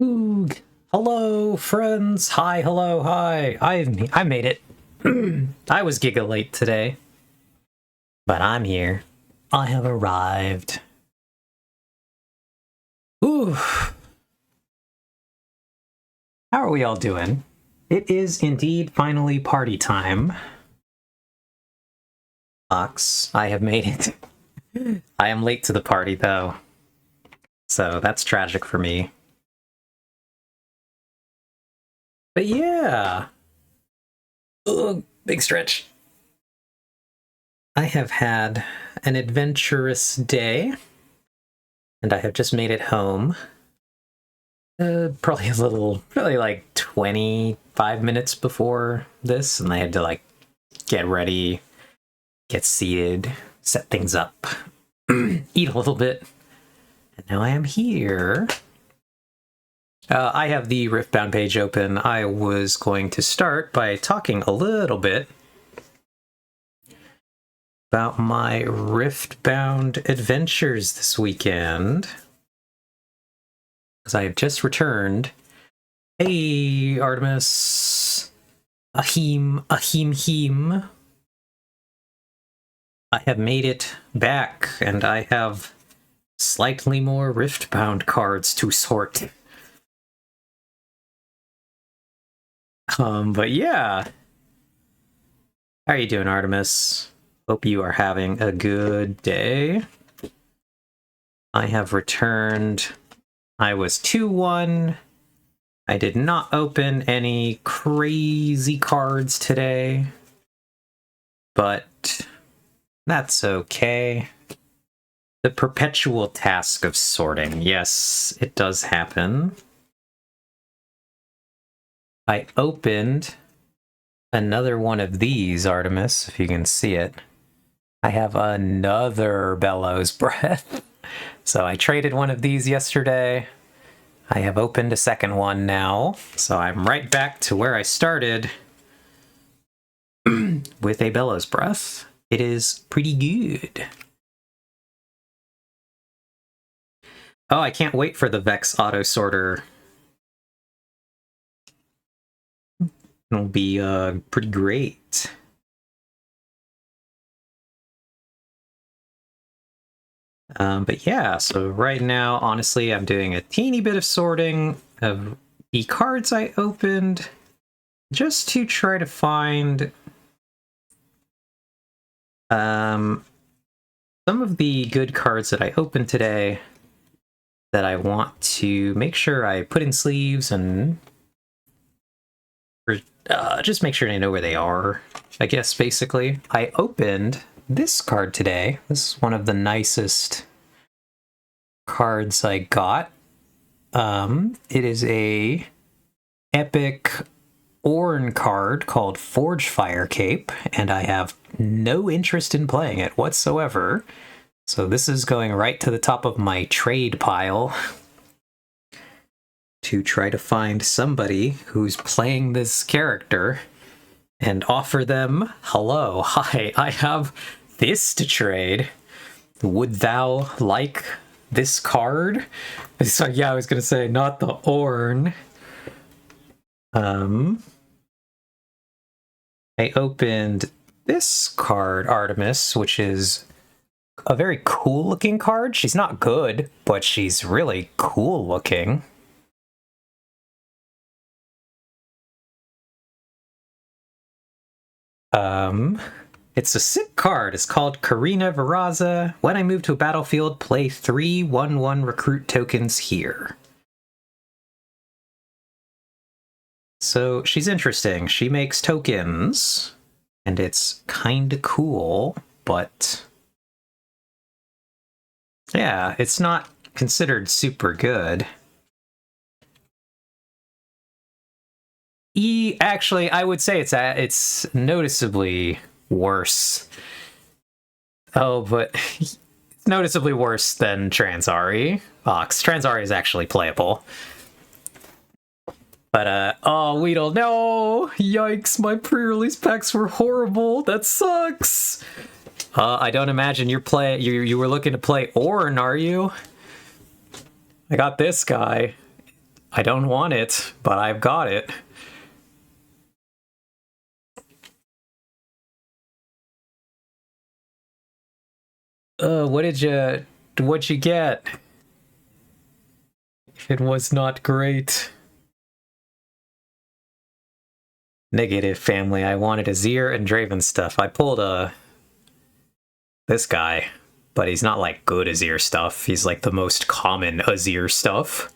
Oog. Hello, friends. Hi, hello, hi. I made it. I was giga late today, but I'm here. I have arrived. Ooh. How are we all doing? It is indeed finally party time. Fox, I have made it. I am late to the party though, so that's tragic for me. But yeah. Ugh, big stretch. I have had an adventurous day, and I have just made it home. Probably like 25 minutes before this, and I had to like get ready, get seated, set things up, eat a little bit, and now I am here. I have the Riftbound page open. I was going to start by talking a little bit about my Riftbound adventures this weekend, because I have just returned. Hey, Artemis. Ahim. I have made it back, and I have slightly more Riftbound cards to sort. But yeah. How are you doing, Artemis? Hope you are having a good day. I have returned. I was 2-1. I did not open any crazy cards today, but that's okay. The perpetual task of sorting. Yes, it does happen. I opened another one of these, Artemis, if you can see it. I have another Bellows Breath. So I traded one of these yesterday. I have opened a second one now, so I'm right back to where I started with a Bellows Breath. It is pretty good. Oh, I can't wait for the Vex auto sorter. It'll be pretty great. But yeah, so right now, honestly, I'm doing a teeny bit of sorting of the cards I opened just to try to find some of the good cards that I opened today that I want to make sure I put in sleeves and just make sure I know where they are, I guess, basically. I opened this card today. This is one of the nicest cards I got. It is a epic Ornn card called Forge Fire Cape, and I have no interest in playing it whatsoever. So this is going right to the top of my trade pile to try to find somebody who's playing this character and offer them, hello, hi, I have this to trade. Would thou like this card? So yeah, I was gonna say, not the Ornn. I opened this card, Artemis, which is a very cool looking card. She's not good, but she's really cool looking. It's a sick card. It's called Karina Viraza. When I move to a battlefield, play 3 1/1 recruit tokens here. So she's interesting. She makes tokens, and it's kinda cool, but yeah, it's not considered super good. Actually, I would say it's noticeably worse. Oh, but it's noticeably worse than Transari. Transari is actually playable. But, oh, Weedle, no! Yikes, my pre-release packs were horrible. That sucks! I don't imagine you were looking to play Ornn, are you? I got this guy. I don't want it, but I've got it. What'd you get? It was not great. Negative family. I wanted Azir and Draven stuff. I pulled this guy, but he's not like good Azir stuff. He's like the most common Azir stuff.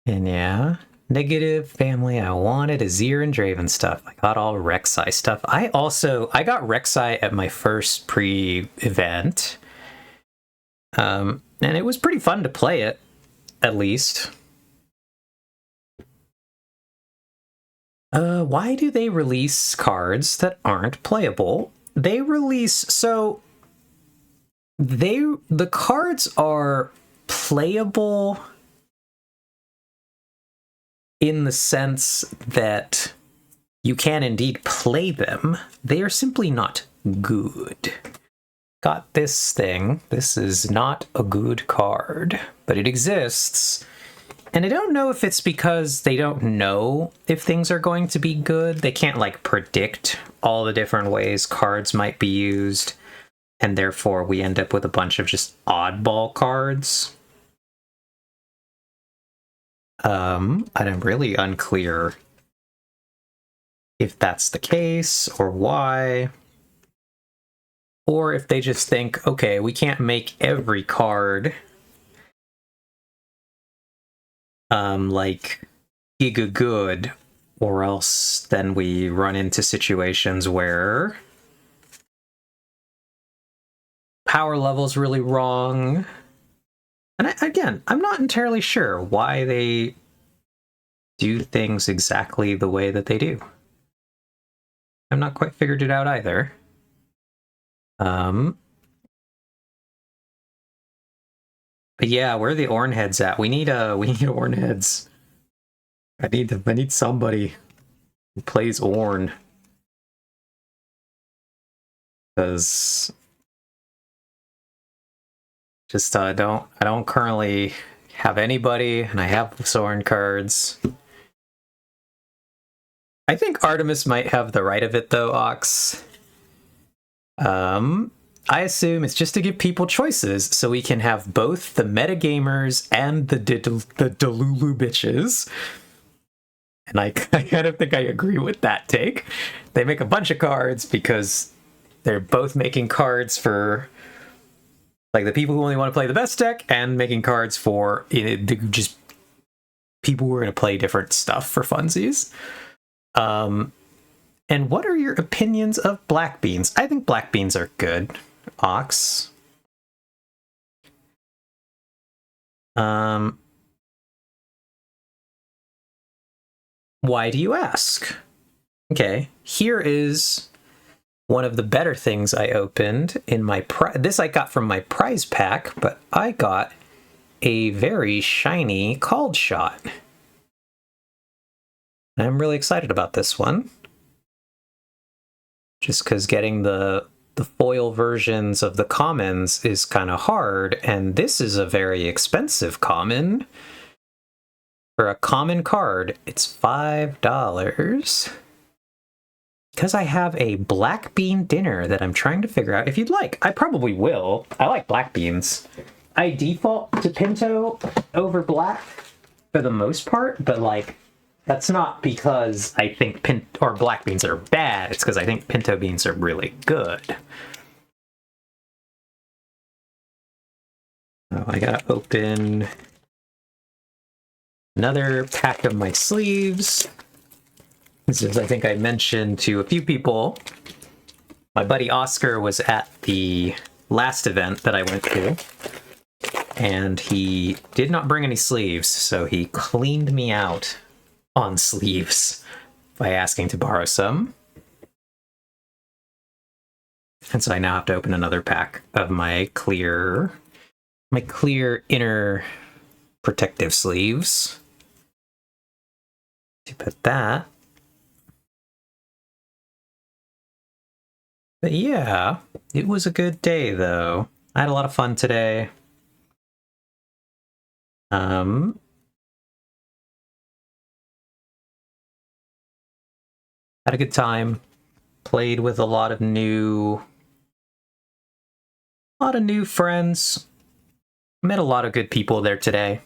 And yeah, negative family. I wanted Azir and Draven stuff. I got all Rek'Sai stuff. I got Rek'Sai at my first pre-event. And it was pretty fun to play it, at least. Why do they release cards that aren't playable? The cards are playable in the sense that you can indeed play them. They are simply not good. Got this thing. This is not a good card, but it exists. And I don't know if it's because they don't know if things are going to be good. They can't, like, predict all the different ways cards might be used, and therefore we end up with a bunch of just oddball cards. I'm really unclear if that's the case, or why. Or if they just think, okay, we can't make every card like giga good, or else then we run into situations where power level's really wrong. And again, I'm not entirely sure why they do things exactly the way that they do. I've not quite figured it out either. But yeah, where are the Ornn heads at? We need Ornn heads. I need somebody who plays Ornn. Because just I don't currently have anybody, and I have Ornn cards. I think Artemis might have the right of it though, Ox. I assume it's just to give people choices, so we can have both the metagamers and the Delulu bitches. And I kind of think I agree with that take. They make a bunch of cards because they're both making cards for, like, the people who only want to play the best deck, and making cards for just people who are going to play different stuff for funsies. And what are your opinions of black beans? I think black beans are good. Ox. Why do you ask? Okay, here is one of the better things I opened in my this I got from my prize pack, but I got a very shiny Called Shot. I'm really excited about this one. Just because getting the foil versions of the commons is kind of hard, and this is a very expensive common. For a common card, it's $5. Because I have a black bean dinner that I'm trying to figure out. If you'd like, I probably will. I like black beans. I default to pinto over black for the most part, but like, that's not because I think black beans are bad. It's because I think pinto beans are really good. Oh, I gotta open another pack of my sleeves. This is, I think I mentioned to a few people, my buddy Oscar was at the last event that I went to, and he did not bring any sleeves, so he cleaned me out on sleeves by asking to borrow some. And so I now have to open another pack of my clear inner protective sleeves. To put that. But yeah, it was a good day though. I had a lot of fun today. Um, had a good time. Played with a lot of new friends. Met a lot of good people there today.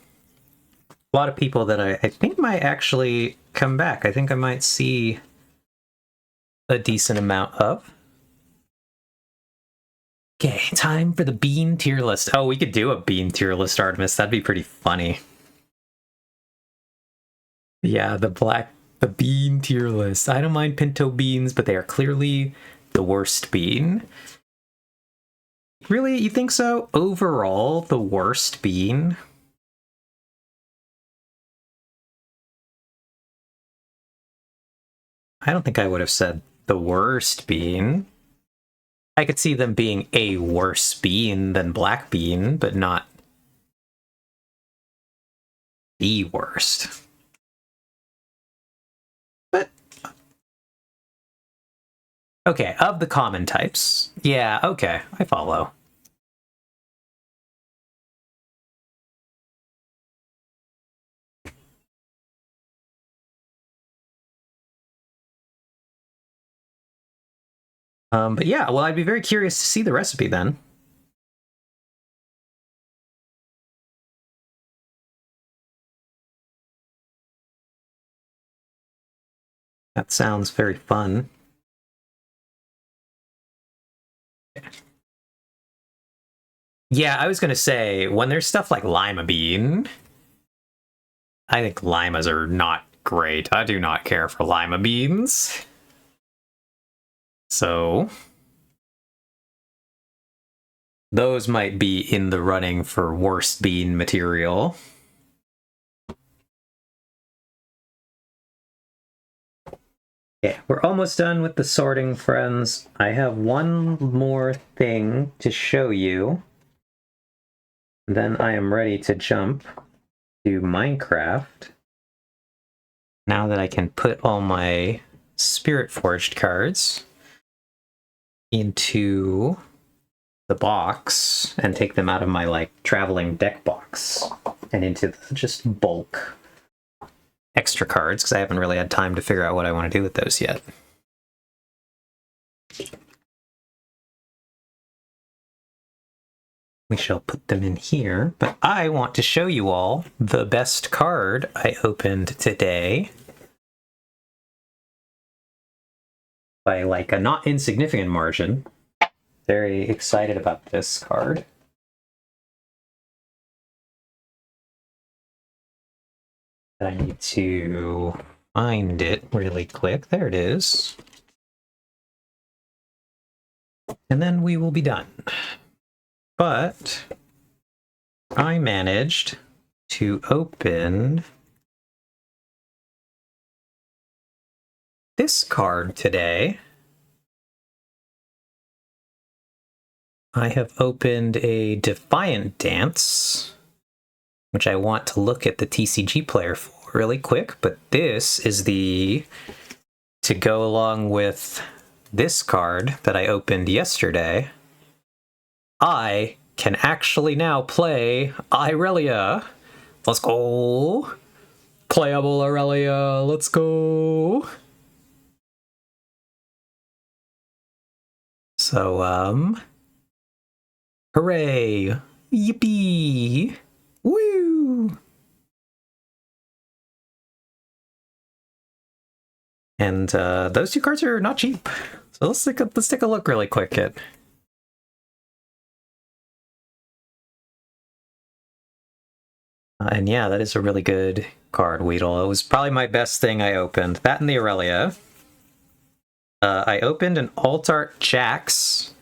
A lot of people that I think might actually come back. I think I might see a decent amount of. Okay, time for the bean tier list. Oh, we could do a bean tier list, Artemis. That'd be pretty funny. Yeah, the bean tier list. I don't mind pinto beans, but they are clearly the worst bean. Really? You think so? Overall, the worst bean? I don't think I would have said the worst bean. I could see them being a worse bean than black bean, but not the worst. But okay, of the common types. Yeah, okay, I follow. But yeah, well, I'd be very curious to see the recipe then. That sounds very fun. Yeah, I was gonna say, when there's stuff like lima bean, I think limas are not great. I do not care for lima beans. So, those might be in the running for worst bean material. Okay, we're almost done with the sorting, friends. I have one more thing to show you. Then I am ready to jump to Minecraft. Now that I can put all my Spirit Forged cards into the box and take them out of my, like, traveling deck box and into the just bulk extra cards, because I haven't really had time to figure out what I want to do with those yet. We shall put them in here, but I want to show you all the best card I opened today by, like, a not insignificant margin. Very excited about this card. I need to find it really quick. There it is. And then we will be done. But I managed to open this card today. I have opened a Defiant Dance, which I want to look at the TCG player for really quick, but this is the to go along with this card that I opened yesterday. I can actually now play Irelia. Let's go! Playable Irelia, let's go! So, hooray! Yippee! Woo! And those two cards are not cheap. So let's take a look really quick at. And yeah, that is a really good card, Weedle. It was probably my best thing I opened. That and the Aurelia. I opened an Alt Art Jax.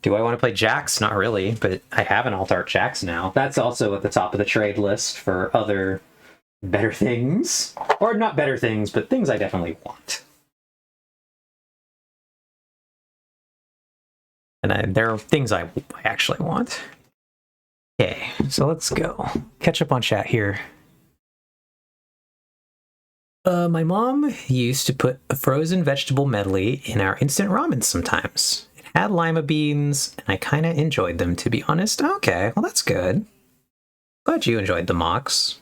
Do I want to play Jax? Not really, but I have an Alt Art Jax now. That's also at the top of the trade list for other better things. Or not better things, but things I definitely want. And there are things I actually want. Okay, so let's go. Catch up on chat here. My mom used to put a frozen vegetable medley in our instant ramen sometimes. It had lima beans, and I kind of enjoyed them, to be honest. Okay, well that's good. Glad you enjoyed the mocks.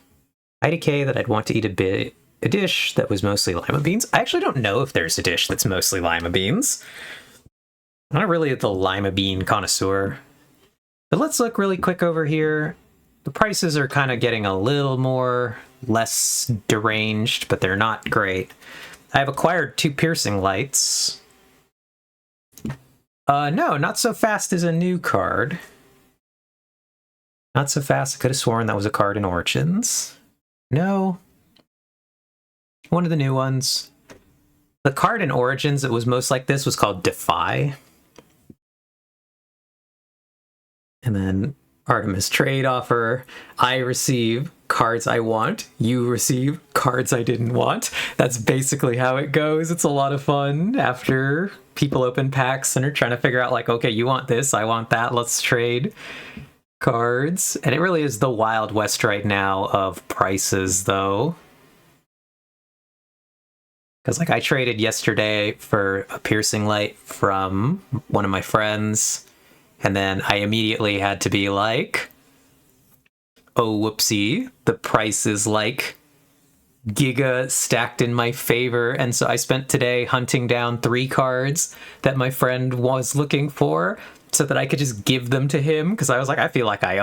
IDK that I'd want to eat a dish that was mostly lima beans. I actually don't know if there's a dish that's mostly lima beans. I'm not really the lima bean connoisseur. But let's look really quick over here. The prices are kind of getting a little more less deranged, but they're not great. I have acquired 2 piercing lights. No, not so fast is a new card. Not so fast. I could have sworn that was a card in Origins. No. One of the new ones. The card in Origins that was most like this was called Defy. And then Artemis trade offer. I receive cards I want. You receive cards I didn't want. That's basically how it goes. It's a lot of fun after people open packs and are trying to figure out like, okay, you want this, I want that, let's trade cards. And it really is the Wild West right now of prices, though. Because like I traded yesterday for a piercing light from one of my friends, and then I immediately had to be like, oh, whoopsie, the price is like giga stacked in my favor. And so I spent today hunting down 3 cards that my friend was looking for so that I could just give them to him. Because I was like, I feel like I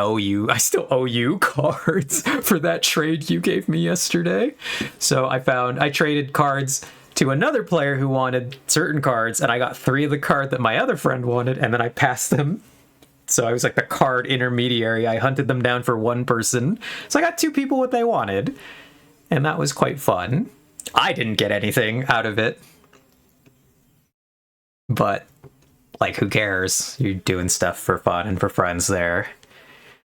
still owe you cards for that trade you gave me yesterday. So I traded cards to another player who wanted certain cards, and I got 3 of the card that my other friend wanted, and then I passed them. So I was like the card intermediary. I hunted them down for 1 person. So I got 2 people what they wanted, and that was quite fun. I didn't get anything out of it, but like, who cares? You're doing stuff for fun and for friends there.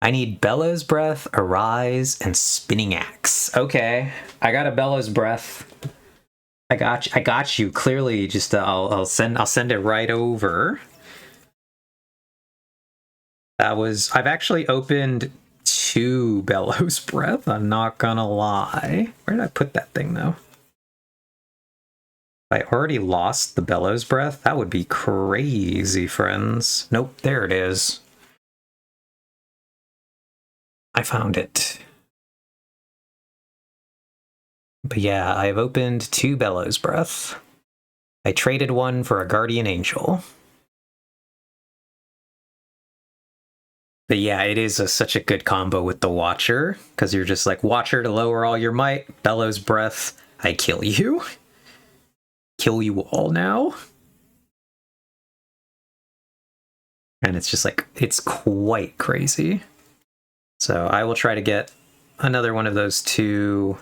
I need Bellows Breath, Arise, and Spinning Axe. Okay, I got a Bellows Breath. I got you. Clearly, just I'll send it right over. I've actually opened 2 Bellows Breath. I'm not gonna lie. Where did I put that thing though? If I already lost the Bellows Breath, that would be crazy, friends. Nope, there it is. I found it. But yeah, I've opened 2 Bellows Breath. I traded 1 for a Guardian Angel. But yeah, it is such a good combo with the Watcher, because you're just like, Watcher to lower all your might, Bellows Breath, I kill you. Kill you all now. And it's just like, it's quite crazy. So I will try to get another one of those 2.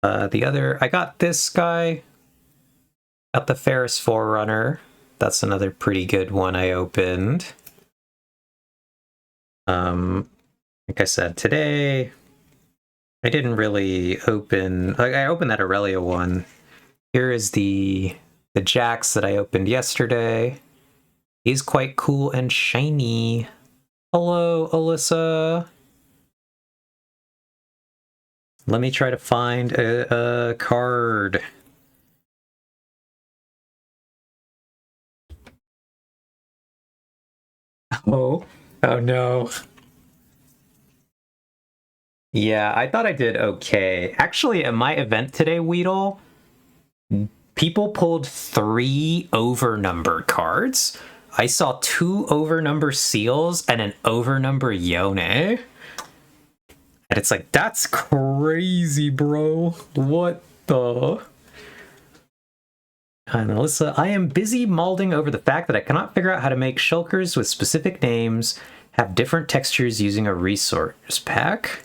I got this guy. Got the Ferris Forerunner. That's another pretty good one I opened. Like I said, today, I didn't really open... Like, I opened that Aurelia one. Here is the Jax that I opened yesterday. He's quite cool and shiny. Hello, Alyssa. Let me try to find a card. Oh no. Yeah, I thought I did okay. Actually, at my event today, Weedle, people pulled 3 overnumbered cards. I saw 2 overnumber seals and an overnumber Yone. And it's like, that's crazy, bro. What the? And Alyssa, I am busy malding over the fact that I cannot figure out how to make shulkers with specific names have different textures using a resource pack.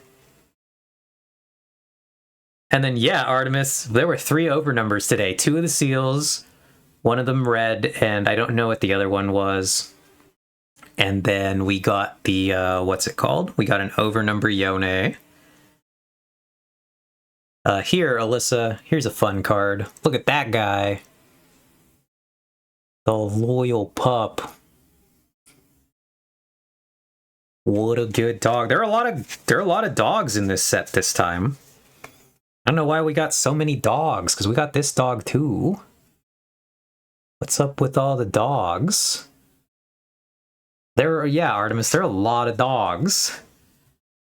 And then, yeah, Artemis, there were 3 overnumbers today. 2 of the seals, 1 of them red, and I don't know what the other one was. And then we got the, what's it called? We got an overnumber Yone. Here, Alyssa, here's a fun card. Look at that guy. The loyal pup. What a good dog. There are a lot of dogs in this set this time. I don't know why we got so many dogs, because we got this dog too. What's up with all the dogs? Yeah, Artemis, there are a lot of dogs.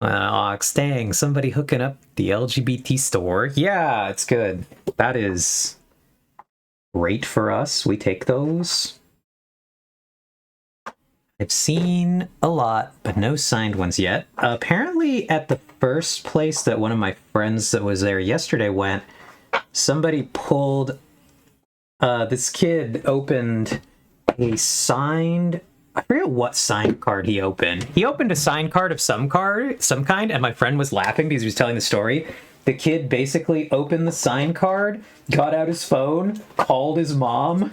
Ox, dang, somebody hooking up the LGBT store. Yeah, it's good. That is great for us. We take those. I've seen a lot, but no signed ones yet. Apparently, at the first place that one of my friends that was there yesterday went, somebody pulled. This kid opened a signed. I forget what signed card he opened. He opened a signed card of some kind, and my friend was laughing because he was telling the story. The kid basically opened the signed card, got out his phone, called his mom,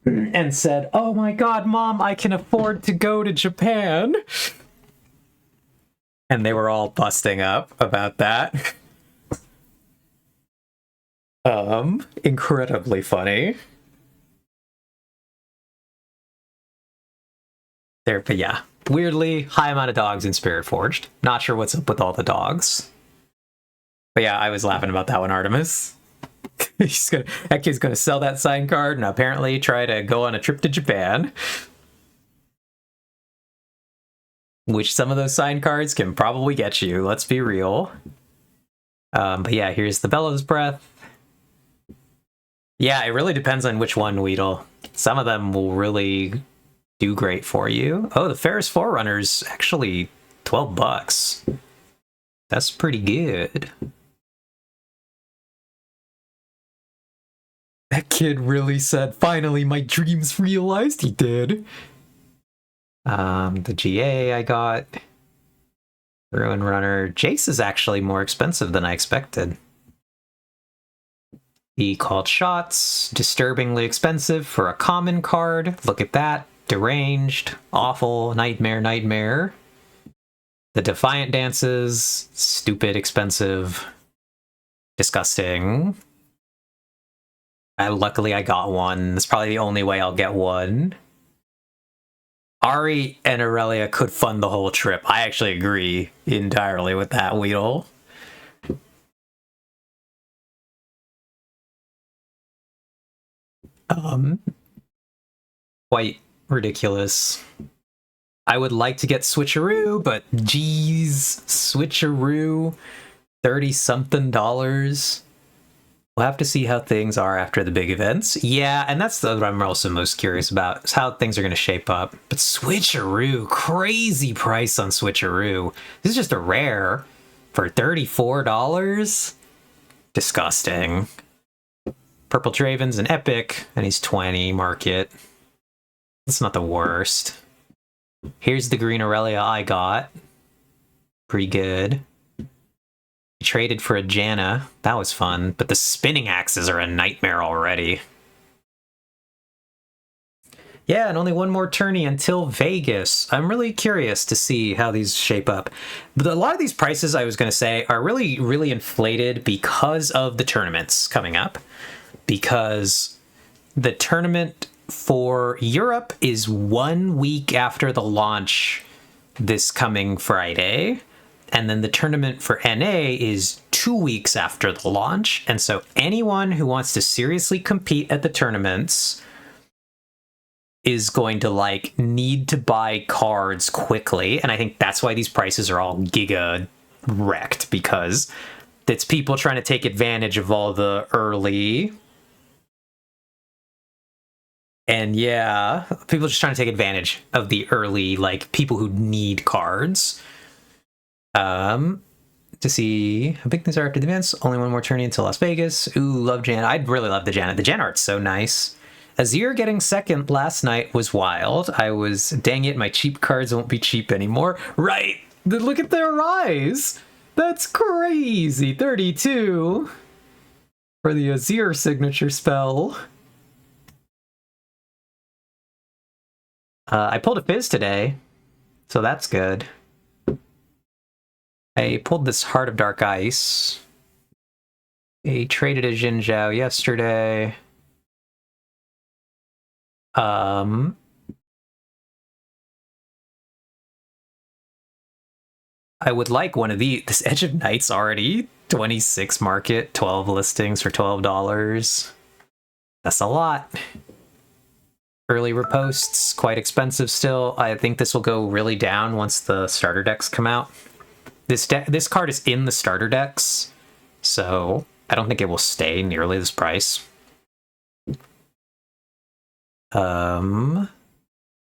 and said, "Oh my god, Mom, I can afford to go to Japan." And they were all busting up about that. Incredibly funny. But yeah, weirdly high amount of dogs in Spirit Forged. Not sure what's up with all the dogs. But yeah, I was laughing about that one, Artemis. That kid's gonna sell that signed card and apparently try to go on a trip to Japan. Which some of those signed cards can probably get you, let's be real. But yeah, here's the Bellows Breath. Yeah, it really depends on which one, Weedle. Some of them will really do great for you. Oh, the Ferris Forerunner's actually $12. That's pretty good. That kid really said, "Finally, my dreams realized." He did. The GA I got. Ruin Runner. Jace is actually more expensive than I expected. The Called Shots, disturbingly expensive for a common card. Look at that. Deranged, awful, nightmare. The Defiant Dances, stupid, expensive, disgusting. Luckily I got one. That's probably the only way I'll get one. Ari and Aurelia could fund the whole trip. I actually agree entirely with that, Weedle. Quite ridiculous. I would like to get Switcheroo, but geez, Switcheroo, $30-something. We'll have to see how things are after the big events. Yeah, and that's what I'm also most curious about, is how things are going to shape up. But Switcheroo, crazy price on Switcheroo. This is just a rare for $34? Disgusting. Purple Draven's an epic, and he's 20 market. That's not the worst. Here's the green Aurelia I got. Pretty good. Traded for a Janna. That was fun, but the spinning axes are a nightmare already. Yeah, and only one more tourney until Vegas. I'm really curious to see how these shape up. But a lot of these prices, I was going to say, are really, really inflated because of the tournaments coming up. Because the tournament for Europe is 1 week after the launch this coming Friday. And then the tournament for NA is 2 weeks after the launch. And so anyone who wants to seriously compete at the tournaments is going to need to buy cards quickly. And I think that's why these prices are all giga wrecked, because it's people trying to take advantage of all the early. And yeah, people just trying to take advantage of the early, people who need cards. To see how big things are after the events. Only one more tourney until Las Vegas. Ooh, love Jan. I'd really love the Janet. The Jan art's so nice. Azir getting second last night was wild. Dang it, my cheap cards won't be cheap anymore. Right, look at their eyes. That's crazy. 32 for the Azir signature spell. I pulled a Fizz today, so that's good. I pulled this Heart of Dark Ice. I traded a Jin Zhao yesterday. I would like one of this Edge of Night's already 26 market, 12 listings for $12. That's a lot. Early reposts, quite expensive still. I think this will go really down once the starter decks come out. this card is in the starter decks, so I don't think it will stay nearly this price. The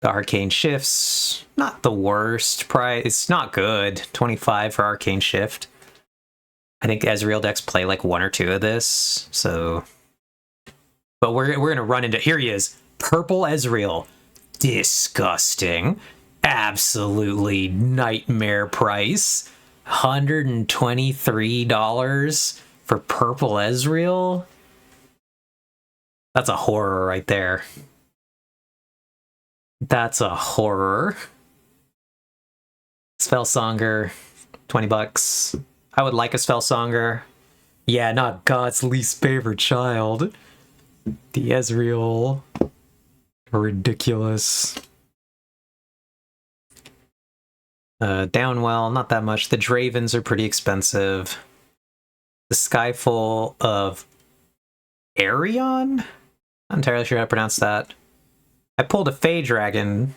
Arcane Shifts, not the worst price. It's not good. 25 for Arcane Shift. I think Ezreal decks play like 1 or 2 of this, so... But we're gonna run into... Here he is. Purple Ezreal. Disgusting. Absolutely nightmare price. $123 for Purple Ezreal? That's a horror right there. That's a horror. Spellsonger, 20 bucks. I would like a Spellsonger. Yeah, not God's least favorite child. The Ezreal. Ridiculous. Downwell, not that much. The Dravens are pretty expensive. The Skyfall of Arion? Not entirely sure how to pronounce that. I pulled a Fey Dragon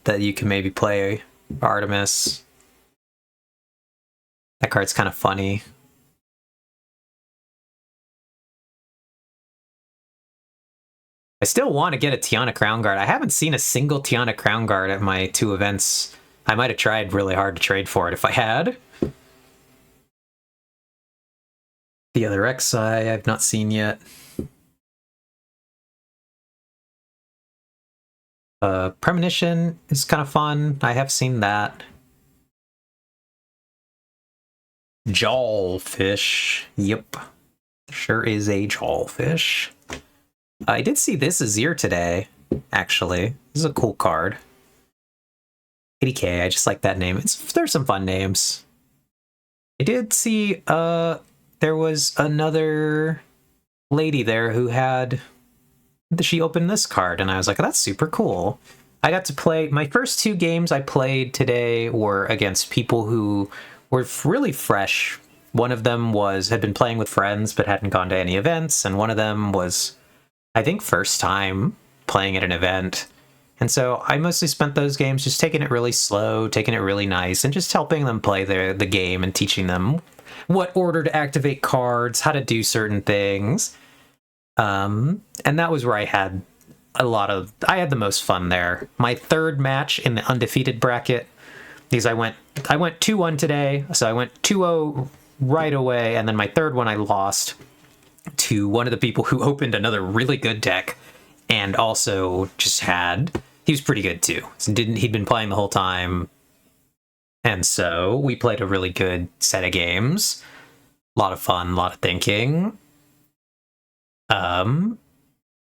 that you can maybe play Artemis. That card's kind of funny. I still want to get a Tiana Crown Guard. I haven't seen a single Tiana Crown Guard at my 2 events. I might have tried really hard to trade for it if I had. The other Xi I've not seen yet. Premonition is kind of fun. I have seen that. Jawfish. Yep. Sure is a jawfish. I did see this Azir today, actually. This is a cool card. 80k, I just like that name. There's some fun names. I did see there was another lady there who had... She opened this card, and I was like, oh, that's super cool. I got to play... My first 2 games I played today were against people who were really fresh. One of them had been playing with friends but hadn't gone to any events, and one of them was, I think, first time playing at an event. And so I mostly spent those games just taking it really slow, taking it really nice, and just helping them play the game and teaching them what order to activate cards, how to do certain things. And that was where I had the most fun there. My 3rd match in the undefeated bracket, because I went 2-1 today, so I went 2-0 right away, and then my 3rd one I lost to one of the people who opened another really good deck, and also he was pretty good too. He'd been playing the whole time, and so we played a really good set of games. A lot of fun, a lot of thinking. And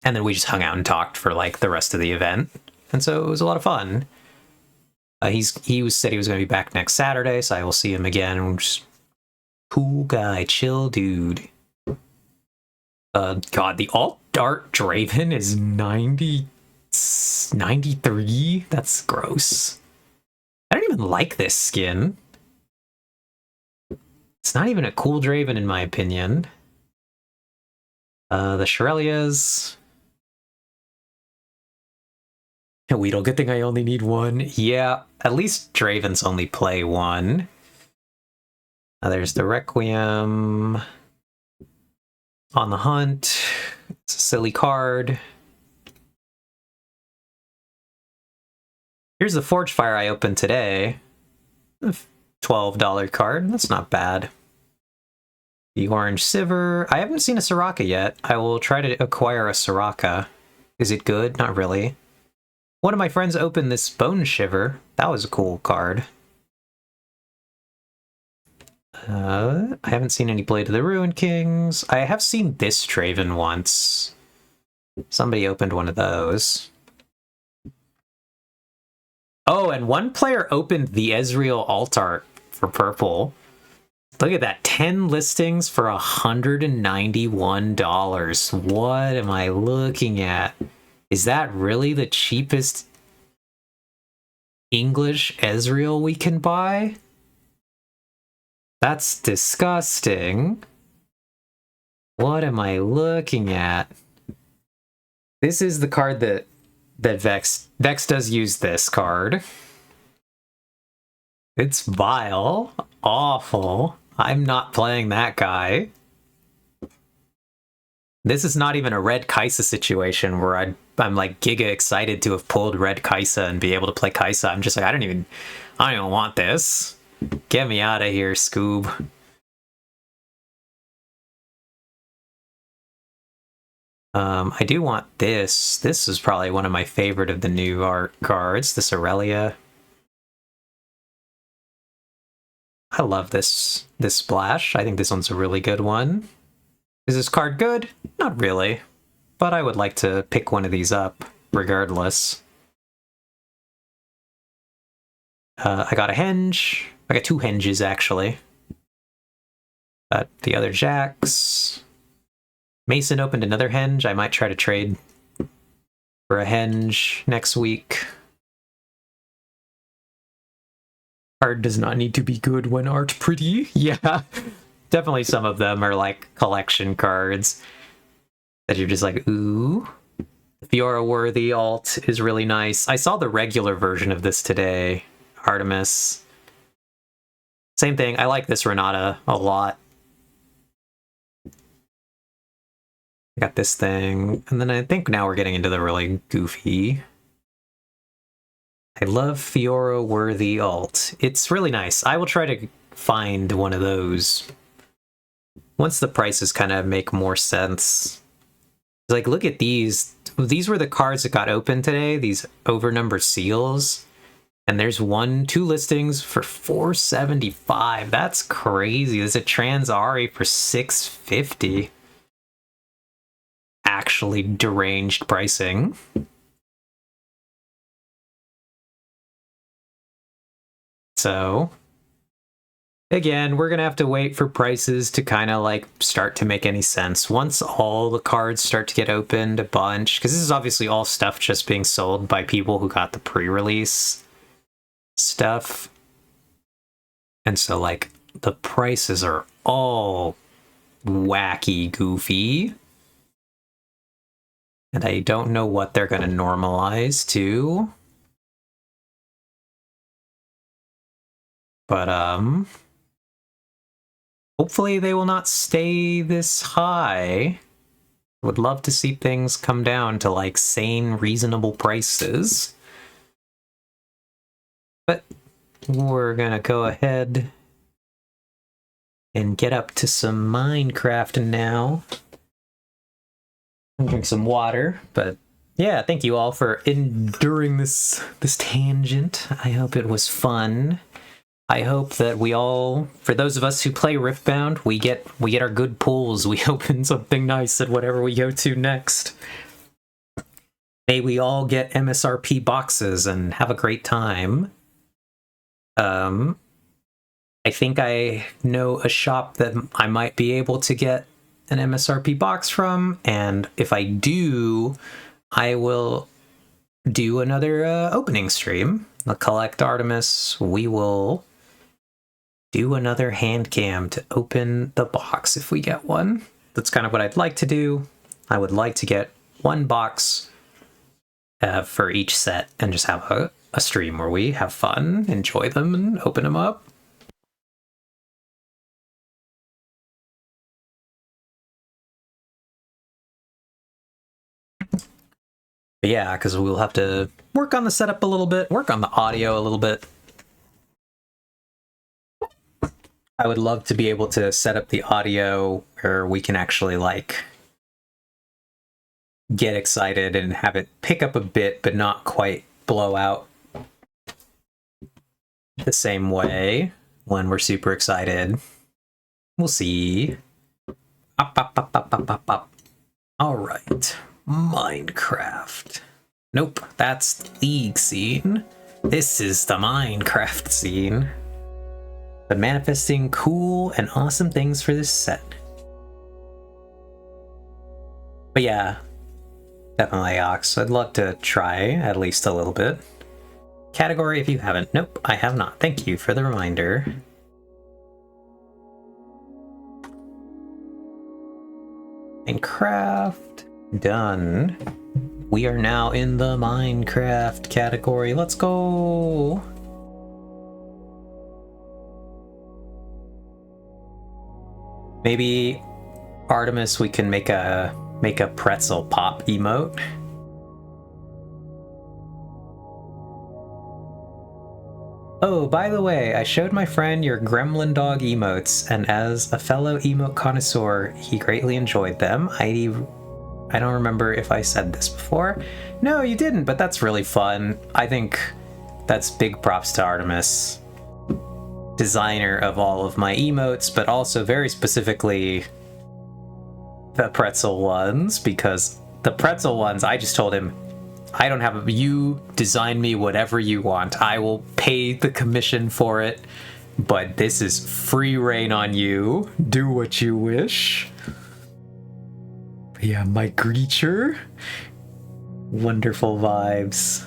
then we just hung out and talked for like the rest of the event, and so it was a lot of fun. He said he was going to be back next Saturday, so I will see him again. Just cool guy, chill dude. God, the alt dart Draven is 93. That's gross. I don't even like this skin. It's not even a cool Draven in my opinion. The Shirelias. Weedle, good thing I only need 1. Yeah, at least Dravens only play 1. There's the Requiem. On the Hunt. It's a silly card. Here's the Forge Fire I opened today. $12 card. That's not bad. The Orange Sivir. I haven't seen a Soraka yet. I will try to acquire a Soraka. Is it good? Not really. One of my friends opened this Bone Shiver. That was a cool card. I haven't seen any Blade of the Ruin Kings. I have seen this Draven once. Somebody opened one of those. Oh, and one player opened the Ezreal alt art for purple. Look at that, 10 listings for $191. What am I looking at? Is that really the cheapest English Ezreal we can buy? That's disgusting. What am I looking at? This is the card that Vex does use this card. It's vile. awful. I'm not playing that guy. This is not even a red Kaisa situation where I'm like giga excited to have pulled red Kaisa and be able to play Kaisa. I'm just like, I don't even want this. Get me out of here, Scoob. I do want this. This is probably one of my favorite of the new art cards, this Aurelia. I love this splash. I think this one's a really good one. Is this card good? Not really, but I would like to pick one of these up regardless. I got a henge. I got 2 henges actually. The other jacks. Mason opened another henge. I might try to trade for a henge next week. Card does not need to be good when art pretty. Yeah, definitely some of them are like collection cards that you're just like, ooh. Fiora Worthy alt is really nice. I saw the regular version of this today, Artemis. Same thing, I like this Renata a lot. I got this thing, and then I think now we're getting into the really goofy. I love Fiora Worthy alt. It's really nice. I will try to find one of those once the prices kind of make more sense. Like, look at these. These were the cards that got opened today, these overnumbered seals. And there's 2 listings for $475. That's crazy. There's a Transari for $650. Actually deranged pricing. So, again, we're gonna have to wait for prices to kind of like start to make any sense. Once all the cards start to get opened a bunch, because this is obviously all stuff just being sold by people who got the pre-release stuff. And so like the prices are all wacky goofy. And I don't know what they're gonna normalize to. But hopefully they will not stay this high. Would love to see things come down to like sane, reasonable prices. But we're gonna go ahead and get up to some Minecraft now. I'll drink some water, but yeah, thank you all for enduring this tangent. I hope it was fun. I hope that we all, for those of us who play Riftbound, we get our good pulls. We open something nice at whatever we go to next. May we all get MSRP boxes and have a great time. I think I know a shop that I might be able to get an MSRP box from, and if I do, I will do another opening stream. I'll collect Artemis. We will do another hand cam to open the box if we get one. That's kind of what I'd like to do. I would like to get 1 box for each set and just have a stream where we have fun, enjoy them, and open them up. But yeah, because we'll have to work on the setup a little bit, work on the audio a little bit. I would love to be able to set up the audio where we can actually like get excited and have it pick up a bit, but not quite blow out the same way when we're super excited. We'll see. Up. All right, Minecraft. Nope, that's the League scene. This is the Minecraft scene. But manifesting cool and awesome things for this set. But yeah, definitely Ox. I'd love to try at least a little bit. Category if you haven't. Nope, I have not. Thank you for the reminder. Minecraft. Done. We are now in the Minecraft category. Let's go! Maybe Artemis, we can make a pretzel pop emote. Oh, by the way, I showed my friend your gremlin dog emotes, and as a fellow emote connoisseur, he greatly enjoyed them. I don't remember if I said this before. No, you didn't, but that's really fun. I think that's big props to Artemis, designer of all of my emotes, but also very specifically the pretzel ones, because the pretzel ones, I just told him, I don't have you design me whatever you want. I will pay the commission for it, but this is free reign on you. Do what you wish. Yeah, my creature. Wonderful vibes.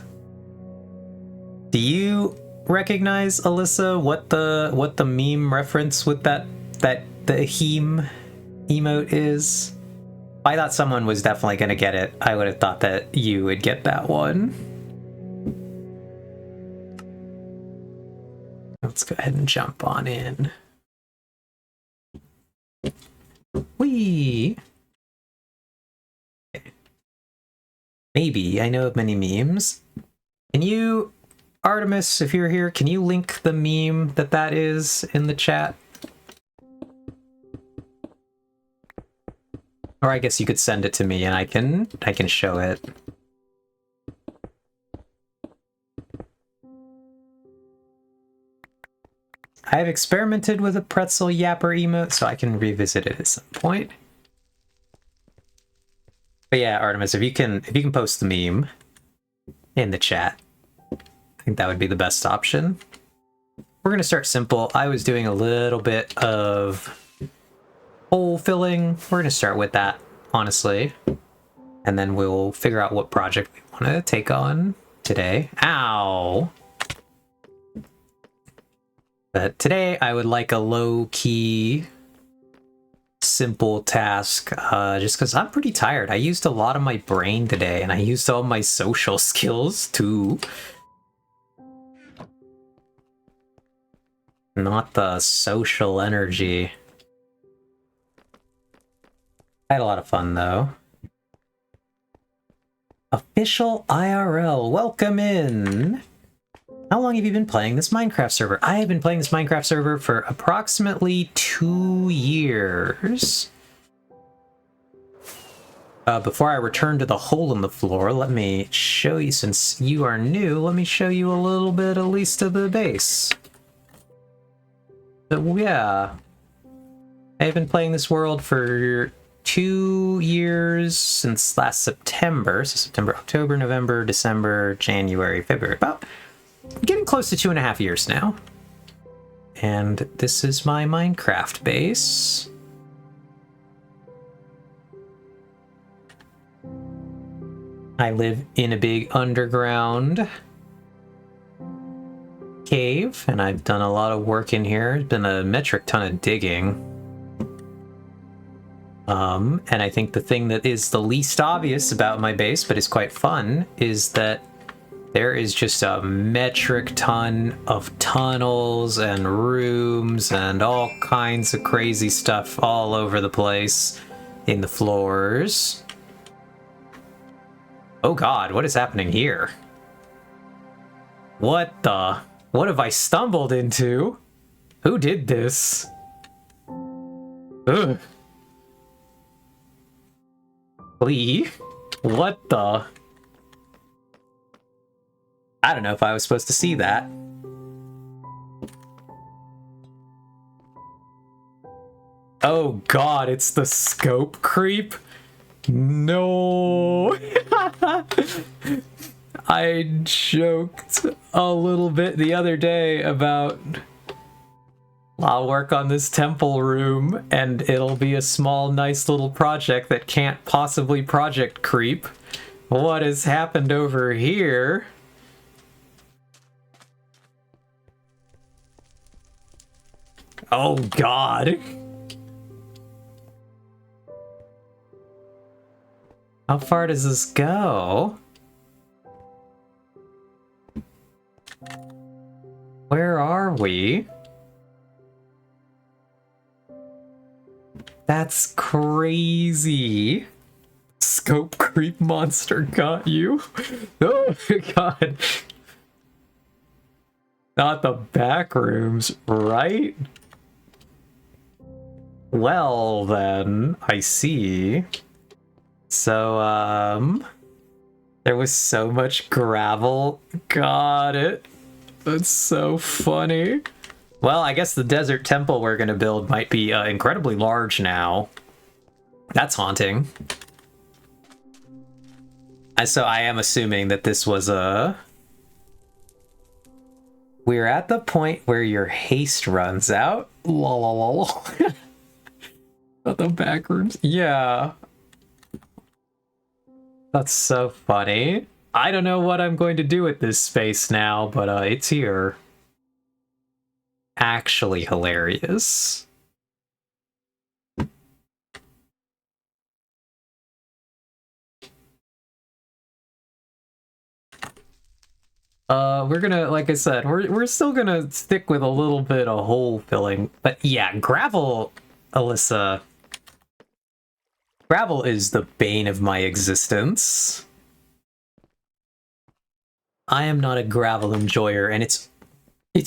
Do you recognize, Alyssa, what the meme reference with the heme emote is? I thought someone was definitely going to get it. I would have thought that you would get that one. Let's go ahead and jump on in. Whee! Okay. Maybe. I know of many memes. Can you, Artemis, if you're here, can you link the meme that is in the chat? Or I guess you could send it to me and I can show it. I have experimented with a pretzel yapper emote, so I can revisit it at some point. But yeah, Artemis, if you can post the meme in the chat, I think that would be the best option. We're gonna start simple. I was doing a little bit of hole filling. We're gonna start with that, honestly, and then we'll figure out what project we want to take on today. Ow! But today I would like a low-key, simple task, just because I'm pretty tired. I used a lot of my brain today, and I used all my social skills too. Not the social energy. I had a lot of fun, though. Official IRL, welcome in! How long have you been playing this Minecraft server? I have been playing this Minecraft server for approximately 2 years. Before I return to the hole in the floor, let me show you, since you are new, let me show you a little bit at least of the base. So yeah, I've been playing this world for 2 years since last September. So September, October, November, December, January, February. About getting close to 2.5 years now. And this is my Minecraft base. I live in a big underground cave, and I've done a lot of work in here. It's been a metric ton of digging. And I think the thing that is the least obvious about my base, but is quite fun, is that there is just a metric ton of tunnels and rooms and all kinds of crazy stuff all over the place in the floors. Oh god, what is happening here? What have I stumbled into? Who did this? Ugh. Lee? What the? I don't know if I was supposed to see that. Oh god, it's the scope creep? No! I joked a little bit the other day about I'll work on this temple room and it'll be a small, nice little project that can't possibly project creep. What has happened over here? Oh god. How far does this go? Where are we? That's crazy. Scope creep monster got you. Oh my god. Not the back rooms, right? Well, then, I see. So, there was so much gravel. Got it. That's so funny. Well, I guess the desert temple we're gonna build might be incredibly large now. That's haunting. So I am assuming that this was a... We're at the point where your haste runs out. La la la la. Not the back rooms. Yeah. That's so funny. I don't know what I'm going to do with this space now, but it's here. Actually hilarious. We're gonna, like I said, we're still gonna stick with a little bit of hole filling. But yeah, gravel, Alyssa. Gravel is the bane of my existence. I am not a gravel enjoyer, and it's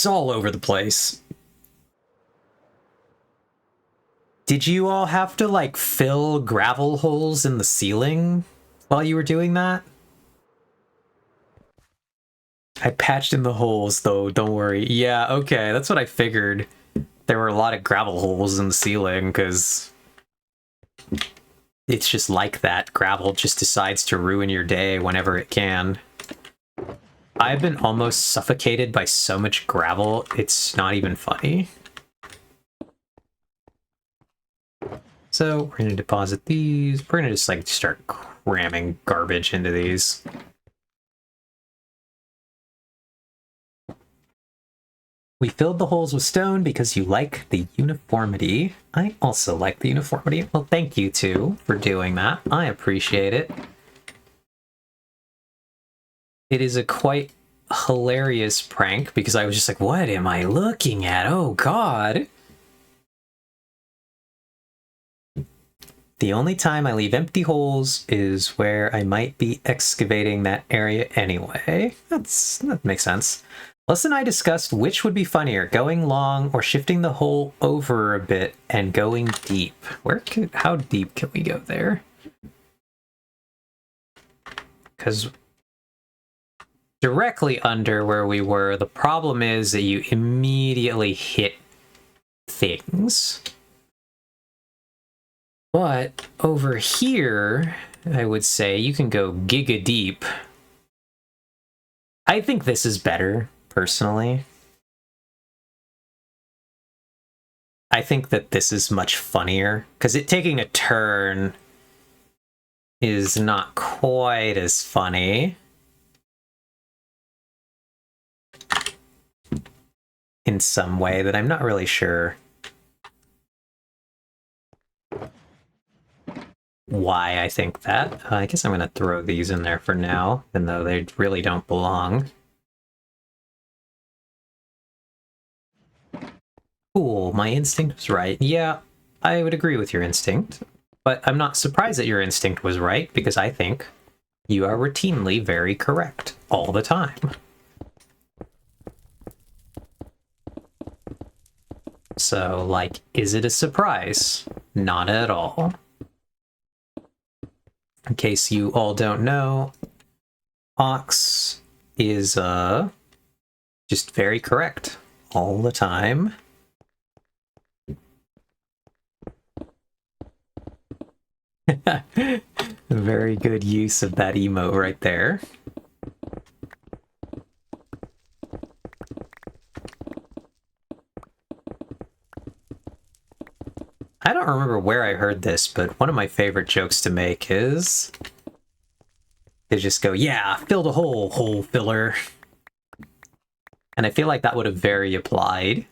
all over the place. Did you all have to, like, fill gravel holes in the ceiling while you were doing that? I patched in the holes, though, don't worry. Yeah, okay, that's what I figured. There were a lot of gravel holes in the ceiling, because it's just like that. Gravel just decides to ruin your day whenever it can. I've been almost suffocated by so much gravel, it's not even funny. So, we're gonna deposit these. We're gonna just, like, start cramming garbage into these. We filled the holes with stone because you like the uniformity. I also like the uniformity. Well, thank you, too, for doing that. I appreciate it. It is a quite hilarious prank because I was just like, what am I looking at? Oh, God. The only time I leave empty holes is where I might be excavating that area anyway. That makes sense. Les and I discussed which would be funnier, going long or shifting the hole over a bit and going deep. How deep can we go there? Because directly under where we were, the problem is that you immediately hit things. But over here, I would say you can go giga deep. I think this is better, personally. I think that this is much funnier, because it taking a turn is not quite as funny. In some way that I'm not really sure why I think that. I guess I'm going to throw these in there for now, even though they really don't belong. Cool, my instinct was right. Yeah, I would agree with your instinct, but I'm not surprised that your instinct was right, because I think you are routinely very correct all the time. So, like, is it a surprise? Not at all. In case you all don't know, Ox is just very correct all the time. Very good use of that emote right there. I don't remember where I heard this, but one of my favorite jokes to make is to just go, yeah, fill the hole filler. And I feel like that would have very applied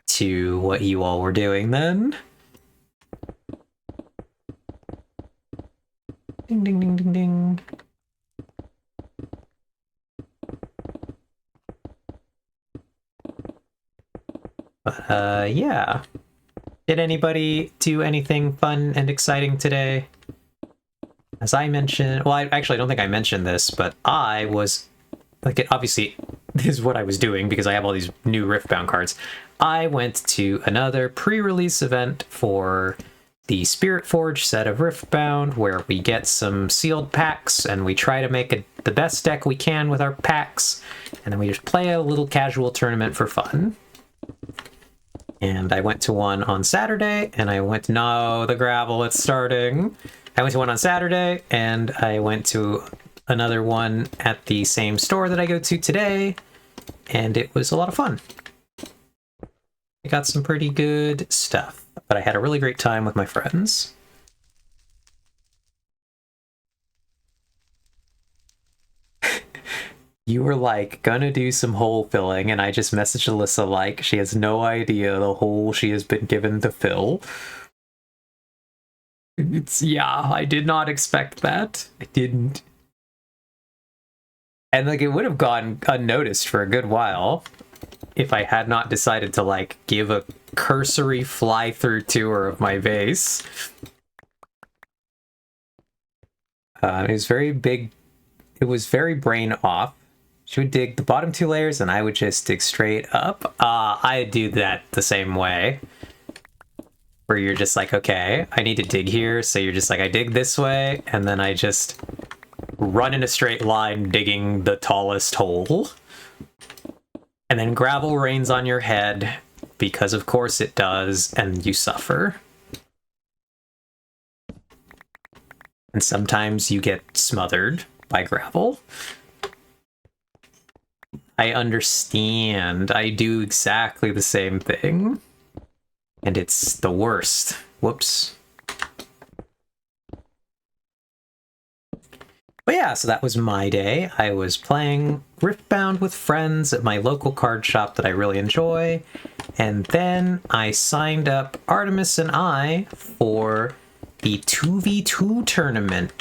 to what you all were doing then. Ding, ding, ding, ding, ding. But, yeah. Did anybody do anything fun and exciting today? As I mentioned, well, I actually don't think I mentioned this, but I was, like, it obviously this is what I was doing because I have all these new Riftbound cards. I went to another pre-release event for the Spirit Forge set of Riftbound, where we get some sealed packs and we try to make the best deck we can with our packs, and then we just play a little casual tournament for fun. And I went to one on Saturday, and I went, no, the gravel, it's starting. I went to one on Saturday, and I went to another one at the same store that I go to today, and it was a lot of fun. I got some pretty good stuff, but I had a really great time with my friends. You were like gonna do some hole filling, and I just messaged Alyssa like she has no idea the hole she has been given to fill. Yeah, I did not expect that. I didn't. And like it would have gone unnoticed for a good while if I had not decided to like give a cursory fly-through tour of my base. It was very big. It was very brain off. She would dig the bottom 2 layers and I would just dig straight up. I do that the same way. Where you're just like, okay, I need to dig here. So you're just like, I dig this way, and then I just run in a straight line digging the tallest hole. And then gravel rains on your head, because of course it does, and you suffer. And sometimes you get smothered by gravel. I understand. I do exactly the same thing. And it's the worst. Whoops. But yeah, so that was my day. I was playing Riftbound with friends at my local card shop that I really enjoy. And then I signed up Artemis and I for the 2v2 tournament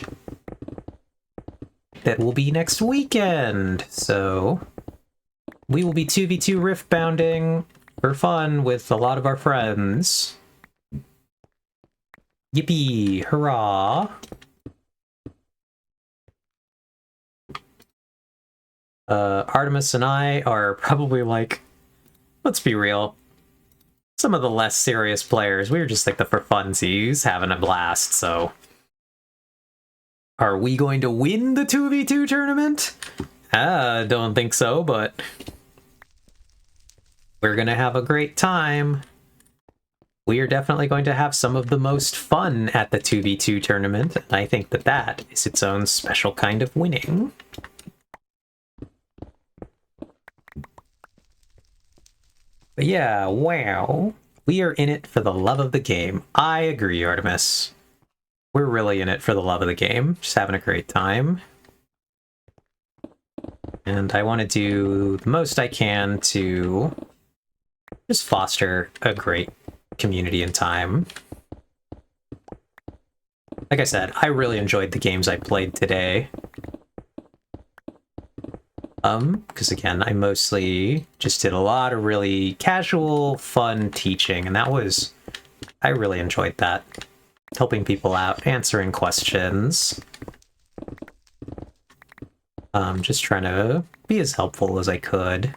that will be next weekend. So we will be 2v2 Riftbounding for fun with a lot of our friends. Yippee! Hurrah! Artemis and I are probably like, let's be real, some of the less serious players. We were just like the for funsies, having a blast, so... Are we going to win the 2v2 tournament? Don't think so, but... we're gonna have a great time. We are definitely going to have some of the most fun at the 2v2 tournament, and I think that that is its own special kind of winning. But yeah, wow. We are in it for the love of the game. I agree, Artemis. We're really in it for the love of the game. Just having a great time. And I want to do the most I can to just foster a great community and time. Like I said, I really enjoyed the games I played today. Because again, I mostly just did a lot of really casual, fun teaching, and that was... I really enjoyed that. Helping people out, answering questions. Just trying to be as helpful as I could.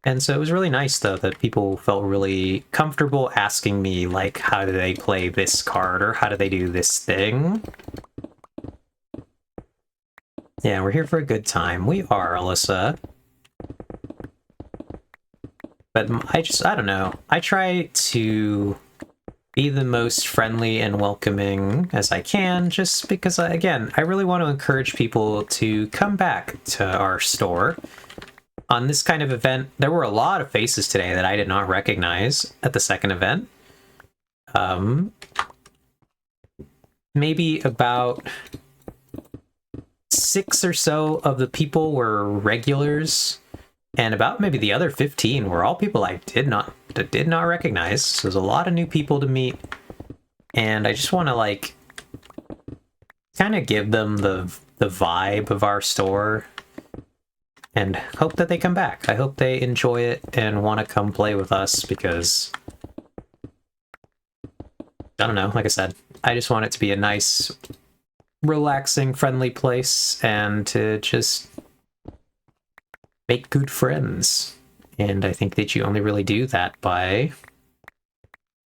And so it was really nice, though, that people felt really comfortable asking me, like, how do they play this card, or how do they do this thing? Yeah, we're here for a good time. We are, Alyssa. But I don't know. I try to be the most friendly and welcoming as I can, just because, again, I really want to encourage people to come back to our store. On this kind of event, there were a lot of faces today that I did not recognize at the second event. Maybe about 6 or so of the people were regulars, and about maybe the other 15 were all people I did not recognize. So there's a lot of new people to meet, and I just want to like kind of give them the vibe of our store and hope that they come back. I hope they enjoy it and want to come play with us, because I don't know, like I said, I just want it to be a nice, relaxing, friendly place and to just make good friends. And I think that you only really do that by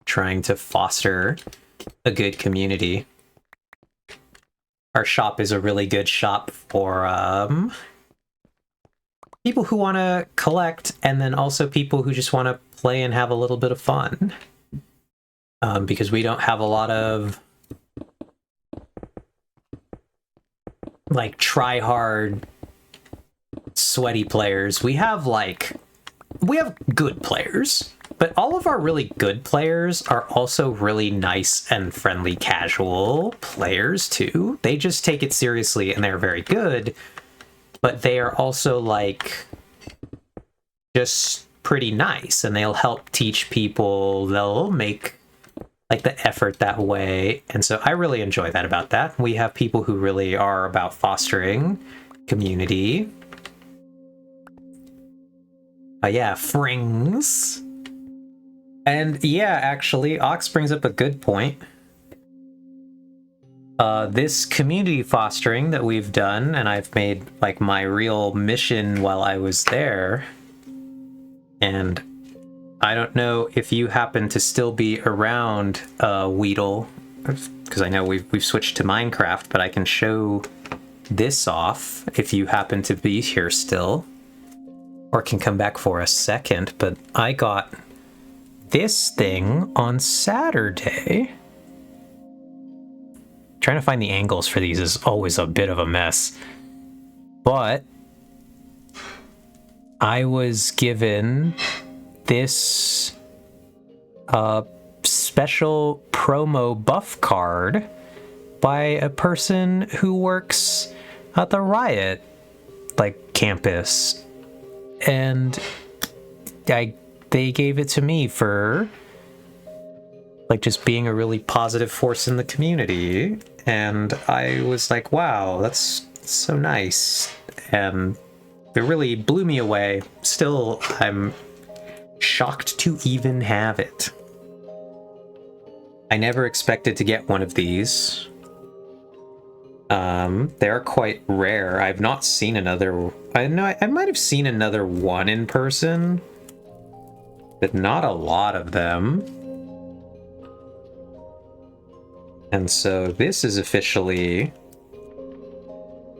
trying to foster a good community. Our shop is a really good shop for people who want to collect, and then also people who just want to play and have a little bit of fun. Because we don't have a lot of like try hard sweaty players. We have good players, but all of our really good players are also really nice and friendly casual players too. They just take it seriously and they're very good, but they are also like just pretty nice, and they'll help teach people. They'll make like the effort that way, and so I really enjoy that about that. We have people who really are about fostering community. Yeah, frings. And yeah, actually, Ox brings up a good point. This community fostering that we've done, and I've made like my real mission while I was there, and I don't know if you happen to still be around, Weedle, because I know we've switched to Minecraft, but I can show this off if you happen to be here still, or can come back for a second. But I got this thing on Saturday. Trying to find the angles for these is always a bit of a mess, but I was given this special promo buff card by a person who works at the Riot campus, and they gave it to me for just being a really positive force in the community, and I was like, wow, that's so nice, and it really blew me away. Still, I'm shocked to even have it. I never expected to get one of these. They're quite rare. I've not seen another. I know I might have seen another one in person, but not a lot of them. And so this is officially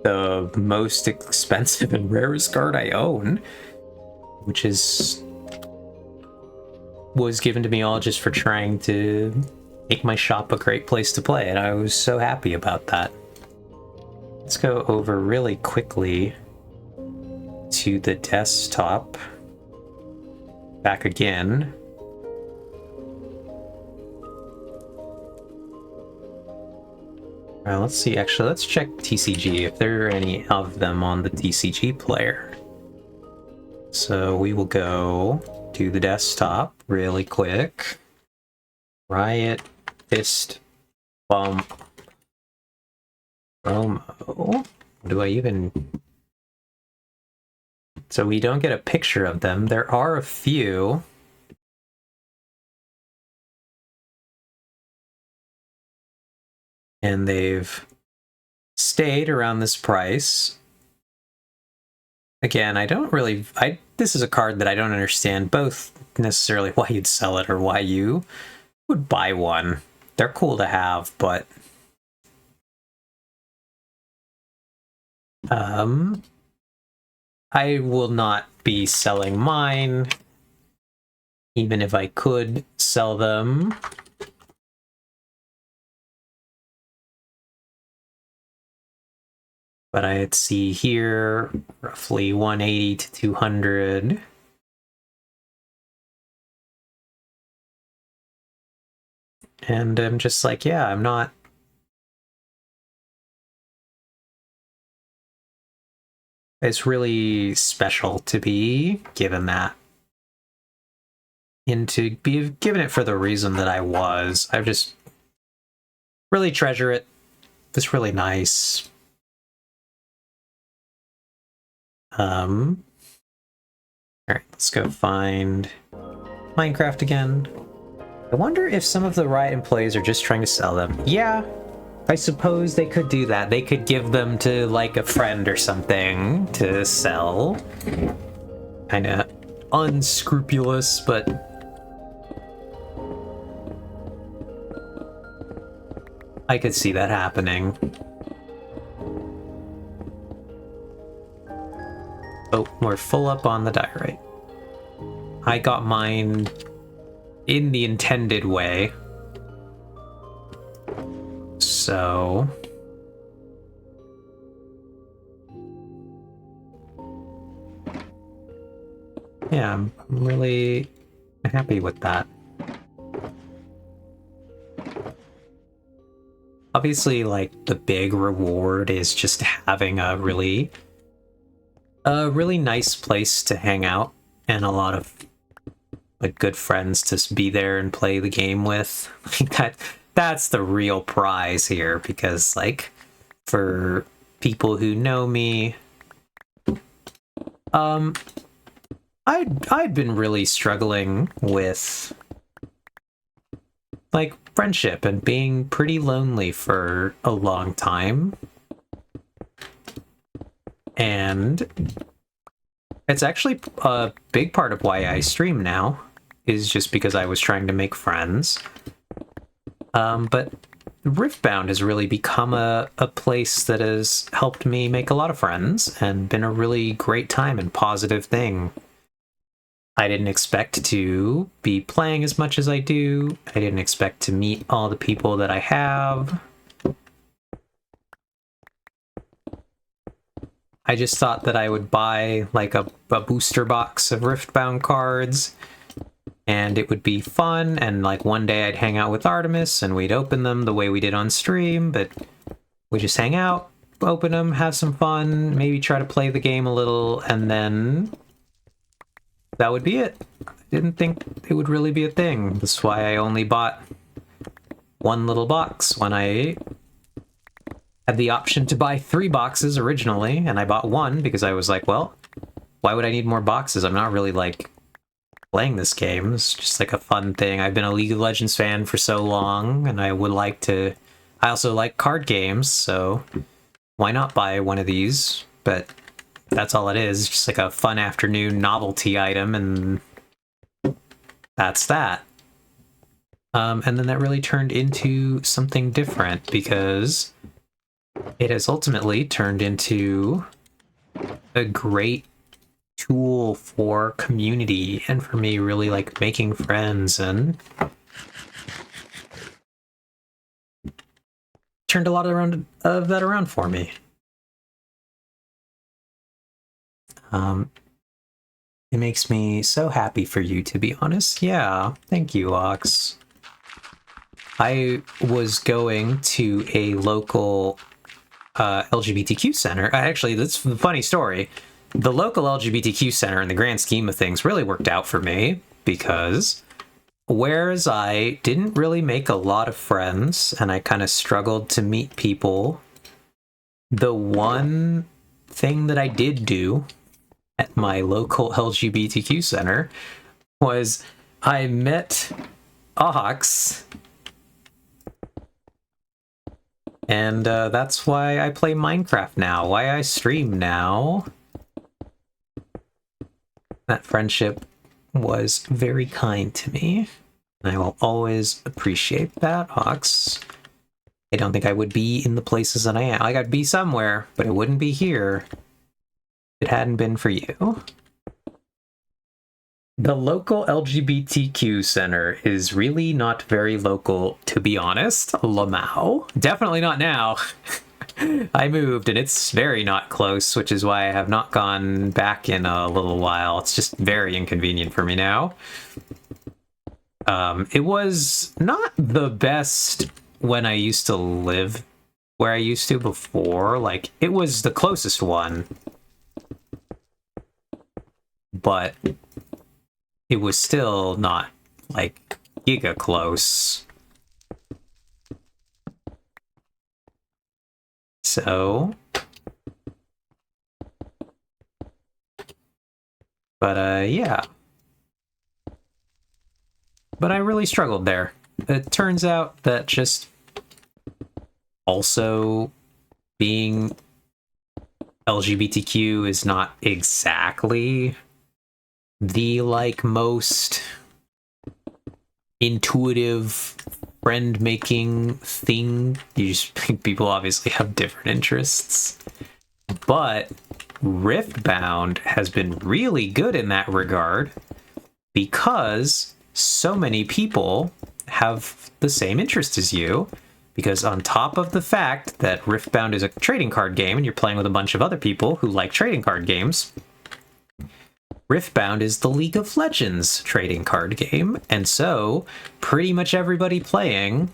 the most expensive and rarest card I own, which was given to me all just for trying to make my shop a great place to play, and I was so happy about that. Let's go over really quickly to the desktop. Back again. Let's see, actually, let's check TCG, if there are any of them on the TCG player. So we will go to the desktop really quick. Riot Fist Bump promo. Do I even... So we don't get a picture of them. There are a few. And they've stayed around this price. Again, I don't really... this is a card that I don't understand, both necessarily why you'd sell it or why you would buy one. They're cool to have, but... I will not be selling mine, even if I could sell them. But I'd see here roughly 180 to 200. And I'm just like, yeah, I'm not... It's really special to be given that. And to be given it for the reason that I was. I just really treasure it. It's really nice. Alright, let's go find Minecraft again. I wonder if some of the Riot employees are just trying to sell them. Yeah, I suppose they could do that. They could give them to, like, a friend or something to sell. Kinda unscrupulous, but... I could see that happening. Oh, we're full up on the diorite. I got mine in the intended way. So... yeah, I'm really happy with that. Obviously, like, the big reward is just having a really nice place to hang out and a lot of, like, good friends to be there and play the game with. Like, that's the real prize here, because, like, for people who know me, I'd been really struggling with, like, friendship and being pretty lonely for a long time. And it's actually a big part of why I stream now, is just because I was trying to make friends. But Riftbound has really become a place that has helped me make a lot of friends and been a really great time and positive thing. I didn't expect to be playing as much as I do. I didn't expect to meet all the people that I have. I just thought that I would buy, like, a booster box of Riftbound cards, and it would be fun, and, like, one day I'd hang out with Artemis, and we'd open them the way we did on stream, but we just hang out, open them, have some fun, maybe try to play the game a little, and then that would be it. I didn't think it would really be a thing. That's why I only bought one little box when I had the option to buy 3 boxes originally, and I bought one because I was like, well, why would I need more boxes? I'm not really, like, playing this game. It's just, like, a fun thing. I've been a League of Legends fan for so long, and I would like to... I also like card games, so why not buy one of these? But that's all it is. It's just, like, a fun afternoon novelty item, and that's that. And then that really turned into something different, because it has ultimately turned into a great tool for community and for me really, like, making friends, and turned a lot of that around for me. It makes me so happy for you, to be honest. Yeah, thank you, Ox. I was going to a local LGBTQ center. Actually, that's a funny story. The local LGBTQ center, in the grand scheme of things, really worked out for me, because whereas I didn't really make a lot of friends and I kind of struggled to meet people, the one thing that I did do at my local LGBTQ center was I met Ox, and that's why I play Minecraft now, why I stream now. That friendship was very kind to me, and I will always appreciate that, Ox. I don't think I would be in the places that I am. Like, I'd be somewhere, but I wouldn't be here if it hadn't been for you. The local LGBTQ center is really not very local, to be honest. Lamau. Definitely not now. I moved, and it's very not close, which is why I have not gone back in a little while. It's just very inconvenient for me now. It was not the best when I used to live where I used to before. Like, it was the closest one, but it was still not, like, giga close. So, but yeah. But I really struggled there. It turns out that just also being LGBTQ is not exactly the like most intuitive friend making thing. You just people obviously have different interests. But Riftbound has been really good in that regard because so many people have the same interest as you. Because on top of the fact that Riftbound is a trading card game and you're playing with a bunch of other people who like trading card games, Riftbound is the League of Legends trading card game. And so pretty much everybody playing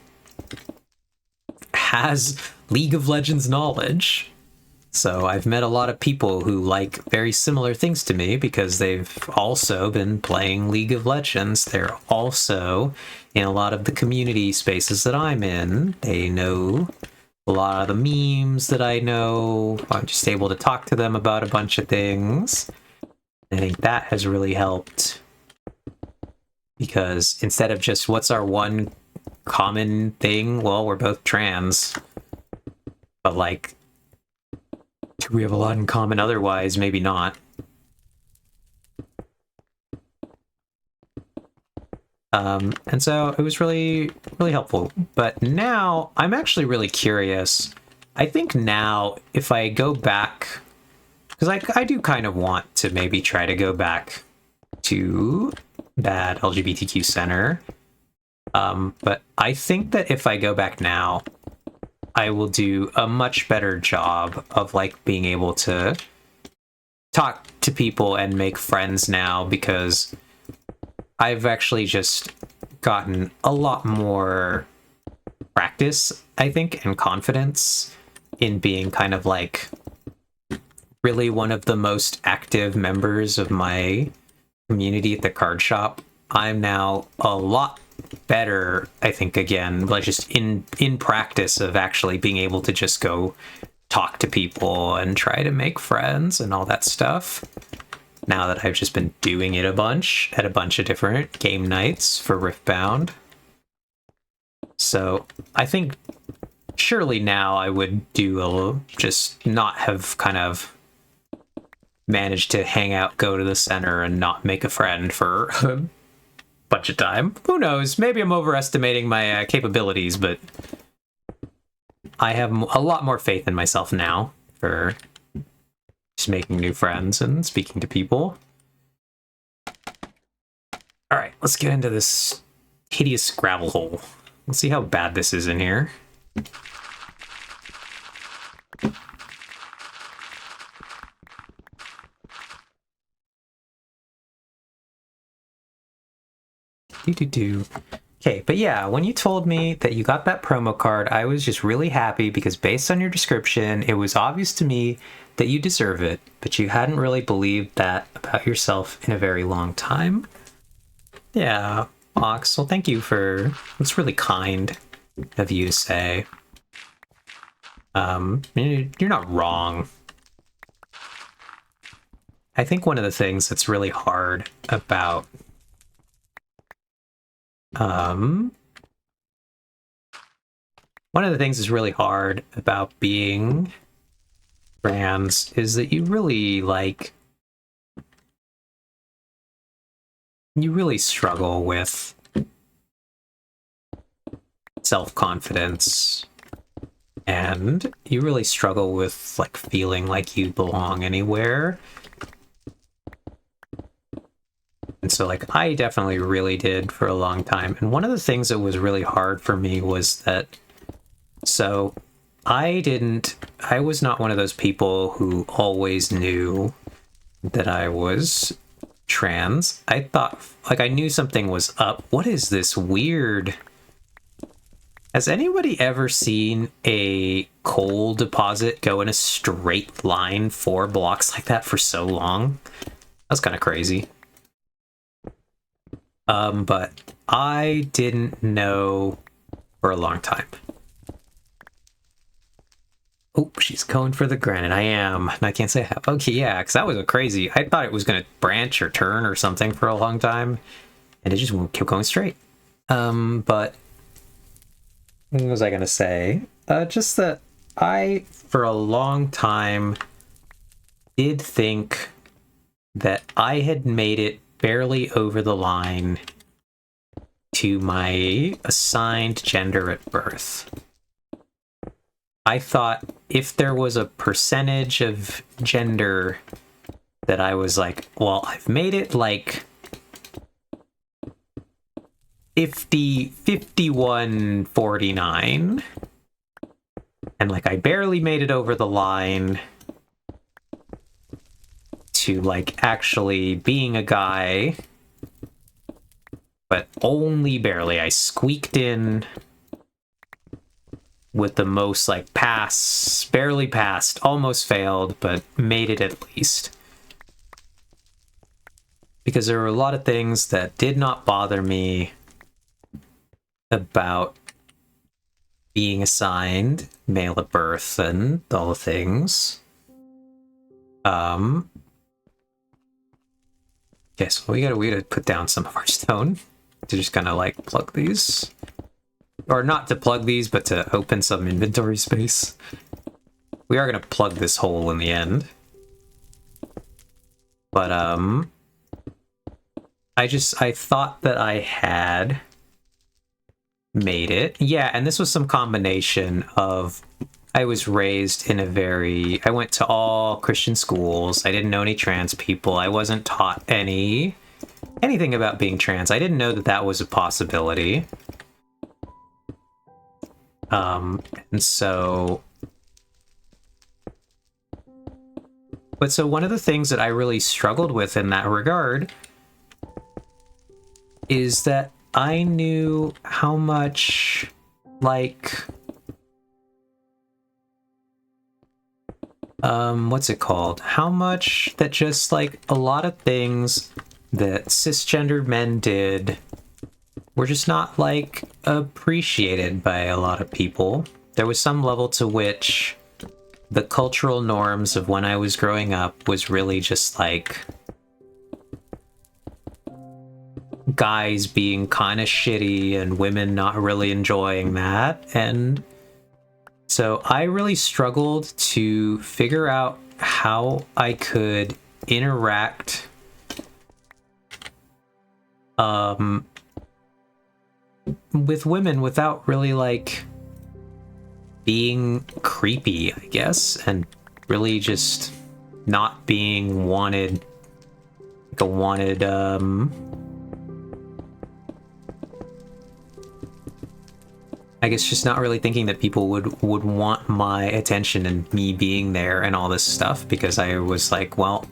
has League of Legends knowledge. So I've met a lot of people who like very similar things to me because they've also been playing League of Legends. They're also in a lot of the community spaces that I'm in. They know a lot of the memes that I know. I'm just able to talk to them about a bunch of things. I think that has really helped because instead of just what's our one common thing, well, we're both trans, but like, do we have a lot in common otherwise? Maybe not. And so it was really, really helpful. But now I'm actually really curious. I think now if I go back, because I do kind of want to maybe try to go back to that LGBTQ center. But I think that if I go back now, I will do a much better job of like being able to talk to people and make friends now because I've actually just gotten a lot more practice, I think, and confidence in being kind of like really one of the most active members of my community at the card shop. I'm now a lot better, I think, again, like just in practice of actually being able to just go talk to people and try to make friends and all that stuff. Now that I've just been doing it a bunch at a bunch of different game nights for Riftbound. So I think surely now I would do a little, just not have kind of managed to hang out, go to the center and not make a friend for bunch of time. Who knows? Maybe I'm overestimating my capabilities, but I have a lot more faith in myself now for just making new friends and speaking to people. All right, let's get into this hideous gravel hole. Let's see how bad this is in here. Okay, but yeah, when you told me that you got that promo card, I was just really happy because based on your description, it was obvious to me that you deserve it, but you hadn't really believed that about yourself in a very long time. Yeah, Ox, well, thank you for... It's really kind of you to say. You're not wrong. I think one of the things that's really hard about one of the things that's really hard about being trans is that you really struggle with self-confidence and you really struggle with like feeling like you belong anywhere. And so like I definitely really did for a long time. And one of the things that was really hard for me was that so I was not one of those people who always knew that I was trans. I thought like I knew something was up. What is this weird? Has anybody ever seen a coal deposit go in a straight line 4 blocks like that for so long? That's kind of crazy. But I didn't know for a long time. Oh, she's going for the granite. I am. And I can't say how. Okay, yeah, because that was a crazy... I thought it was going to branch or turn or something for a long time. And it just kept going straight. But what was I gonna say? Just that I, for a long time, did think that I had made it barely over the line to my assigned gender at birth. I thought if there was a percentage of gender that I was like, well, I've made it like 51-49, and like I barely made it over the line to like actually being a guy, but only barely. I squeaked in with the most, like, barely passed, almost failed, but made it at least. Because there were a lot of things that did not bother me about being assigned male at birth and all the things. Okay, so we gotta put down some of our stone to just kind of like plug these. Or not to plug these, but to open some inventory space. We are gonna plug this hole in the end. But, I thought that I had made it. Yeah, and this was some combination of, I was raised in I went to all Christian schools. I didn't know any trans people. I wasn't taught anything about being trans. I didn't know that that was a possibility. And so... But so one of the things that I really struggled with in that regard is that I knew how much, like... what's it called? How much that just, like, a lot of things that cisgendered men did were just not, like, appreciated by a lot of people. There was some level to which the cultural norms of when I was growing up was really just, like, guys being kind of shitty and women not really enjoying that. And so I really struggled to figure out how I could interact with women without really, like, being creepy, I guess, and really just not being wanted, like a wanted, I guess just not really thinking that people would want my attention and me being there and all this stuff, because I was like, well,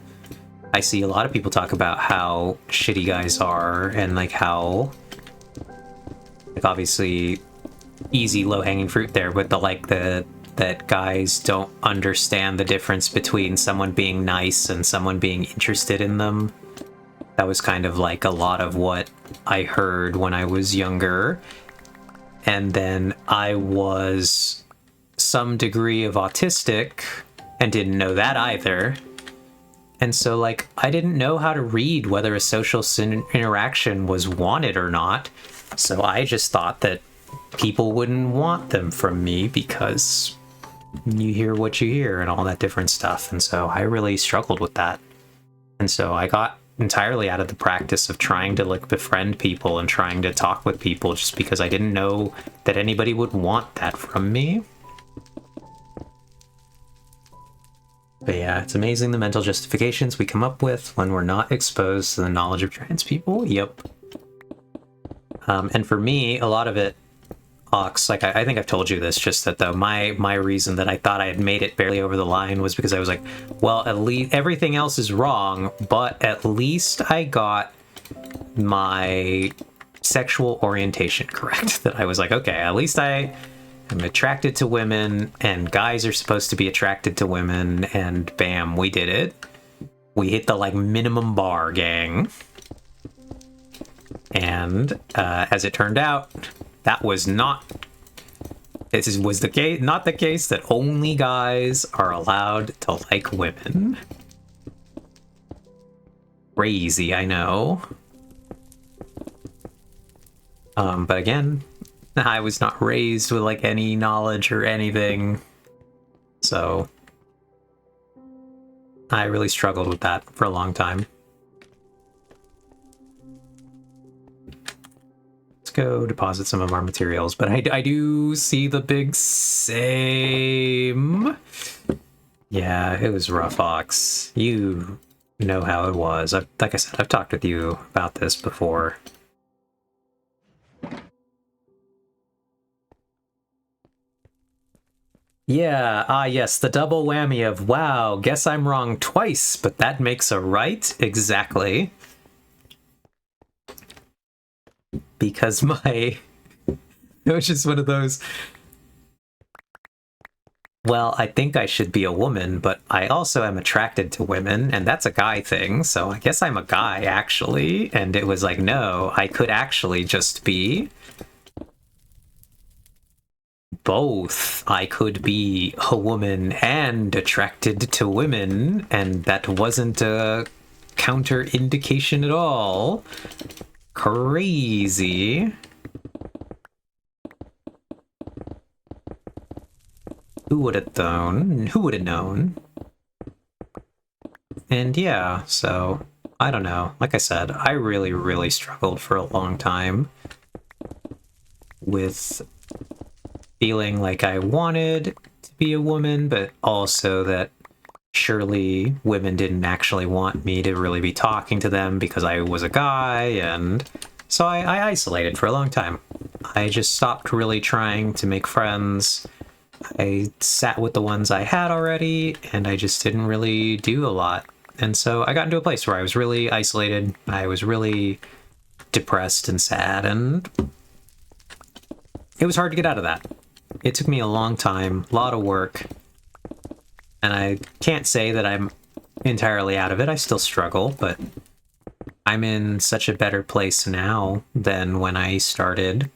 I see a lot of people talk about how shitty guys are and, like, how, like, obviously easy low-hanging fruit there, but that guys don't understand the difference between someone being nice and someone being interested in them. That was kind of like a lot of what I heard when I was younger. And then I was some degree of autistic and didn't know that either. And so, like, I didn't know how to read whether a social interaction was wanted or not. So I just thought that people wouldn't want them from me because you hear what you hear and all that different stuff. And so I really struggled with that. And so I got entirely out of the practice of trying to, like, befriend people and trying to talk with people just because I didn't know that anybody would want that from me. But yeah, it's amazing the mental justifications we come up with when we're not exposed to the knowledge of trans people. Yep. And for me, a lot of it, like, I think I've told you this, just that, though, my reason that I thought I had made it barely over the line was because I was like, well, at least everything else is wrong, but at least I got my sexual orientation correct. That I was like, okay, at least I am attracted to women, and guys are supposed to be attracted to women, and bam, we did it. We hit the, like, minimum bar, gang. And as it turned out, that was not. This was the case, not the case that only guys are allowed to like women. Crazy, I know. But again, I was not raised with like any knowledge or anything, so I really struggled with that for a long time. Let's go deposit some of our materials, but I do see the big same. Yeah, it was rough, Ox. You know how it was. Like I said, I've talked with you about this before. Yeah, yes, the double whammy of, wow, guess I'm wrong twice, but that makes a right? Exactly. Because it was just one of those, well, I think I should be a woman, but I also am attracted to women, and that's a guy thing, so I guess I'm a guy, actually. And it was like, no, I could actually just be both. I could be a woman and attracted to women, and that wasn't a counter indication at all. Crazy. Who would have known? Who would have known? And yeah, so I don't know. Like I said, I really, really struggled for a long time with feeling like I wanted to be a woman, but also that surely women didn't actually want me to really be talking to them because I was a guy, and so I isolated for a long time. I just stopped really trying to make friends. I sat with the ones I had already, and I just didn't really do a lot. And so I got into a place where I was really isolated, I was really depressed and sad, and it was hard to get out of that. It took me a long time, a lot of work, and I can't say that I'm entirely out of it. I still struggle, but I'm in such a better place now than when I started.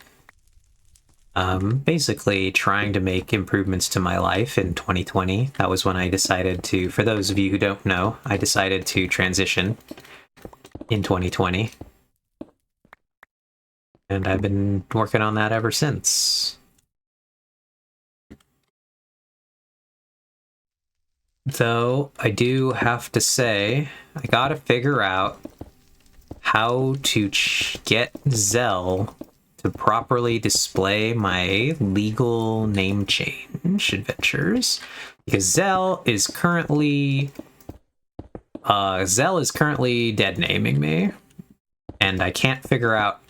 Basically trying to make improvements to my life in 2020. That was when I decided to, for those of you who don't know, I decided to transition in 2020. And I've been working on that ever since. Though I do have to say, I gotta figure out how to get Zell to properly display my legal name change adventures, because Zell is currently dead naming me, and I can't figure out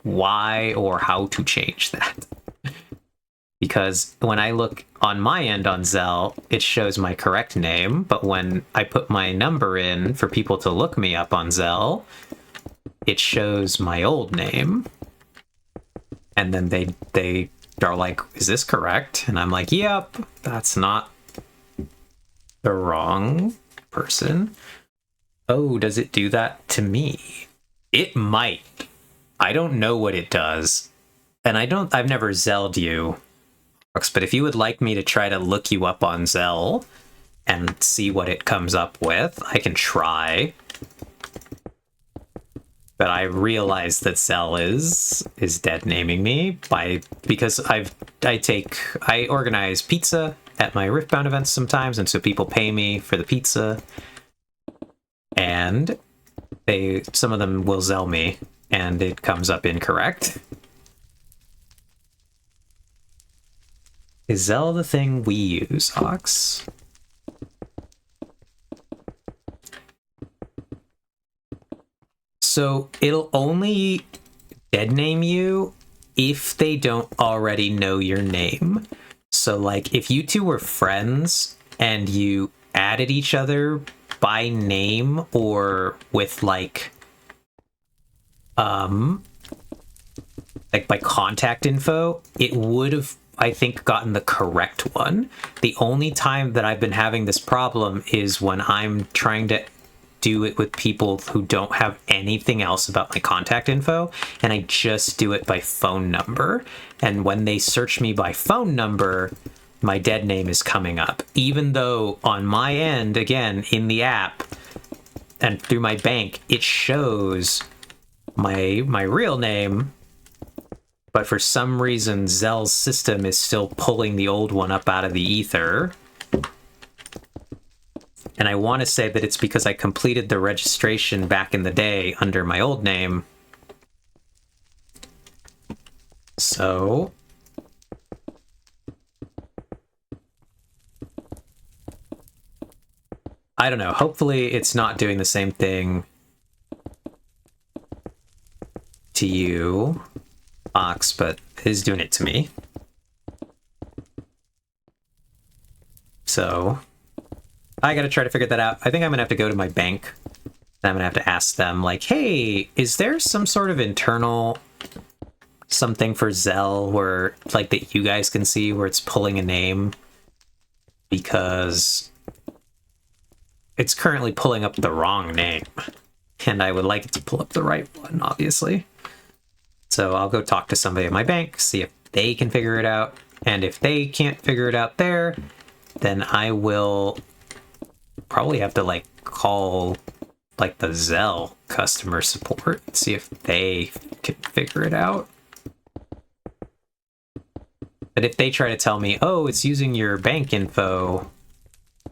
why or how to change that. Because when I look on my end on Zell, it shows my correct name, but when I put my number in for people to look me up on Zell, it shows my old name. And then they are like, is this correct? And I'm like, yep, that's not the wrong person. Oh, does it do that to me? It might. I don't know what it does. And I've never Zelled you. But if you would like me to try to look you up on Zell and see what it comes up with, I can try. But I realize that Zell is dead naming me because I organize pizza at my Riftbound events sometimes, and so people pay me for the pizza, and some of them will Zell me, and it comes up incorrect. Is Zell the thing we use, Ox? So it'll only dead name you if they don't already know your name. So like if you two were friends and you added each other by name or with like by contact info, it would have, I think, gotten the correct one. The only time that I've been having this problem is when I'm trying to do it with people who don't have anything else about my contact info, and I just do it by phone number. And when they search me by phone number, my dead name is coming up. Even though on my end, again, in the app and through my bank, it shows my real name but for some reason Zell's system is still pulling the old one up out of the ether. And I want to say that it's because I completed the registration back in the day under my old name. So I don't know. Hopefully it's not doing the same thing to you, Ox, but it is doing it to me. So I gotta try to figure that out. I think I'm gonna have to go to my bank. And I'm gonna have to ask them, like, hey, is there some sort of internal something for Zell where, like, that you guys can see where it's pulling a name? Because it's currently pulling up the wrong name. And I would like it to pull up the right one, obviously. So I'll go talk to somebody at my bank, see if they can figure it out. And if they can't figure it out there, then I will probably have to, like, call, like, the Zell customer support and see if they can figure it out. But if they try to tell me, oh, it's using your bank info,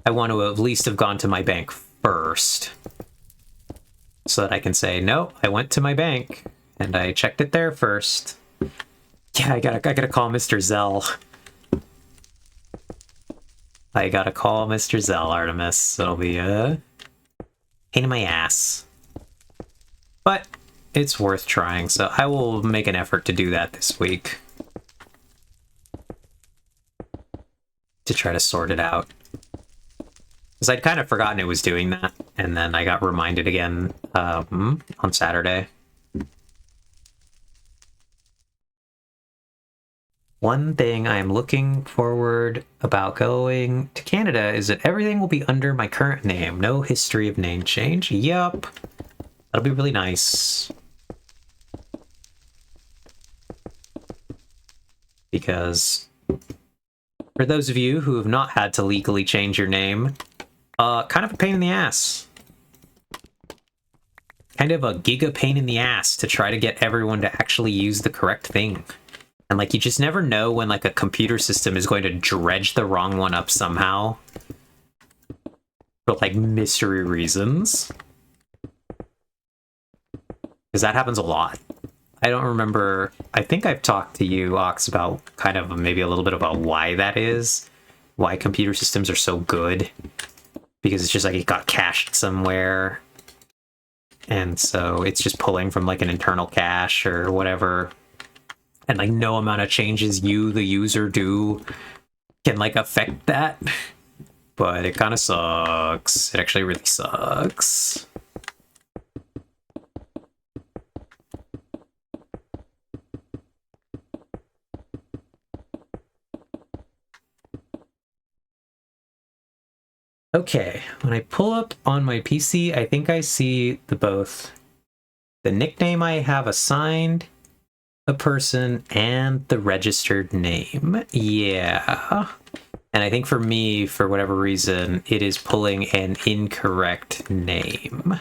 I want to at least have gone to my bank first. So that I can say, no, I went to my bank and I checked it there first. Yeah, I gotta call Mr. Zell. I gotta call Mr. Zell, Artemis. It'll be a pain in my ass. But it's worth trying, so I will make an effort to do that this week. To try to sort it out. Because I'd kind of forgotten it was doing that, and then I got reminded again on Saturday. One thing I'm looking forward about going to Canada is that everything will be under my current name. No history of name change. Yup. That'll be really nice. Because for those of you who have not had to legally change your name, kind of a pain in the ass. Kind of a giga pain in the ass to try to get everyone to actually use the correct thing. And, like, you just never know when, like, a computer system is going to dredge the wrong one up somehow. For, like, mystery reasons. Because that happens a lot. I don't remember... I think I've talked to you, Ox, about kind of maybe a little bit about why that is. Why computer systems are so good. Because it's just like it got cached somewhere. And so it's just pulling from, like, an internal cache or whatever. And, like, no amount of changes you, the user, do can, like, affect that. But it kind of sucks. It actually really sucks. Okay, when I pull up on my PC, I think I see both the nickname I have assigned a person and the registered name. Yeah. And I think for me, for whatever reason, it is pulling an incorrect name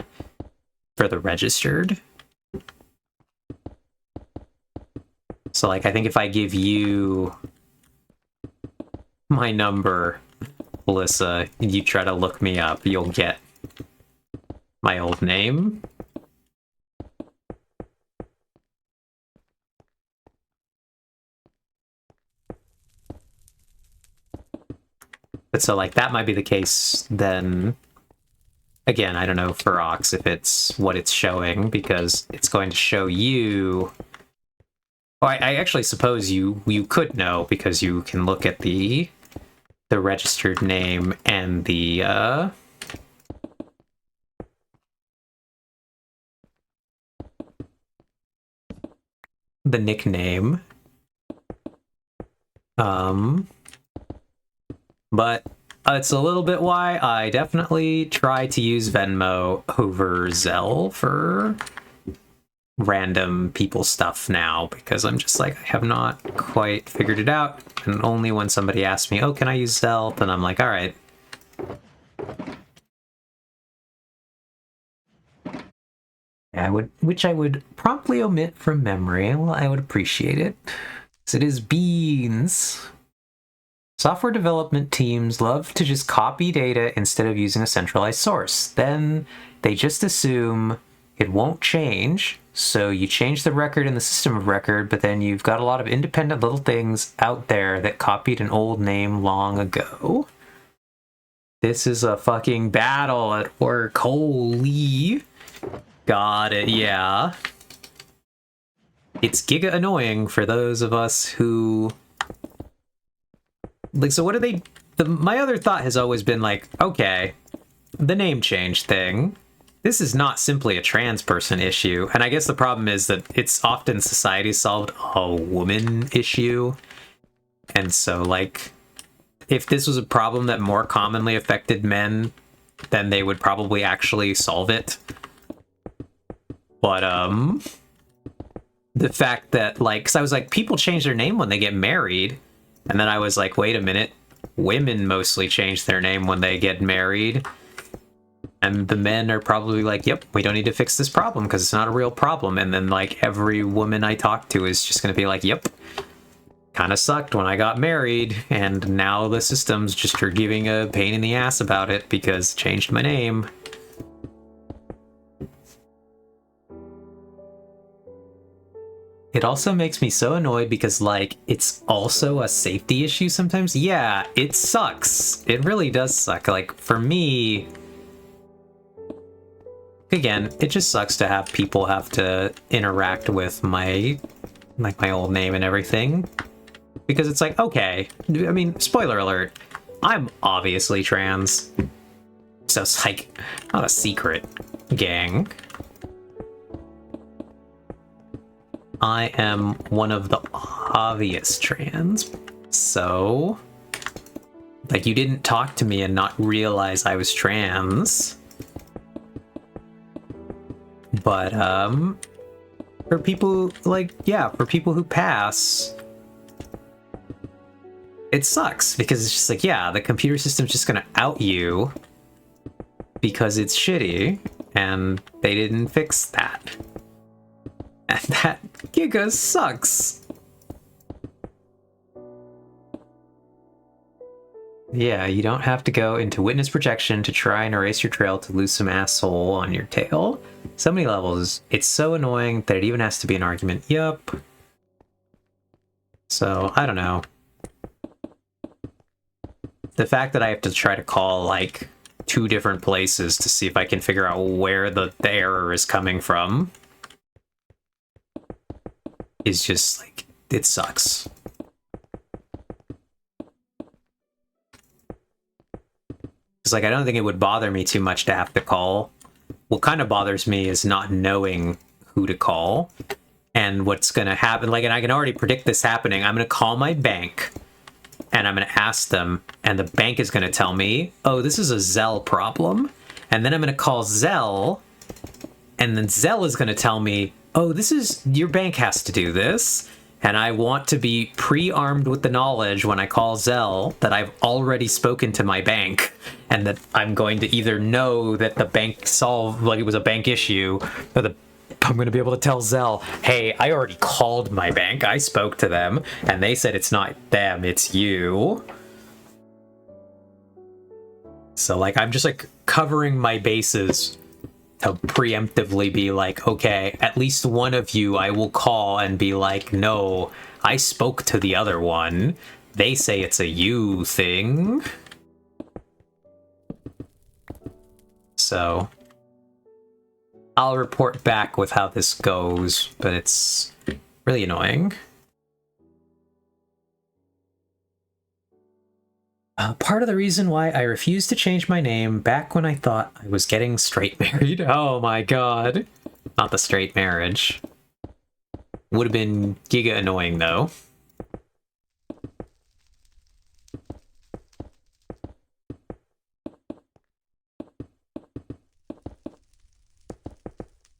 for the registered. So, like, I think if I give you my number, Alyssa, you try to look me up, you'll get my old name. But so, like, that might be the case then. Again, I don't know for Ox if it's what it's showing, because it's going to show you... Well, I actually suppose you could know, because you can look at the registered name and the nickname. But it's a little bit why I definitely try to use Venmo over Zelle for random people stuff now, because I'm just like, I have not quite figured it out. And only when somebody asks me, oh, can I use Zelle? Then I'm like, all right. which I would promptly omit from memory. Well, I would appreciate it. So it is beans. Software development teams love to just copy data instead of using a centralized source. Then they just assume it won't change. So you change the record in the system of record, but then you've got a lot of independent little things out there that copied an old name long ago. This is a fucking battle at work. Holy. Got it, yeah. It's giga annoying for those of us who... Like, so what do they... my other thought has always been like, okay, the name change thing, this is not simply a trans person issue. And I guess the problem is that it's often society solved a woman issue. And so, like, if this was a problem that more commonly affected men, then they would probably actually solve it. But, the fact that, like, because I was like, people change their name when they get married. And then I was like, wait a minute, women mostly change their name when they get married. And the men are probably like, yep, we don't need to fix this problem because it's not a real problem. And then, like, every woman I talk to is just going to be like, yep, kind of sucked when I got married. And now the systems just are giving a pain in the ass about it because it changed my name. It also makes me so annoyed because, like, it's also a safety issue sometimes. Yeah, it sucks. It really does suck. Like, for me, again, it just sucks to have people have to interact with my, like, my old name and everything. Because it's like, okay, I mean, spoiler alert, I'm obviously trans. So it's like, not a secret, gang. I am one of the obvious trans, so, like, you didn't talk to me and not realize I was trans. But, for people, like, yeah, for people who pass, it sucks, because it's just like, yeah, the computer system's just gonna out you because it's shitty, and they didn't fix that. And that giga sucks. Yeah, you don't have to go into witness protection to try and erase your trail to lose some asshole on your tail. So many levels. It's so annoying that it even has to be an argument. Yup. So, I don't know. The fact that I have to try to call, like, 2 different places to see if I can figure out where the error is coming from is just, like, it sucks. It's like, I don't think it would bother me too much to have to call. What kind of bothers me is not knowing who to call and what's going to happen. Like, and I can already predict this happening. I'm going to call my bank and I'm going to ask them, and the bank is going to tell me, oh, this is a Zelle problem. And then I'm going to call Zelle, and then Zelle is going to tell me, oh, this is, your bank has to do this. And I want to be pre-armed with the knowledge when I call Zelle that I've already spoken to my bank and that I'm going to either know that the bank solved, like it was a bank issue, or I'm going to be able to tell Zelle, hey, I already called my bank, I spoke to them, and they said it's not them, it's you. So, like, I'm just, like, covering my bases to preemptively be like, okay, at least one of you I will call and be like, no, I spoke to the other one. They say it's a you thing. So, I'll report back with how this goes, but it's really annoying. Part of the reason why I refused to change my name back when I thought I was getting straight married. Oh my god. Not the straight marriage. Would have been giga annoying though.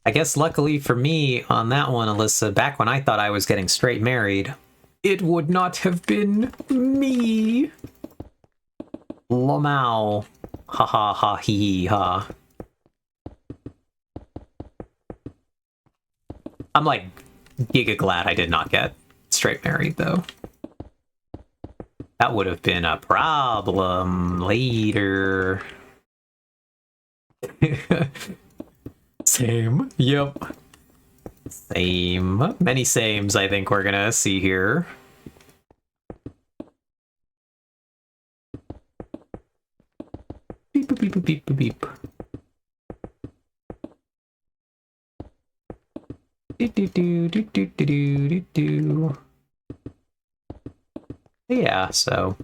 I guess luckily for me on that one, Alyssa, back when I thought I was getting straight married, it would not have been me. Lomao. Ha ha ha hee hee ha. I'm like giga glad I did not get straight married, though. That would have been a problem later. Same. Yep. Same. Many sames, I think we're gonna see here. Beep, beep, beep, beep, beep, beep. Do, do, do, do, do, do, do, do. Yeah, so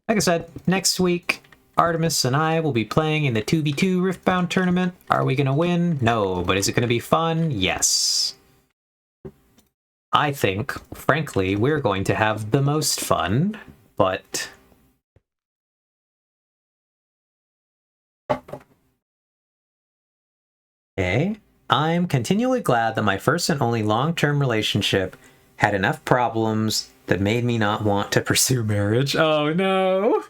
like I said, next week Artemis and I will be playing in the 2v2 Riftbound tournament. Are we gonna win? No, but is it gonna be fun? Yes. I think, frankly, we're going to have the most fun, but okay. I'm continually glad that my first and only long-term relationship had enough problems that made me not want to pursue marriage. Oh no!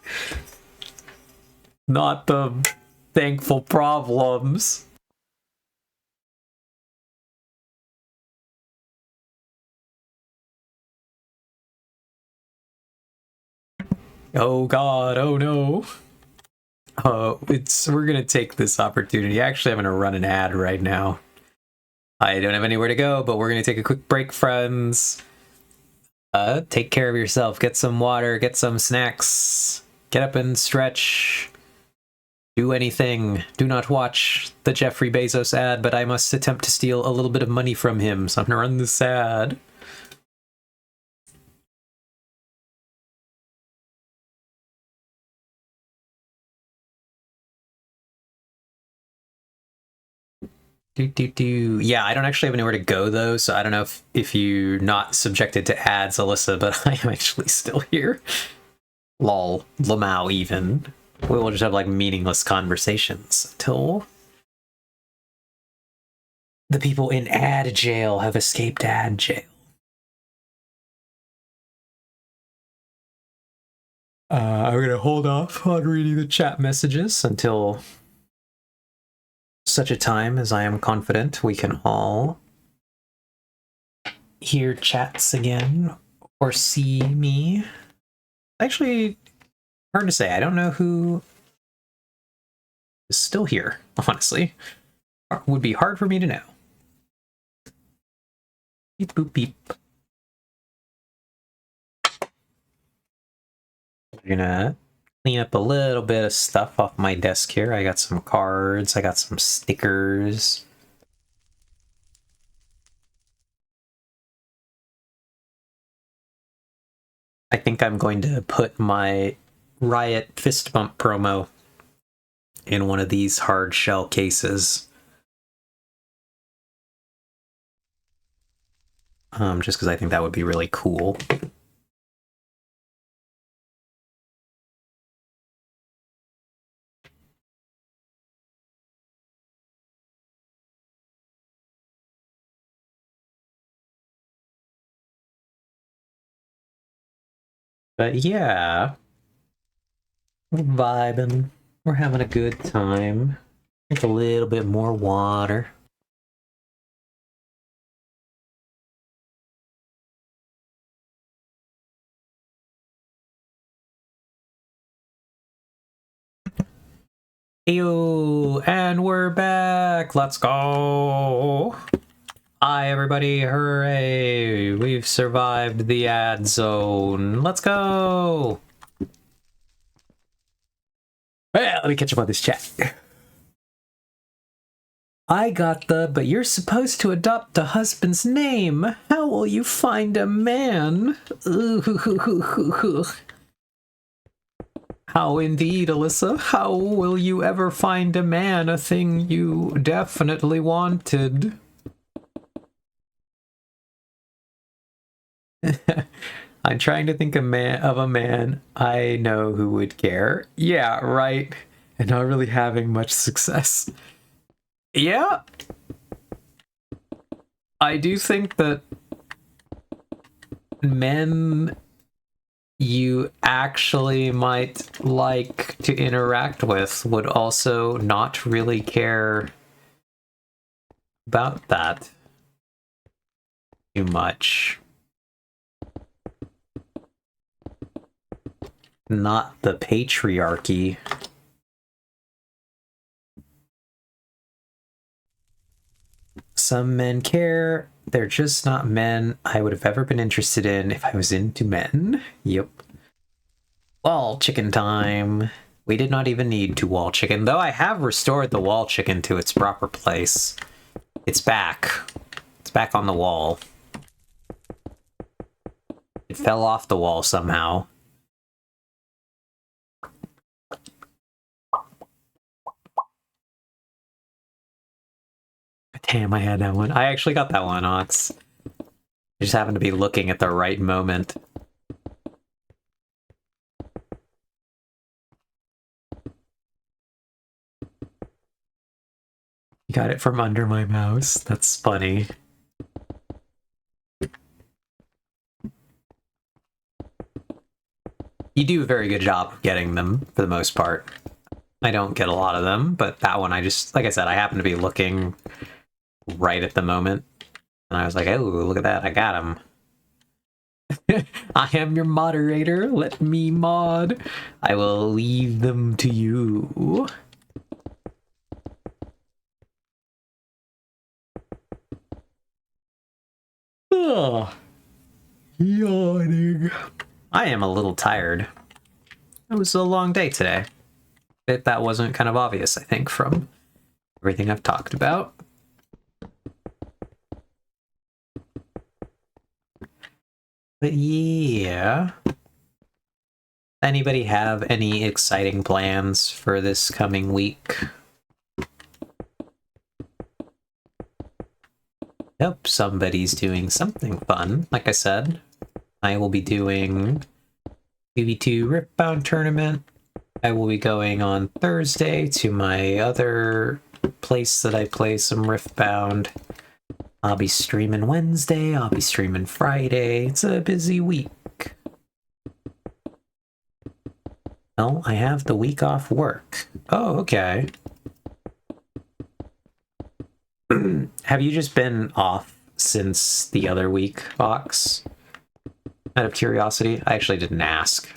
Not the thankful problems. Oh god, oh no. We're gonna take this opportunity. Actually, I'm gonna run an ad right now. I don't have anywhere to go, but we're gonna take a quick break, friends. Take care of yourself. Get some water, get some snacks. Get up and stretch. Do anything. Do not watch the Jeffrey Bezos ad, but I must attempt to steal a little bit of money from him, so I'm gonna run this ad. Yeah, I don't actually have anywhere to go though, so I don't know if you're not subjected to ads, Alyssa, but I am actually still here. Lol. Lamau even. We will just have like meaningless conversations until the people in ad jail have escaped ad jail. I'm gonna hold off on reading the chat messages until such a time as I am confident we can all hear chats again or see me. Actually, hard to say. I don't know who is still here, honestly. It would be hard for me to know. Beep boop beep. We're gonna clean up a little bit of stuff off my desk here. I got some cards, I got some stickers. I think I'm going to put my Riot Fist Bump promo in one of these hard shell cases. Just because I think that would be really cool. But yeah, we're vibing. We're having a good time. Drink a little bit more water. Ew, and we're back. Let's go. Hi, everybody. Hooray. We've survived the ad zone. Let's go. Well, let me catch up on this chat. I got but you're supposed to adopt a husband's name. How will you find a man? How indeed, Alyssa? How will you ever find a man, a thing you definitely wanted? I'm trying to think of a man I know who would care. Yeah, right. And not really having much success. Yeah. I do think that men you actually might like to interact with would also not really care about that too much. Not the patriarchy. Some men care. They're just not men I would have ever been interested in if I was into men. Yep. Wall chicken time. We did not even need to wall chicken, though I have restored the wall chicken to its proper place. It's back. It's back on the wall. It fell off the wall somehow. Damn, I had that one. I actually got that one, Ox. I just happened to be looking at the right moment. You got it from under my mouse. That's funny. You do a very good job of getting them, for the most part. I don't get a lot of them, but that one I just, like I said, I happen to be looking right at the moment. And I was like, oh, look at that, I got him. I am your moderator, let me mod. I will leave them to you. Ugh. Yawning. I am a little tired. It was a long day today. That wasn't kind of obvious, I think, from everything I've talked about. But yeah. Anybody have any exciting plans for this coming week? Yep, somebody's doing something fun. Like I said, I will be doing BB2 Riftbound tournament. I will be going on Thursday to my other place that I play some Riftbound. I'll be streaming Wednesday, I'll be streaming Friday. It's a busy week. No, I have the week off work. Oh, okay. Have you just been off since the other week, Fox? Out of curiosity, I actually didn't ask.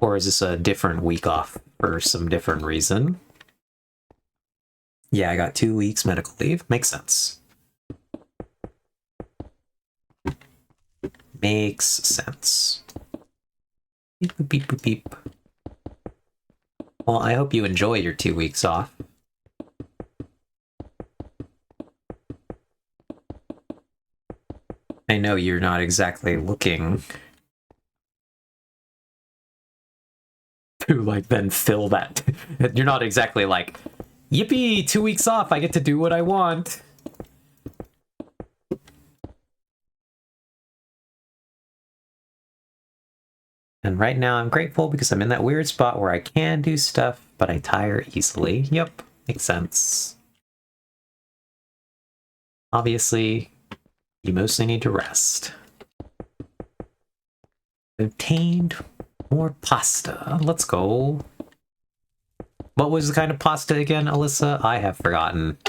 Or is this a different week off for some different reason? Yeah, I got 2 weeks medical leave. Makes sense. Makes sense. Beep, beep, beep, beep. Well, I hope you enjoy your 2 weeks off. I know you're not exactly looking to, like, then fill that. You're not exactly like, yippee, 2 weeks off, I get to do what I want. And right now I'm grateful because I'm in that weird spot where I can do stuff, but I tire easily. Yep, makes sense. Obviously, you mostly need to rest. Obtained more pasta. Let's go. What was the kind of pasta again, Alyssa? I have forgotten.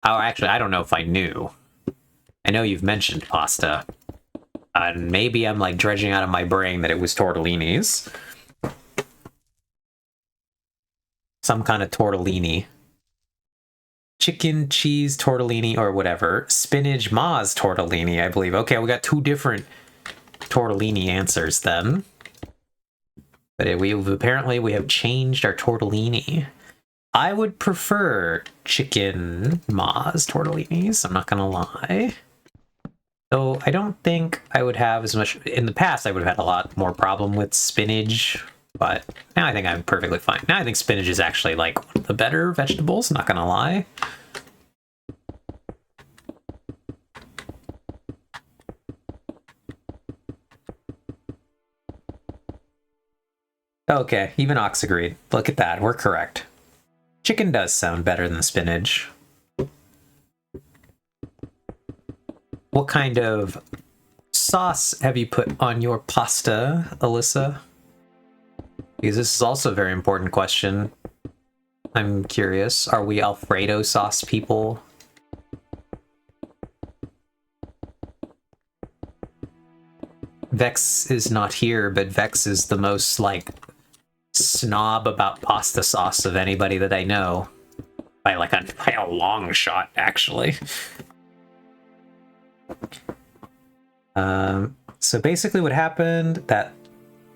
Oh, actually, I don't know if I knew. I know you've mentioned pasta. And maybe I'm like dredging out of my brain that it was tortellinis. Some kind of tortellini. Chicken, cheese, tortellini, or whatever. Spinach, Ma's tortellini, I believe. Okay, we got 2 different tortellini answers then. But apparently we have changed our tortellini. I would prefer chicken Ma's tortellinis, I'm not gonna lie. So I don't think I would have as much... In the past, I would have had a lot more problem with spinach, but now I think I'm perfectly fine. Now I think spinach is actually, like, one of the better vegetables, not gonna lie. Okay, even Ox agreed. Look at that, we're correct. Chicken does sound better than spinach. What kind of sauce have you put on your pasta, Alyssa? Because this is also a very important question. I'm curious. Are we Alfredo sauce people? Vex is not here, but Vex is the most, like, snob about pasta sauce of anybody that I know. By a long shot, actually. So basically what happened that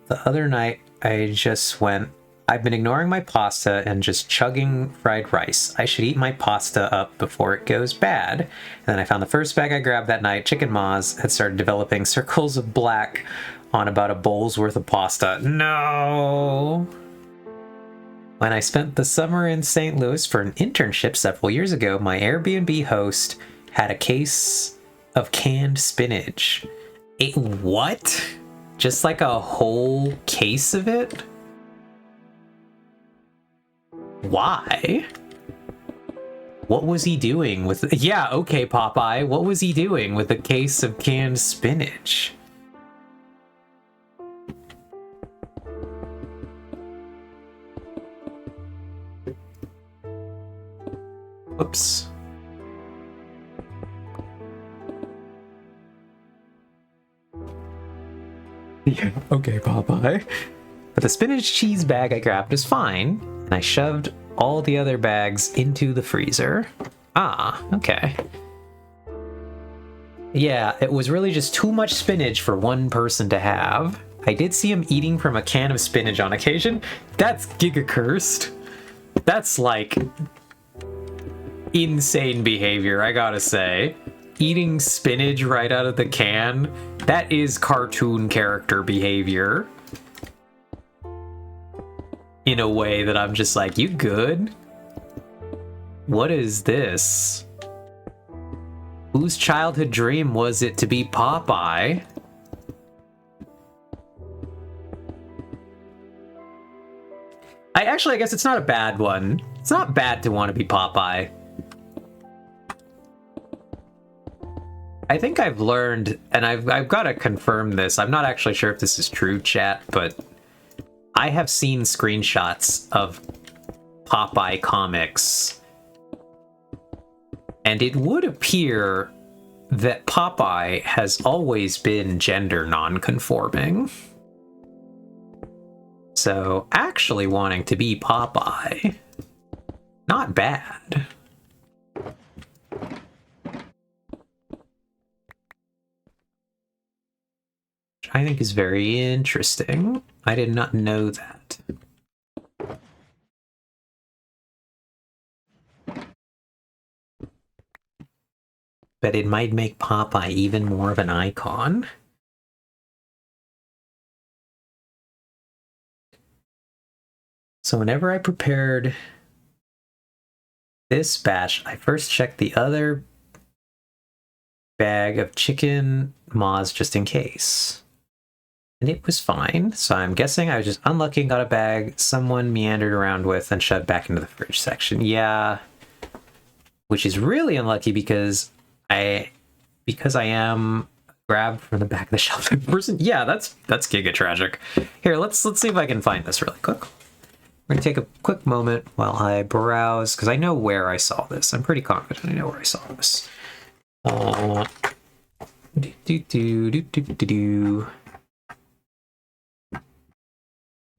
the other night, I just went, I've been ignoring my pasta and just chugging fried rice. I should eat my pasta up before it goes bad. And then I found the first bag I grabbed that night, Chicken Ma's, had started developing circles of black on about a bowl's worth of pasta. No! When I spent the summer in St. Louis for an internship several years ago, my Airbnb host had a case of canned spinach. What? Just like a whole case of it? Why? What was he doing with... Yeah, okay, Popeye. What was he doing with a case of canned spinach? Whoops. Yeah, okay, Popeye. But the spinach cheese bag I grabbed is fine, and I shoved all the other bags into the freezer. Ah, okay. Yeah, it was really just too much spinach for one person to have. I did see him eating from a can of spinach on occasion. That's giga cursed. That's like insane behavior, I gotta say. Eating spinach right out of the can, that is cartoon character behavior. In a way that I'm just like, you good? What is this? Whose childhood dream was it to be Popeye? I guess it's not a bad one. It's not bad to want to be Popeye. I think I've learned, and I've got to confirm this. I'm not actually sure if this is true, chat, but I have seen screenshots of Popeye comics, and it would appear that Popeye has always been gender non-conforming. So actually wanting to be Popeye, not bad. Which I think is very interesting. I did not know that. But it might make Popeye even more of an icon. So whenever I prepared this batch, I first checked the other bag of chicken maws just in case. And it was fine, so I'm guessing I was just unlucky and got a bag someone meandered around with and shoved back into the fridge section. Yeah. Which is really unlucky because I am grabbed from the back of the shelf person. Yeah, that's giga tragic. Here, let's see if I can find this really quick. We're gonna take a quick moment while I browse, because I know where I saw this. I'm pretty confident I know where I saw this.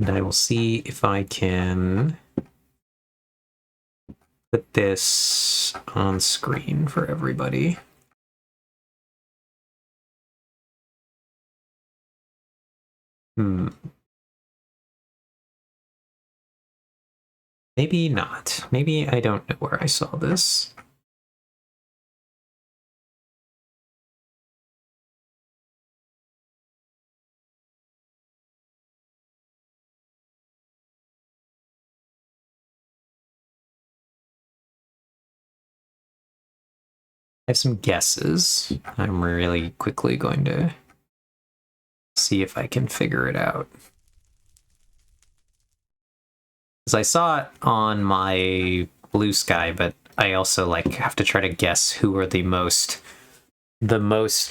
And I will see if I can put this on screen for everybody. Maybe not. Maybe I don't know where I saw this. I have some guesses. I'm really quickly going to see if I can figure it out. Because I saw it on my Blue Sky, but I also like have to try to guess who are the most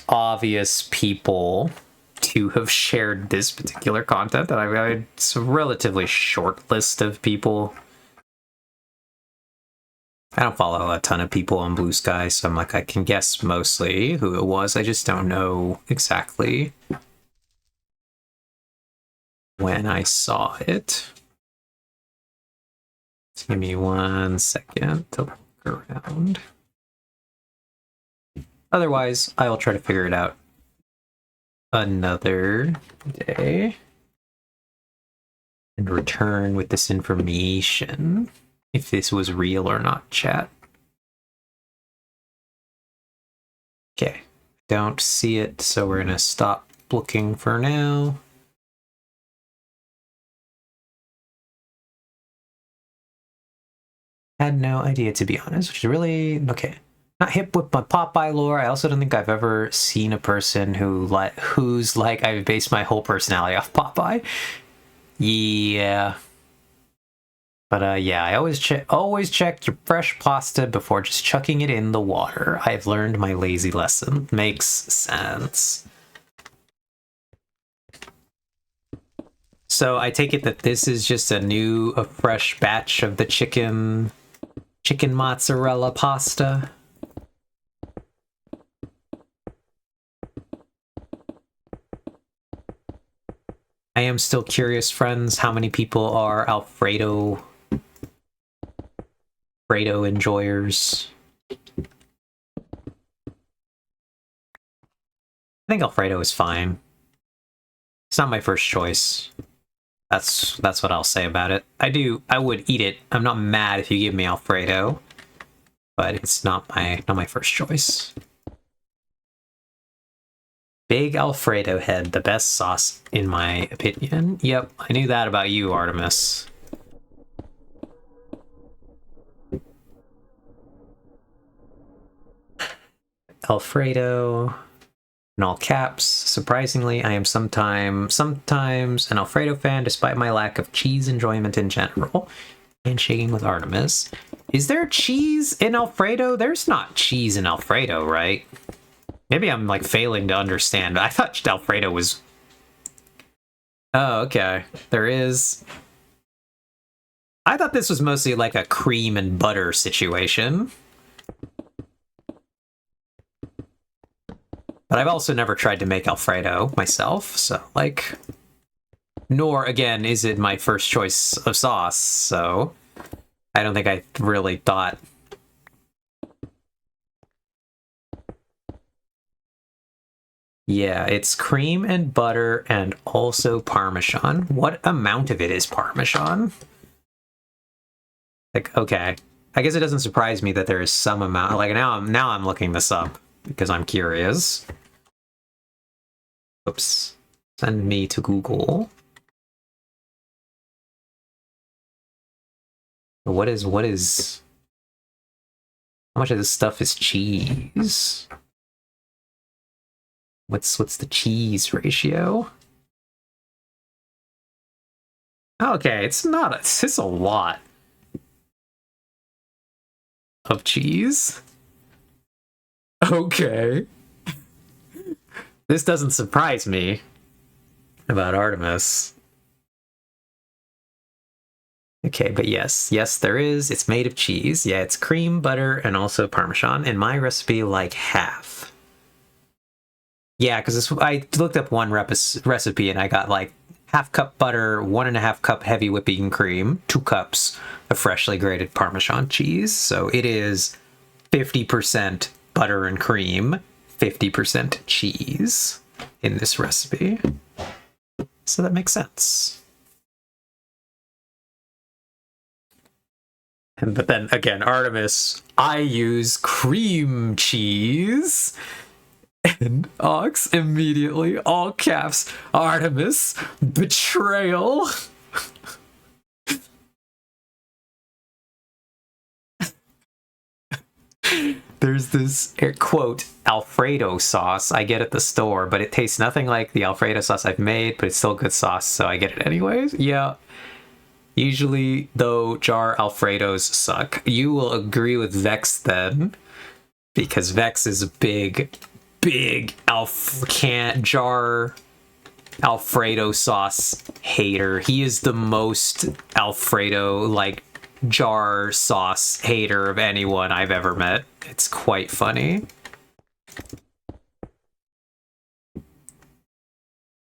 obvious people to have shared this particular content. That it's a relatively short list of people. I don't follow a ton of people on Blue Sky, so I'm like, I can guess mostly who it was. I just don't know exactly when I saw it. Just give me 1 second to look around. Otherwise, I will try to figure it out another day and return with this information, if this was real or not, chat. Okay, don't see it, so we're gonna stop looking for now. Had no idea, to be honest, which is really okay. Not hip with my Popeye lore. I also don't think I've ever seen a person who's like I've based my whole personality off Popeye. Yeah. But yeah, I always check your fresh pasta before just chucking it in the water. I've learned my lazy lesson. Makes sense. So I take it that this is just a fresh batch of the chicken mozzarella pasta. I am still curious, friends, how many people are Alfredo enjoyers. I think Alfredo is fine. It's not my first choice. That's what I'll say about it. I would eat it. I'm not mad if you give me Alfredo, but it's not my first choice. Big Alfredo head, the best sauce in my opinion. Yep, I knew that about you, Artemis. Alfredo in all caps. Surprisingly, I am sometimes an Alfredo fan despite my lack of cheese enjoyment in general. Handshaking with Artemis. Is there cheese in Alfredo? There's not cheese in Alfredo, right? Maybe I'm like failing to understand. I thought Alfredo was... Oh, okay. There is... I thought this was mostly like a cream and butter situation. But I've also never tried to make Alfredo myself, so like... Nor, again, is it my first choice of sauce, so... I don't think I really thought... Yeah, it's cream and butter and also Parmesan. What amount of it is Parmesan? Like, okay. I guess it doesn't surprise me that there is some amount. Like, now I'm looking this up because I'm curious. Oops. Send me to Google. What is... How much of this stuff is cheese? What's the cheese ratio? Okay, it's a lot of cheese. Okay. This doesn't surprise me about Artemis. Okay, but yes, there is. It's made of cheese. Yeah, it's cream, butter, and also Parmesan. In my recipe, like half. Yeah, because I looked up one recipe and I got like 1/2 cup butter, 1.5 cup heavy whipping cream, 2 cups of freshly grated Parmesan cheese. So it is 50% butter and cream, 50% cheese in this recipe. So that makes sense. But then again, Artemis, I use cream cheese. And Ox immediately, all caps, Artemis, betrayal. There's this air quote Alfredo sauce I get at the store, but it tastes nothing like the Alfredo sauce I've made, but it's still good sauce, so I get it anyways. Yeah. Usually, though, jar Alfredos suck. You will agree with Vex then, because Vex is a big jar Alfredo sauce hater. He is the most Alfredo, like, jar sauce hater of anyone I've ever met. It's quite funny.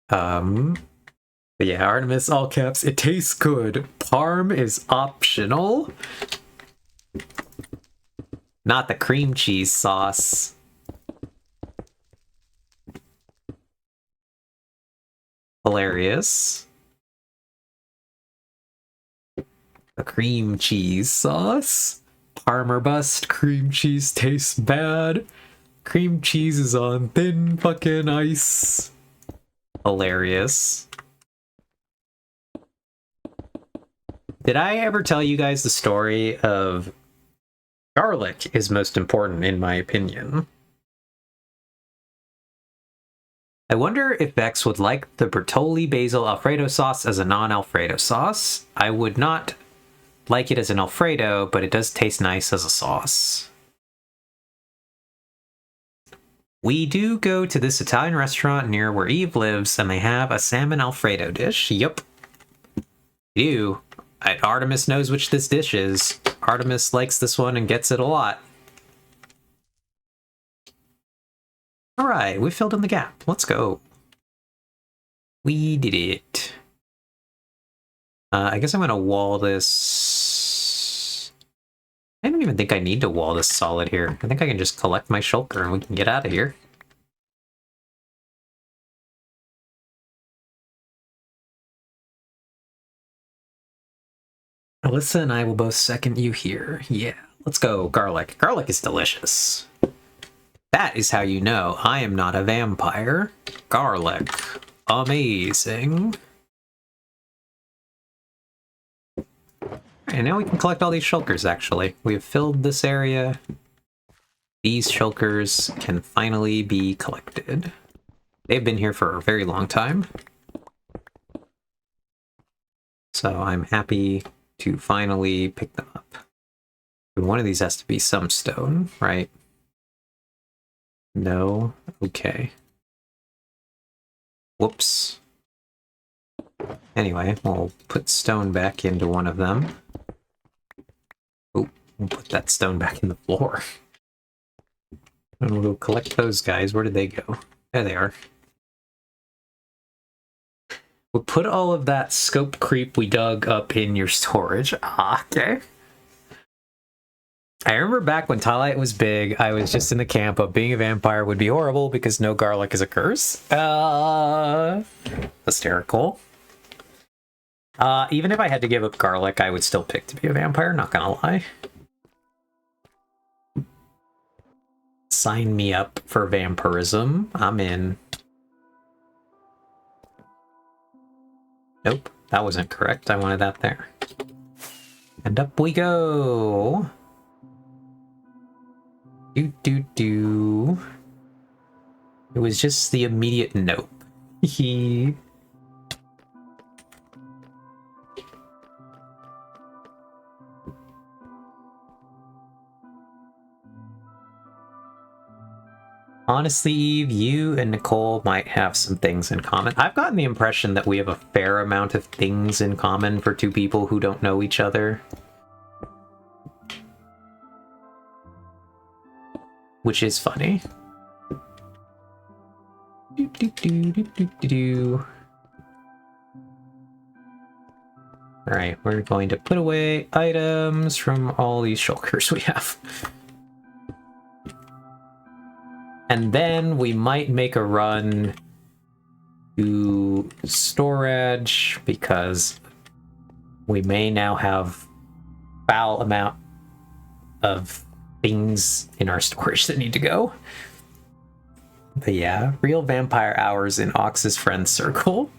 But yeah, Artemis, all caps, it tastes good. Parm is optional. Not the cream cheese sauce. Hilarious. The cream cheese sauce. Parm or bust, cream cheese tastes bad. Cream cheese is on thin fucking ice. Hilarious. Did I ever tell you guys the story of garlic is most important in my opinion? I wonder if Bex would like the Bertolli basil Alfredo sauce as a non-Alfredo sauce. I would not like it as an Alfredo, but it does taste nice as a sauce. We do go to this Italian restaurant near where Eve lives, and they have a salmon Alfredo dish. Yup. We do. Artemis knows which this dish is. Artemis likes this one and gets it a lot. Alright, we filled in the gap. Let's go. We did it. I guess I'm gonna wall this. I don't even think I need to wall this solid here. I think I can just collect my shulker and we can get out of here. Alyssa and I will both second you here. Yeah, let's go. Garlic. Garlic is delicious. That is how you know I am not a vampire. Garlic. Amazing. And now we can collect all these shulkers, actually. We have filled this area. These shulkers can finally be collected. They've been here for a very long time. So I'm happy to finally pick them up. One of these has to be some stone, right? No? Okay. Whoops. Anyway, we'll put stone back into one of them. Oh, we'll put that stone back in the floor. And we'll go collect those guys. Where did they go? There they are. We'll put all of that scope creep we dug up in your storage. Ah, okay. I remember back when Twilight was big, I was just in the camp of being a vampire would be horrible because no garlic is a curse. Hysterical. Even if I had to give up garlic, I would still pick to be a vampire, not gonna lie. Sign me up for vampirism. I'm in. Nope, that wasn't correct. I wanted that there. And up we go. Do. It was just the immediate nope. Hee. Honestly, Eve, you and Nicole might have some things in common. I've gotten the impression that we have a fair amount of things in common for two people who don't know each other. Which is funny. Alright, we're going to put away items from all these shulkers we have. And then we might make a run to storage because we may now have foul amount of things in our storage that need to go. But yeah, real vampire hours in Ox's friend circle.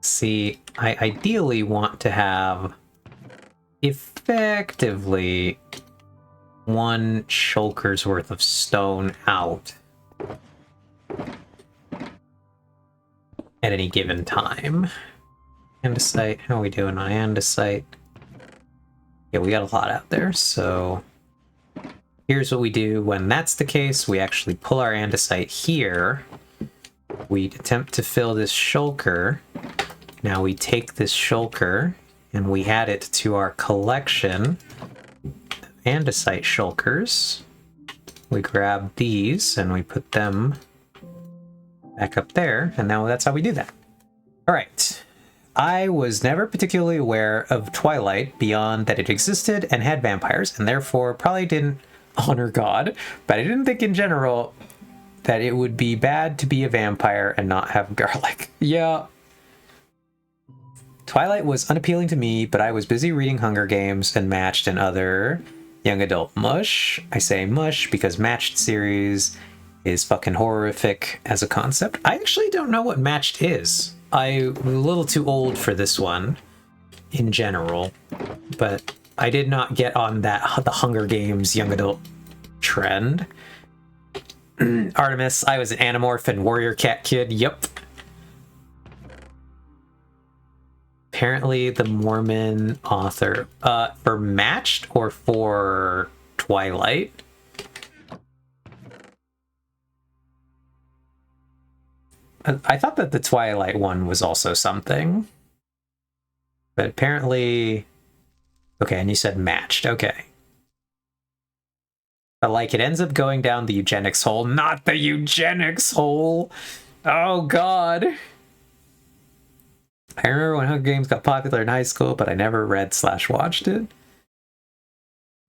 See, I ideally want to have effectively one shulker's worth of stone out at any given time. Andesite, how are we doing on andesite? Yeah, we got a lot out there, so Here's what we do when that's the case. We actually pull our andesite here. We attempt to fill this shulker. Now we take this shulker and we add it to our collection of andesite shulkers. We grab these and we put them back up there, and now that's how we do that. All right. I was never particularly aware of Twilight beyond that it existed and had vampires, and therefore probably didn't honor God, but I didn't think in general that it would be bad to be a vampire and not have garlic. Yeah. Twilight was unappealing to me, but I was busy reading Hunger Games and Matched and other young adult mush. I say mush because Matched series is fucking horrific as a concept. I actually don't know what Matched is. I'm a little too old for this one in general, but I did not get on the Hunger Games young adult trend. Artemis, I was an Animorph and Warrior Cat kid. Yep. Apparently the Mormon author, for Matched or for Twilight? I thought that the Twilight one was also something. But apparently... Okay, and you said Matched. Okay. But, like, it ends up going down the eugenics hole. Not the eugenics hole! Oh, God! I remember when Hunger Games got popular in high school, but I never read/watched it.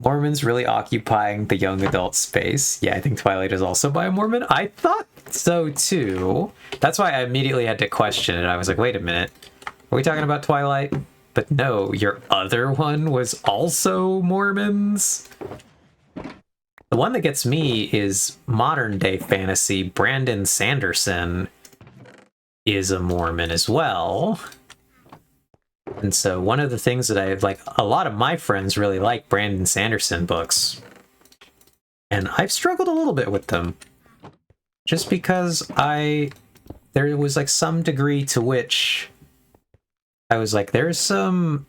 Mormons really occupying the young adult space. Yeah, I think Twilight is also by a Mormon. I thought so too. That's why I immediately had to question it. I was like, wait a minute. Are we talking about Twilight? But no, your other one was also Mormons? The one that gets me is modern day fantasy. Brandon Sanderson is a Mormon as well. And so one of the things that a lot of my friends really like Brandon Sanderson books. And I've struggled a little bit with them. Just because there was like some degree to which I was like, there's some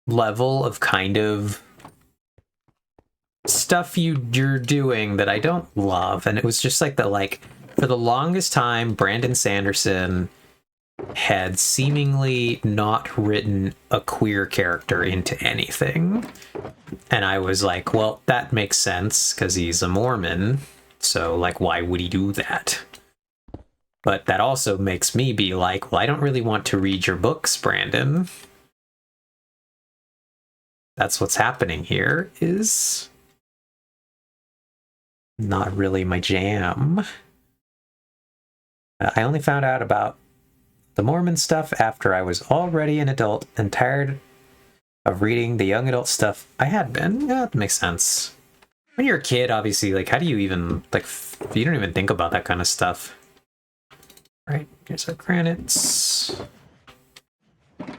level of kind of stuff you're doing that I don't love. And it was just like for the longest time, Brandon Sanderson had seemingly not written a queer character into anything. And I was like, well, that makes sense because he's a Mormon. So, like, why would he do that? But that also makes me be like, well, I don't really want to read your books, Brandon. That's what's happening here, is not really my jam. I only found out about the Mormon stuff after I was already an adult and tired of reading the young adult stuff I had been. Yeah, that makes sense. When you're a kid, obviously, like, how do you even, like, you don't even think about that kind of stuff. All right, here's our granites. But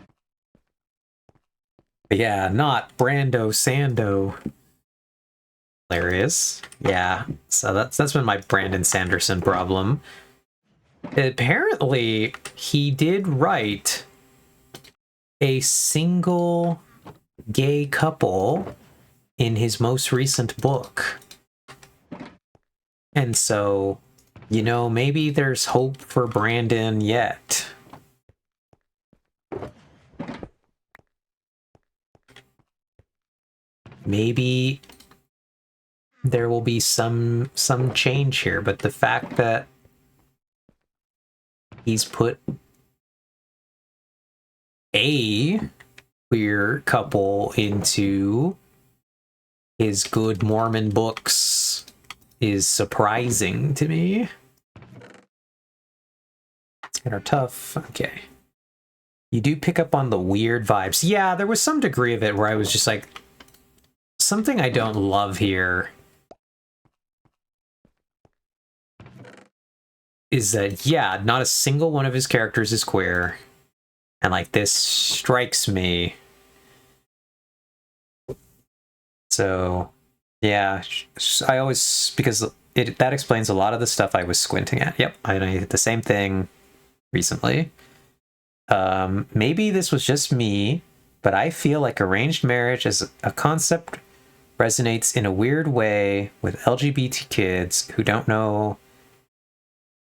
yeah, not Brando Sando. Hilarious. Yeah, so that's been my Brandon Sanderson problem. Apparently, he did write a single gay couple in his most recent book. And so, you know, maybe there's hope for Brandon yet. Maybe there will be some change here, but the fact that he's put a queer couple into his good Mormon books is surprising to me. Let's get our tough. Okay. You do pick up on the weird vibes. Yeah, there was some degree of it where I was just like, something I don't love here is that, yeah, not a single one of his characters is queer. And, like, this strikes me. So, yeah, I always, because that explains a lot of the stuff I was squinting at. Yep, I did the same thing recently. Maybe this was just me, but I feel like arranged marriage as a concept resonates in a weird way with LGBT kids who don't know.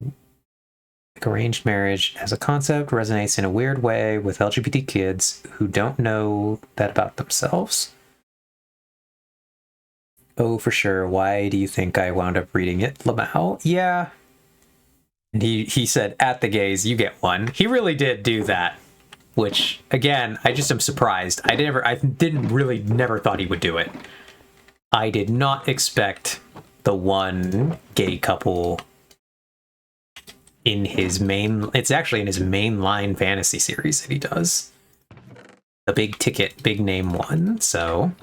Like arranged marriage as a concept resonates in a weird way with LGBT kids who don't know that about themselves. Oh, for sure. Why do you think I wound up reading it, Lamau? Yeah. And he said, at the gays, you get one. He really did do that. Which, again, I just am surprised. I never thought he would do it. I did not expect the one gay couple in his main... It's actually in his mainline fantasy series that he does. The big ticket, big name one, so...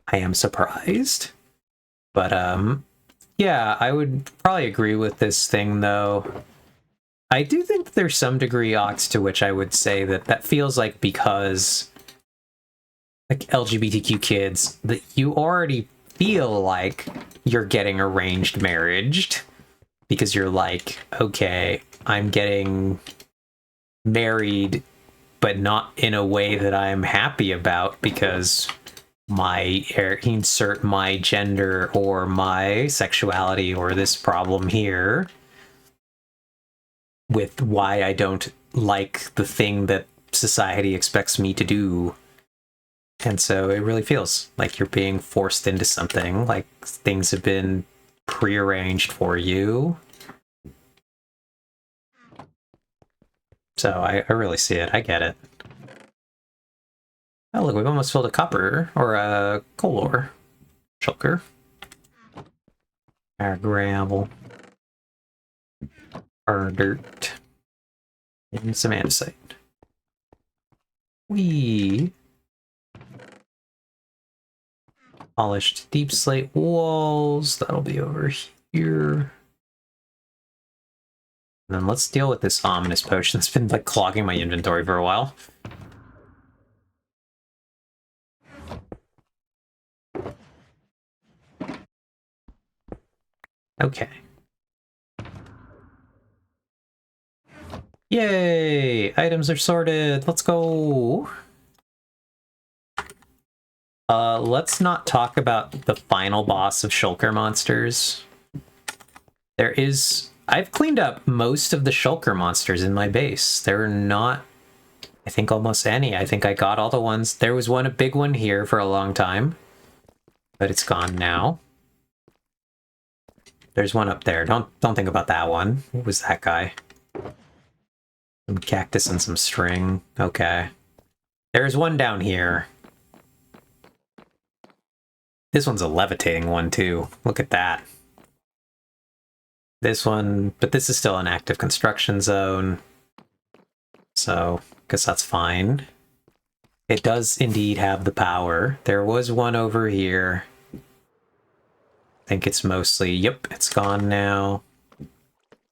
I am surprised. But, yeah, I would probably agree with this thing, though. I do think there's some degree, Ox, to which I would say that feels like because like LGBTQ kids, that you already feel like you're getting arranged marriaged because you're like, okay, I'm getting married, but not in a way that I'm happy about because insert my gender or my sexuality or this problem here with why I don't like the thing that society expects me to do. And so it really feels like you're being forced into something, like things have been prearranged for you. So I really see it. I get it. Oh, look, we've almost filled a copper or a coal ore shulker. Our gravel. Our dirt. And some andesite. We polished deep slate walls. That'll be over here. And then let's deal with this ominous potion that's been like clogging my inventory for a while. Okay. Yay! Items are sorted. Let's go. Let's not talk about the final boss of Shulker monsters. I've cleaned up most of the Shulker monsters in my base. There are not, I think, almost any. I think I got all the ones. There was a big one here for a long time, but it's gone now. There's one up there. Don't think about that one. What was that guy? Some cactus and some string. Okay. There's one down here. This one's a levitating one, too. Look at that. This one, but this is still an active construction zone. So, guess that's fine. It does indeed have the power. There was one over here. I think it's mostly, yep, it's gone now.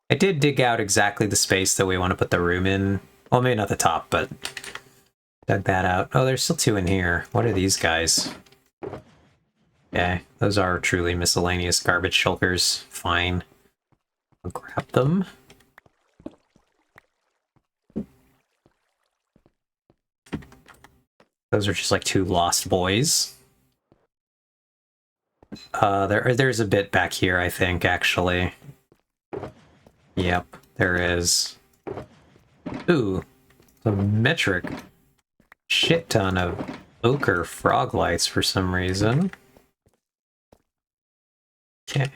I did dig out exactly the space that we want to put the room in. Well, maybe not the top, but dug that out. Oh, there's still two in here. What are these guys? Okay, those are truly miscellaneous garbage shulkers. Fine. I'll grab them. Those are just like two lost boys. There's a bit back here, I think, actually. Yep, there is. Ooh, a metric shit ton of ochre frog lights for some reason. Okay,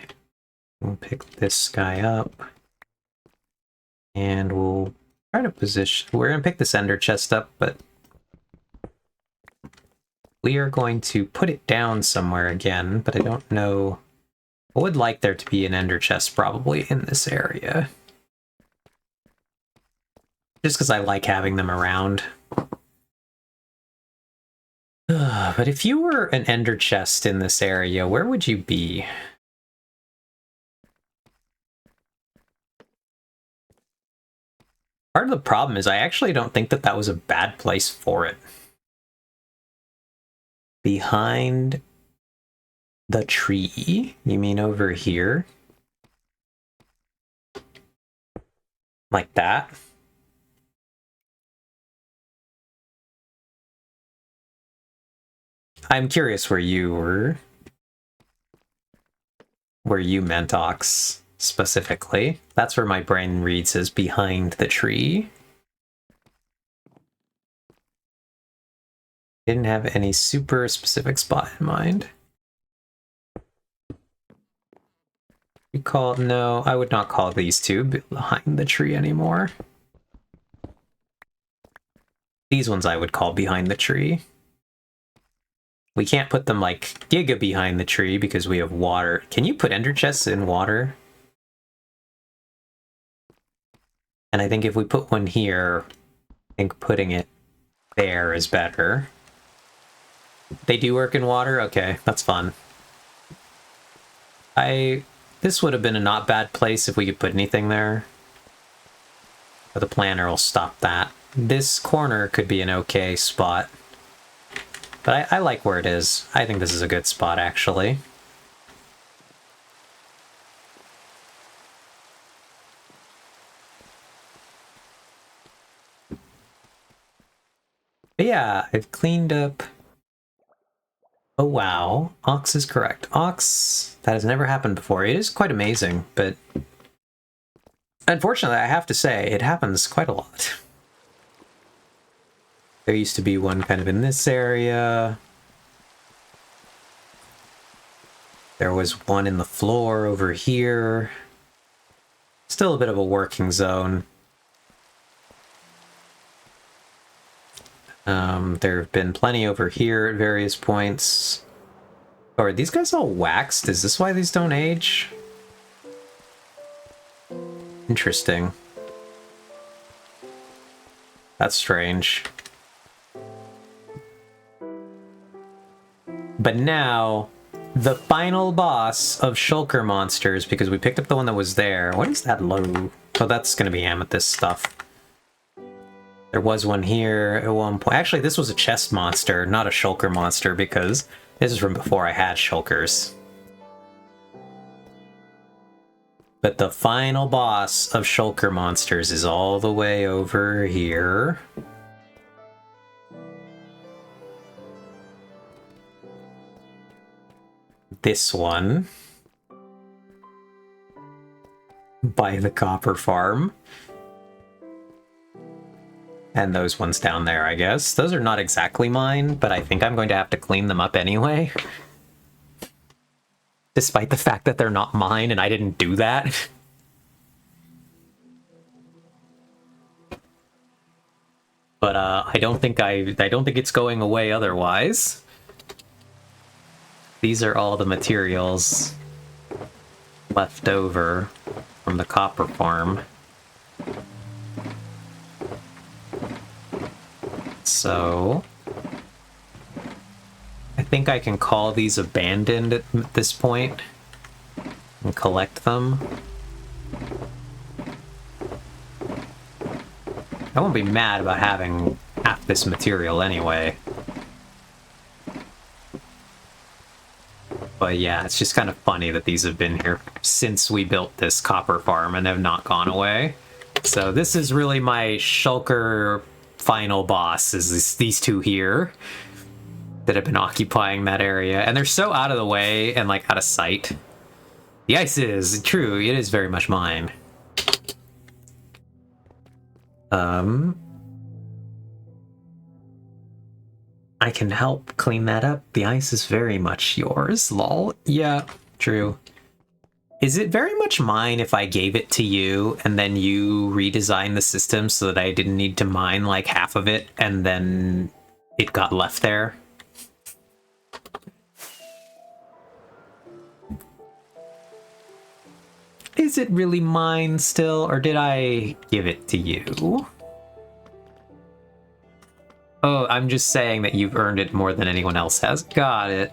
we'll pick this guy up. And we'll try to position... We're going to pick this ender chest up, but we are going to put it down somewhere again, but I don't know... I would like there to be an ender chest probably in this area. Just because I like having them around. But if you were an ender chest in this area, where would you be? Part of the problem is I actually don't think that that was a bad place for it. Behind the tree? You mean over here? Like that? I'm curious where you were. Where you meant, Ox, specifically. That's where my brain reads as behind the tree. Didn't have any super specific spot in mind. You call... No, I would not call these two behind the tree anymore. These ones I would call behind the tree. We can't put them like giga behind the tree because we have water. Can you put ender chests in water? And I think if we put one here, I think putting it there is better. They do work in water? Okay, that's fun. This would have been a not bad place if we could put anything there. But the planner will stop that. This corner could be an okay spot. But I like where it is. I think this is a good spot, actually. But yeah, I've cleaned up... Oh wow, Ox is correct. Ox, that has never happened before. It is quite amazing, but... Unfortunately, I have to say, it happens quite a lot. There used to be one kind of in this area. There was one in the floor over here. Still a bit of a working zone. There have been plenty over here at various points. Oh, are these guys all waxed? Is this why these don't age? Interesting. That's strange. But now, the final boss of Shulker monsters, because we picked up the one that was there. What is that low? Oh, that's going to be amethyst stuff. There was one here at one point. Actually, this was a chest monster, not a Shulker monster, because this is from before I had Shulkers. But the final boss of Shulker monsters is all the way over here. This one. By the copper farm. And those ones down there, I guess. Those are not exactly mine, but I think I'm going to have to clean them up anyway. Despite the fact that they're not mine and I didn't do that. But I don't think it's going away otherwise. These are all the materials left over from the copper farm. So, I think I can call these abandoned at this point and collect them. I won't be mad about having half this material anyway. But yeah, it's just kind of funny that these have been here since we built this copper farm and have not gone away. So this is really my Shulker final boss, is these two here that have been occupying that area. And they're so out of the way and like out of sight. The ice is true, it is very much mine. I can help clean that up. The ice is very much yours, lol. Yeah, true. Is it very much mine if I gave it to you and then you redesigned the system so that I didn't need to mine like half of it and then it got left there? Is it really mine still, or did I give it to you? Oh, I'm just saying that you've earned it more than anyone else has. Got it.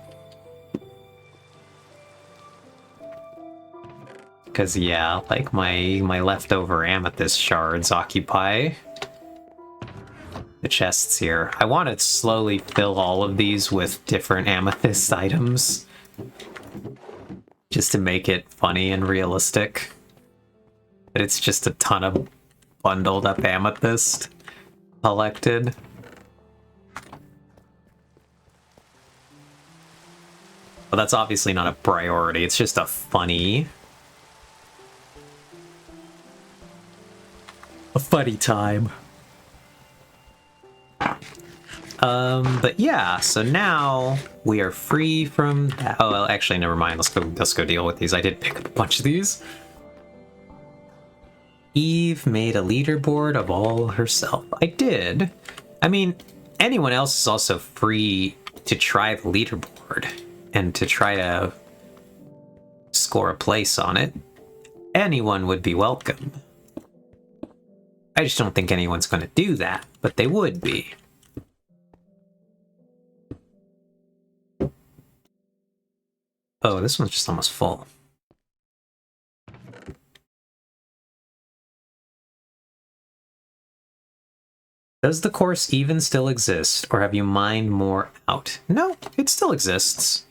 Because, yeah, like my leftover amethyst shards occupy the chests here. I want to slowly fill all of these with different amethyst items. Just to make it funny and realistic. But it's just a ton of bundled up amethyst collected. But that's obviously not a priority. It's just a funny time. But yeah, so now we are free from that. Oh, well, actually, never mind. Let's go deal with these. I did pick up a bunch of these. Eve made a leaderboard of all herself. I did. I mean, anyone else is also free to try the leaderboard and to try to score a place on it. Anyone would be welcome. I just don't think anyone's going to do that, but they would be. Oh, this one's just almost full. Does the course even still exist, or have you mined more out? No, it still exists.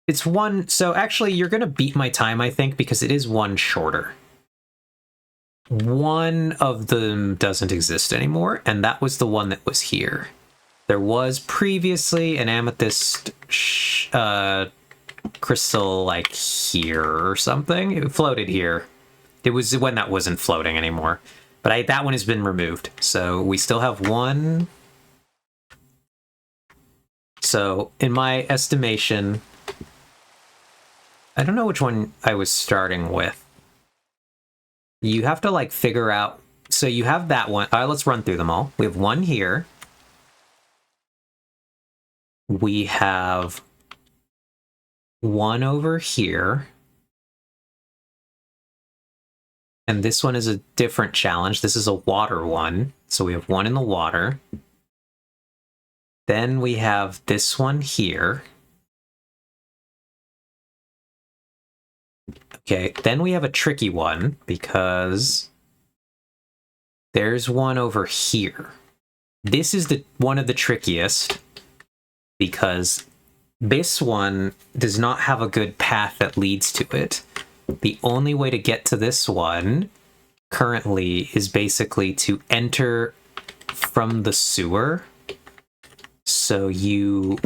It's one... So actually, you're going to beat my time, I think, because it is one shorter. One of them doesn't exist anymore, and that was the one that was here. There was previously an amethyst crystal, like, here or something. It floated here. It was when that wasn't floating anymore. But that one has been removed. So we still have one. So in my estimation, I don't know which one I was starting with. You have to like figure out. So you have that one. All right, let's run through them all. We have one here. We have one over here. And this one is a different challenge. This is a water one. So we have one in the water. Then we have this one here. Okay, then we have a tricky one because there's one over here. This is one of the trickiest because this one does not have a good path that leads to it. The only way to get to this one currently is basically to enter from the sewer. So you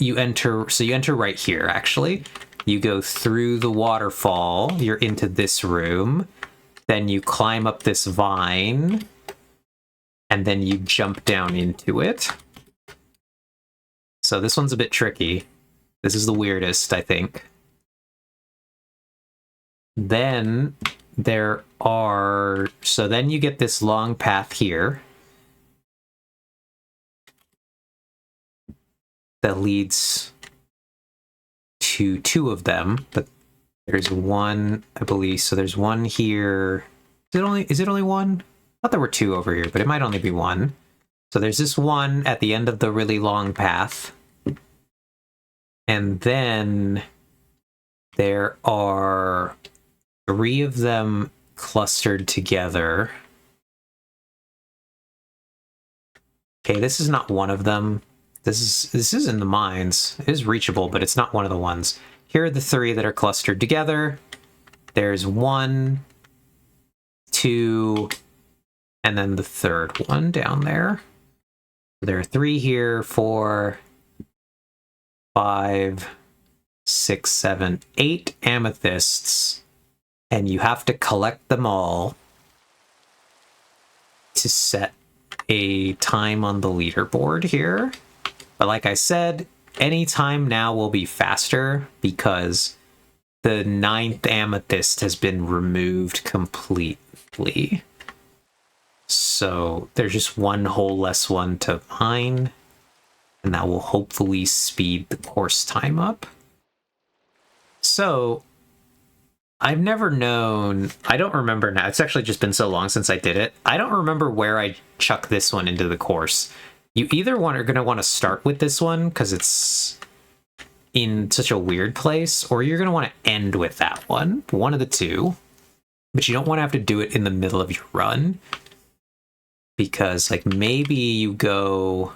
enter right here, actually. You go through the waterfall, you're into this room, then you climb up this vine, and then you jump down into it. So this one's a bit tricky. This is the weirdest, I think. Then so then you get this long path here that leads to two of them, but there's one, I believe. So there's one here. Is it only one? I thought there were two over here, but it might only be one. So there's this one at the end of the really long path. And then there are three of them clustered together. Okay, this is not one of them. This is in the mines. It is reachable, but it's not one of the ones. Here are the three that are clustered together. There's one, two, and then the third one down there. There are three here, 4, 5, 6, 7, 8 amethysts. And you have to collect them all to set a time on the leaderboard here. But like I said, any time now will be faster because the 9th amethyst has been removed completely. So there's just one whole less one to mine, and that will hopefully speed the course time up. So I've never known, I don't remember now, it's actually just been so long since I did it. I don't remember where I chuck this one into the course. You either are going to want to start with this one because it's in such a weird place, or you're going to want to end with that one of the two. But you don't want to have to do it in the middle of your run, because like maybe you go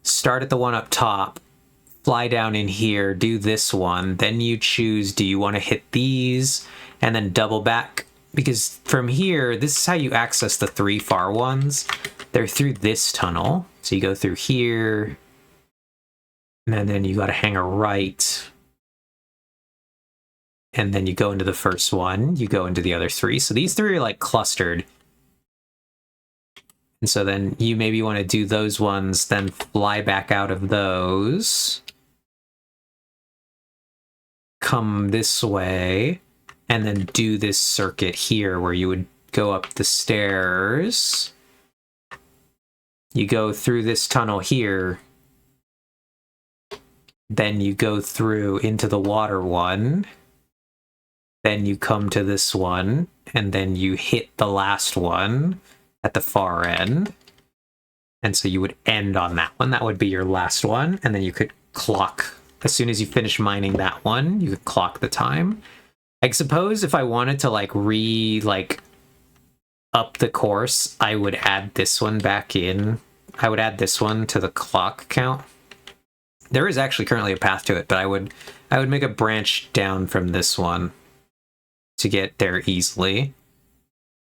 start at the one up top, fly down in here, do this one, then you choose, do you want to hit these and then double back? Because from here, this is how you access the 3 far ones. They're through this tunnel. So you go through here, and then you got to hang a right, and then you go into the first one, you go into the other three. So these three are like clustered. And so then you maybe want to do those ones, then fly back out of those, come this way, and then do this circuit here where you would go up the stairs. You go through this tunnel here, then you go through into the water one, then you come to this one, and then you hit the last one at the far end. And so you would end on that one. That would be your last one, and then you could clock. As soon as you finish mining that one, you could clock the time. I suppose if I wanted to up the course, I would add this one back in. I would add this one to the clock count. There is actually currently a path to it, but I would make a branch down from this one to get there easily.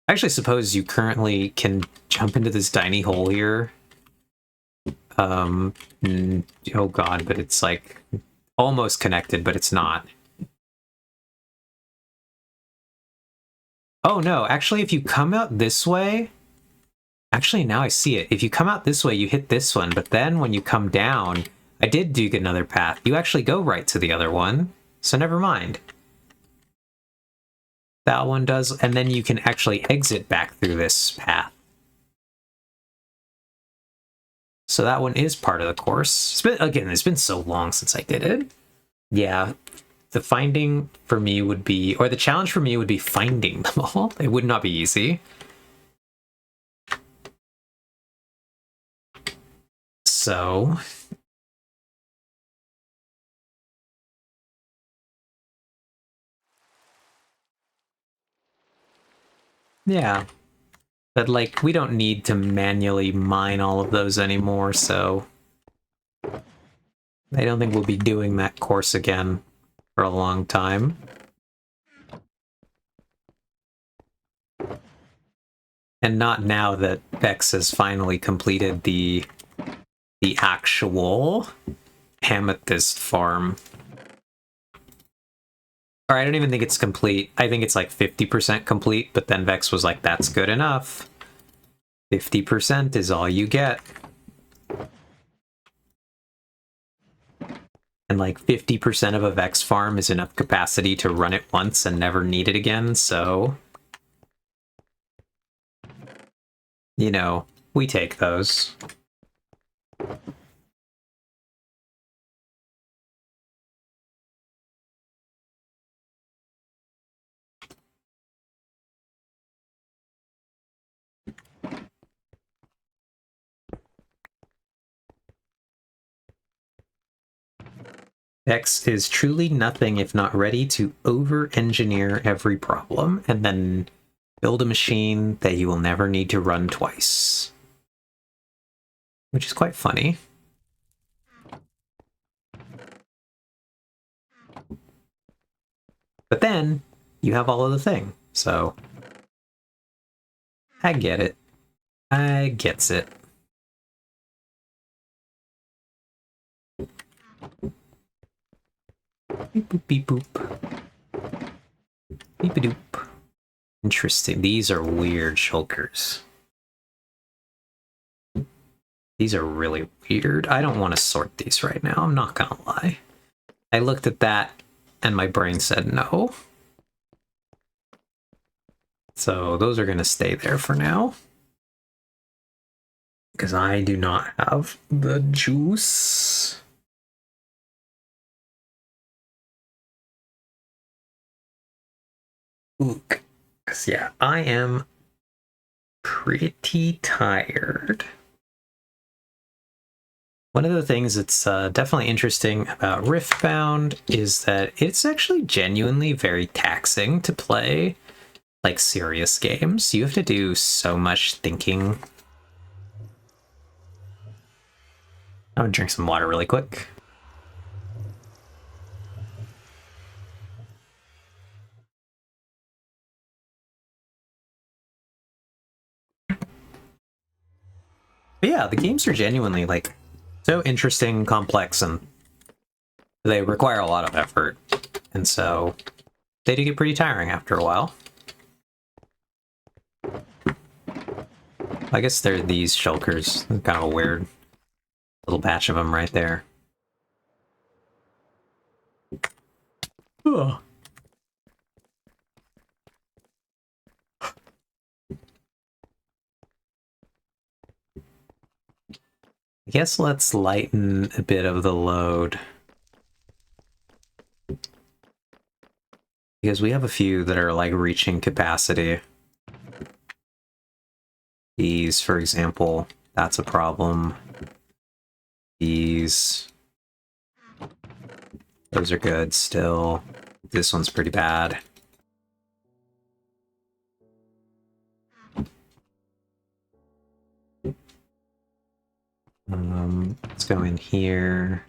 I actually suppose you currently can jump into this tiny hole here. Oh god, but it's like almost connected, but it's not. Oh no, actually if you come out this way, actually now I see it. If you come out this way, you hit this one, but then when you come down, I did dig another path. You actually go right to the other one, so never mind. That one does, and then you can actually exit back through this path. So that one is part of the course. It's been so long since I did it. Yeah, the finding for me would be, or the challenge for me would be finding them all. It would not be easy. So... yeah. But, like, we don't need to manually mine all of those anymore, so... I don't think we'll be doing that course again for a long time. And not now that Vex has finally completed the actual amethyst farm. Or I don't even think it's complete. I think it's like 50% complete, but then Vex was like, that's good enough. 50% is all you get. And like 50% of a Vex farm is enough capacity to run it once and never need it again, so... you know, we take those. X is truly nothing if not ready to over-engineer every problem, and then build a machine that you will never need to run twice. Which is quite funny. But then, you have all of the thing, so... I get it. I gets it. Beep boop beep boop. Beep a doop. Interesting. These are weird shulkers. These are really weird. I don't want to sort these right now, I'm not gonna lie. I looked at that and my brain said no. So those are gonna stay there for now. Because I do not have the juice. Because yeah, I am pretty tired. One of the things that's definitely interesting about Riftbound is that it's actually genuinely very taxing to play like serious games. You have to do so much thinking. I'm gonna drink some water really quick. But yeah, the games are genuinely, like, so interesting, complex, and they require a lot of effort. And so they do get pretty tiring after a while. I guess they're these shulkers. Kind of a weird little batch of them right there. Ugh. I guess let's lighten a bit of the load. Because we have a few that are like reaching capacity. These, for example, that's a problem. These, those are good still. This one's pretty bad. Let's go in here.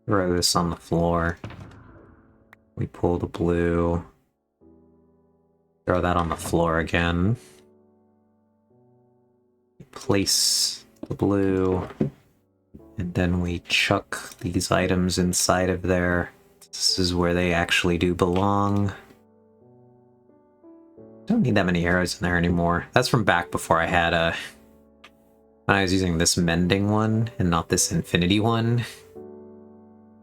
Throw this on the floor. We pull the blue. Throw that on the floor again. Place the blue. And then we chuck these items inside of there. This is where they actually do belong. Don't need that many arrows in there anymore. That's from back before I had when I was using this mending one and not this infinity one.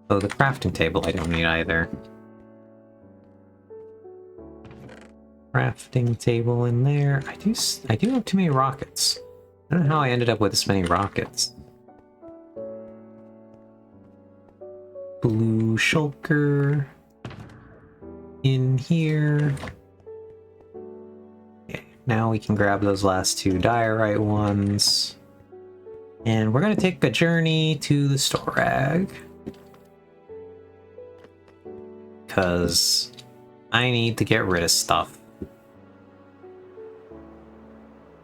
Oh, the crafting table I don't need either. Crafting table in there. I do have too many rockets. I don't know how I ended up with this many rockets. Blue shulker in here. Okay, now we can grab those last two diorite ones. And we're gonna take a journey to the storag. Because I need to get rid of stuff.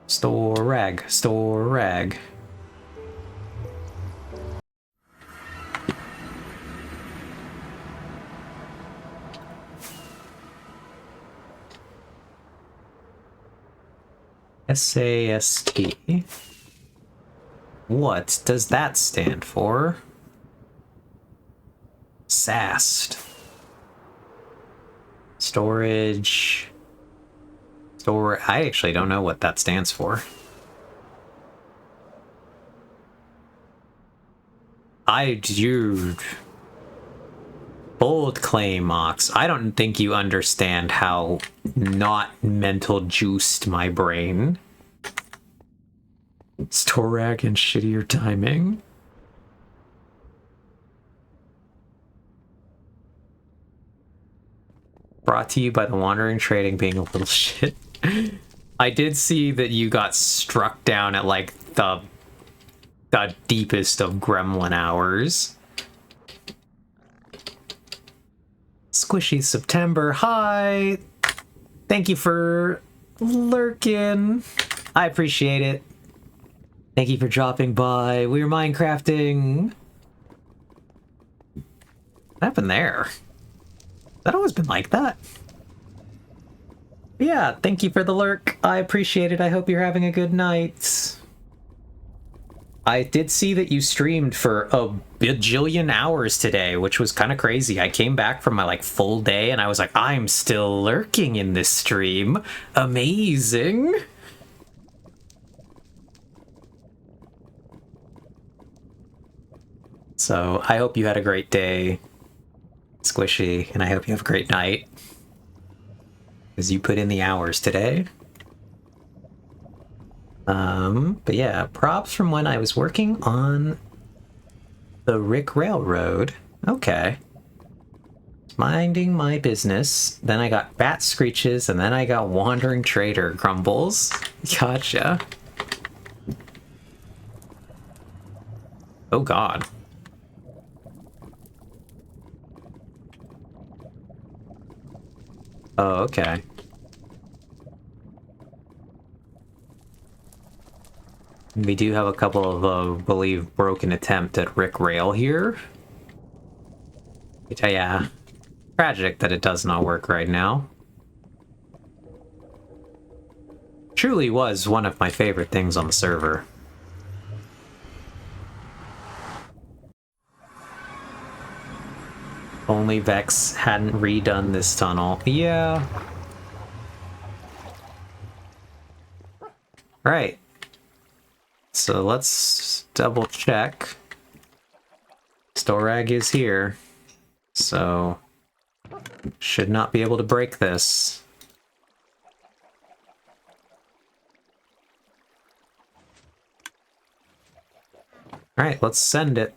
Storag, storag. SAST. What does that stand for? SAST. Storage. I actually don't know what that stands for. Dude. Bold claim, Mox. I don't think you understand how not mental juiced my brain. Storag and shittier timing. Brought to you by the Wandering Trading being a little shit. I did see that you got struck down at like the deepest of gremlin hours. Squishy September, hi! Thank you for lurking. I appreciate it. Thank you for dropping by. We were Minecrafting. What happened there? That always been like that. But yeah, thank you for the lurk. I appreciate it. I hope you're having a good night. I did see that you streamed for a bajillion hours today, which was kind of crazy. I came back from my like full day and I was like, I'm still lurking in this stream. Amazing. So I hope you had a great day, Squishy, and I hope you have a great night. Because you put in the hours today. But yeah, props from when I was working on the Rick Railroad. Okay. Minding my business. Then I got bat screeches, and then I got wandering trader grumbles. Gotcha. Oh god. Oh, okay. We do have a couple of, I believe, broken attempt at Rick Rail here. Which, yeah, tragic that it does not work right now. truly was one of my favorite things on the server. Only Vex hadn't redone this tunnel. Yeah. Right. So let's double check. Storag is here. So should not be able to break this. Alright, let's send it.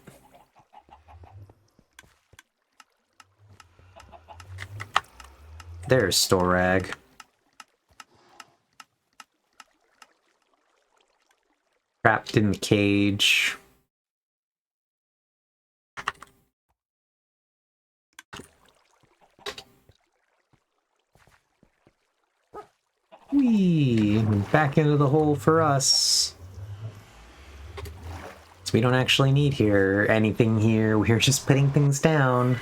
There's Storag. Trapped in the cage. Whee! Back into the hole for us. So we don't actually need anything here. We're just putting things down.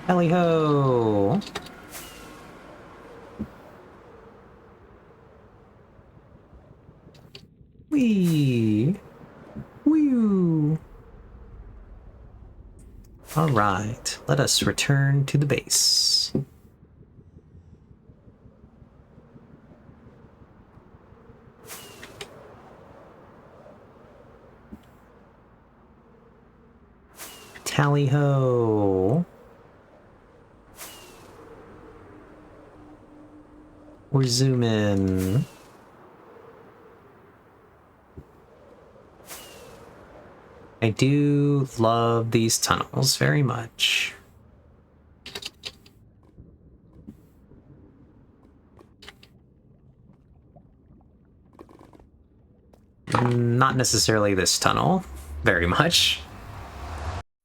Helly-ho! Whee! Woo! Alright, let us return to the base. Tally-ho! We're zooming. I do love these tunnels very much. Not necessarily this tunnel very much.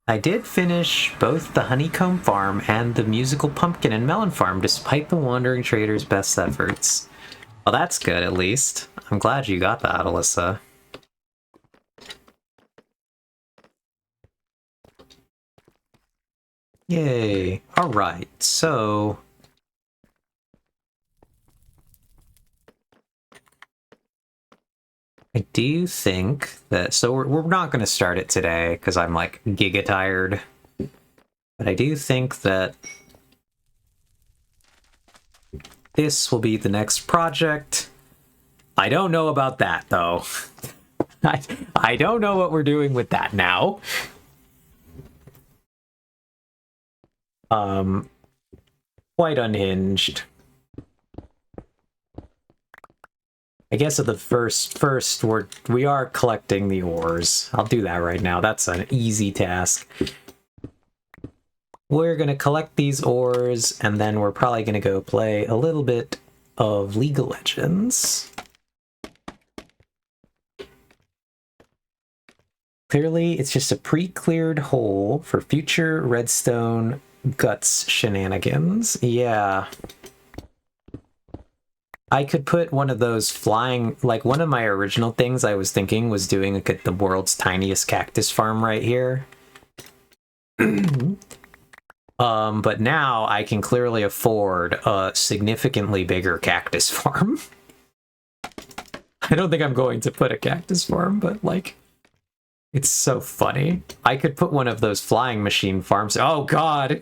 I did finish both the honeycomb farm and the musical pumpkin and melon farm despite the wandering trader's best efforts. Well, that's good at least. I'm glad you got that, Alyssa. Yay. Alright, so... I do think that... So we're not going to start it today, because I'm, like, giga tired. But I do think that this will be the next project. I don't know about that, though. I don't know what we're doing with that now. Quite unhinged. I guess at the first we are collecting the ores. I'll do that right now. That's an easy task. We're gonna collect these ores, and then we're probably gonna go play a little bit of League of Legends. Clearly, it's just a pre-cleared hole for future Redstone Guts shenanigans. Yeah. I could put one of those flying, like one of my original things I was thinking was doing the world's tiniest cactus farm right here. But now I can clearly afford a significantly bigger cactus farm. I don't think I'm going to put a cactus farm, but like, it's so funny. I could put one of those flying machine farms. Oh god!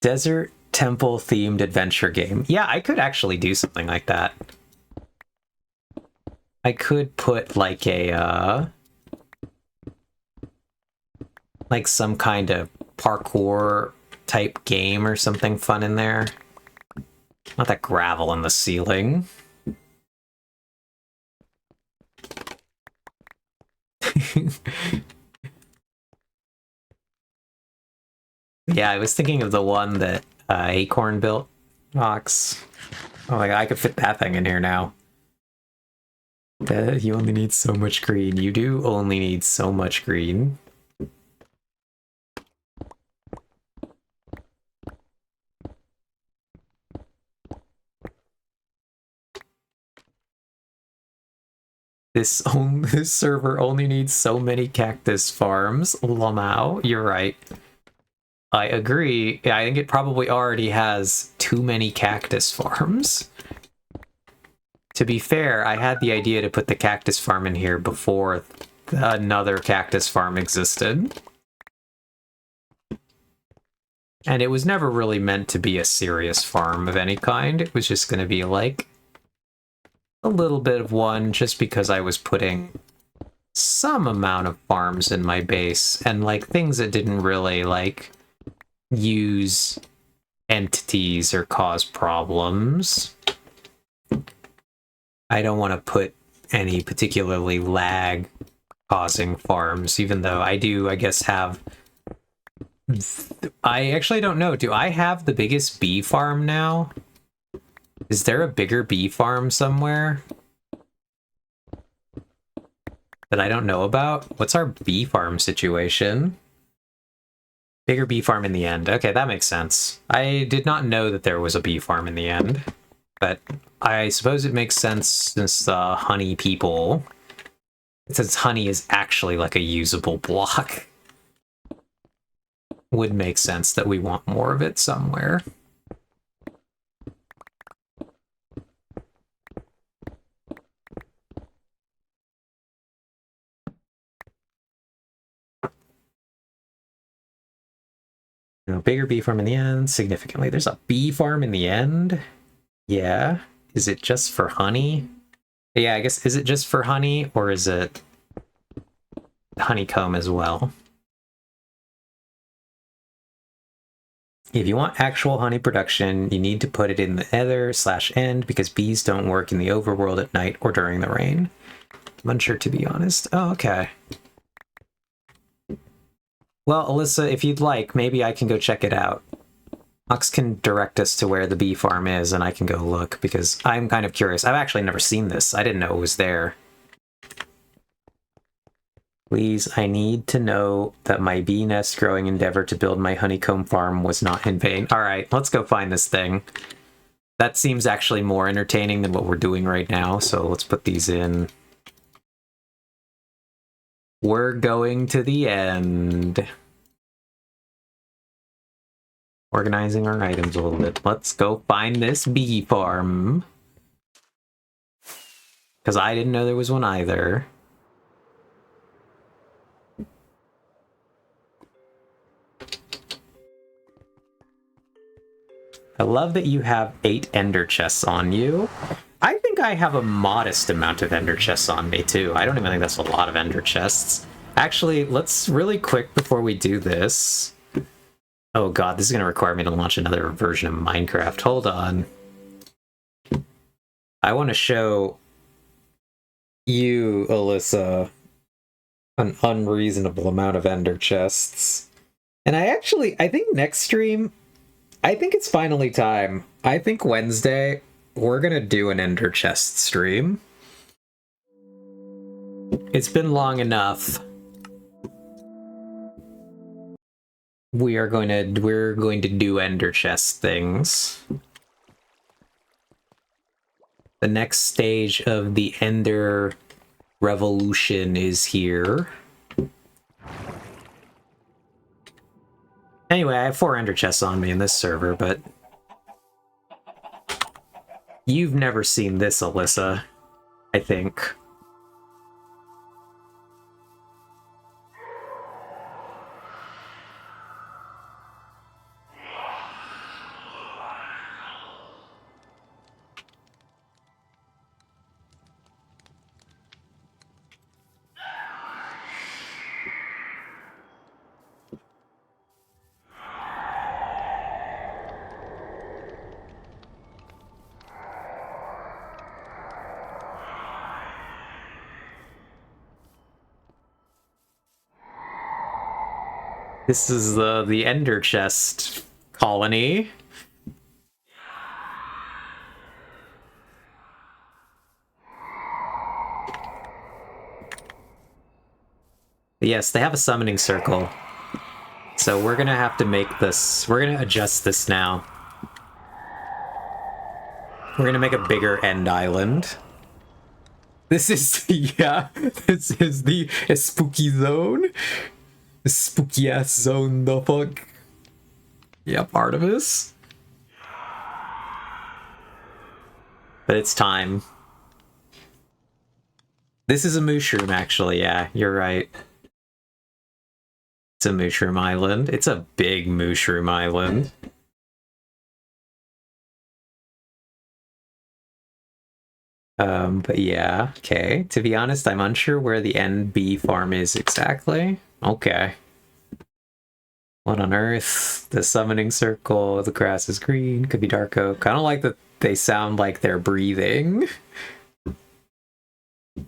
Desert temple themed adventure game. Yeah, I could actually do something like that. I could put like a like some kind of parkour type game or something fun in there. Not that gravel in the ceiling. Yeah, I was thinking of the one that Acorn built. Ox. Oh my god, I could fit that thing in here now. You only need so much green. You do only need so much green. This server only needs so many cactus farms. Lamau, you're right. I agree. I think it probably already has too many cactus farms. To be fair, I had the idea to put the cactus farm in here before another cactus farm existed. And it was never really meant to be a serious farm of any kind. It was just going to be like a little bit of one just because I was putting some amount of farms in my base and like things that didn't really like use entities or cause problems. I don't want to put any particularly lag causing farms, even though I do, I guess, have... I actually don't know. Do I have the biggest bee farm now? Is there a bigger bee farm somewhere that I don't know about? What's our bee farm situation? Bigger bee farm in the end. Okay, that makes sense. I did not know that there was a bee farm in the end, but I suppose it makes sense since the honey people... Since honey is actually like a usable block. Would make sense that we want more of it somewhere. No, bigger bee farm in the end, significantly. There's a bee farm in the end? Yeah. Is it just for honey? Yeah, I guess, is it just for honey, or is it honeycomb as well? If you want actual honey production, you need to put it in the nether/end because bees don't work in the overworld at night or during the rain. I'm unsure, to be honest. Oh, okay. Well, Alyssa, if you'd like, maybe I can go check it out. Ox can direct us to where the bee farm is, and I can go look, because I'm kind of curious. I've actually never seen this. I didn't know it was there. Please, I need to know that my bee nest growing endeavor to build my honeycomb farm was not in vain. Alright, let's go find this thing. That seems actually more entertaining than what we're doing right now, so let's put these in. We're going to the end. Organizing our items a little bit. Let's go find this bee farm. Because I didn't know there was one either. I love that you have 8 ender chests on you. I think I have a modest amount of ender chests on me, too. I don't even think that's a lot of ender chests. Actually, let's really quick before we do this... Oh god, this is going to require me to launch another version of Minecraft. Hold on. I want to show you, Alyssa, an unreasonable amount of ender chests. And I think next stream... I think it's finally time. I think Wednesday, we're gonna do an ender chest stream. It's been long enough. We're going to do ender chest things. The next stage of the ender revolution is here. Anyway, I have 4 ender chests on me in this server, but you've never seen this, Alyssa, I think. This is the ender chest colony. Yes, they have a summoning circle. So we're gonna have to make this... We're gonna adjust this now. We're gonna make a bigger end island. This is... Yeah, this is the spooky zone. The spooky ass zone, the fuck. Yep, Artemis. But it's time. This is a mushroom, actually, yeah, you're right. It's a mushroom island. It's a big mushroom island. But yeah, okay. To be honest, I'm unsure where the NB farm is exactly. Okay. What on earth? The summoning circle, the grass is green, could be dark oak. I don't like that they sound like they're breathing.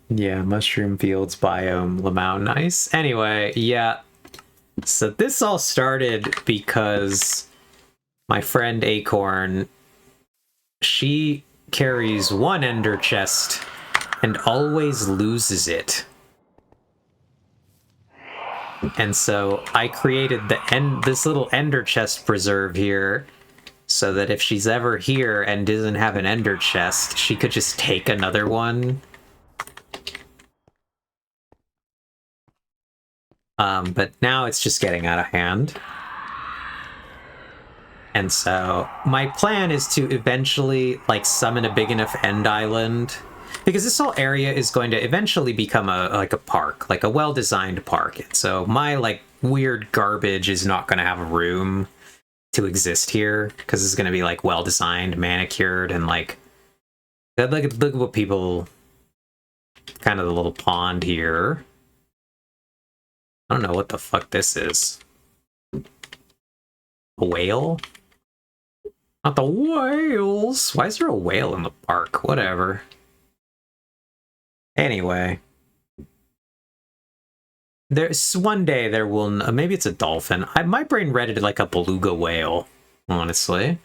Yeah, mushroom fields, biome, Lamau, nice. Anyway, yeah. So this all started because my friend Acorn, she carries one ender chest and always loses it. And so I created this little ender chest preserve here so that if she's ever here and doesn't have an ender chest, she could just take another one. But now it's just getting out of hand. And so my plan is to eventually like summon a big enough end island, because this whole area is going to eventually become a park, like a well-designed park. And so my like weird garbage is not going to have room to exist here because it's going to be like well-designed, manicured, and like look at what people, kind of the little pond here. I don't know what the fuck this is. A whale? Not the whales! Why is there a whale in the park? Whatever. Anyway. There's one day there will... maybe it's a dolphin. My brain read it like a beluga whale, honestly.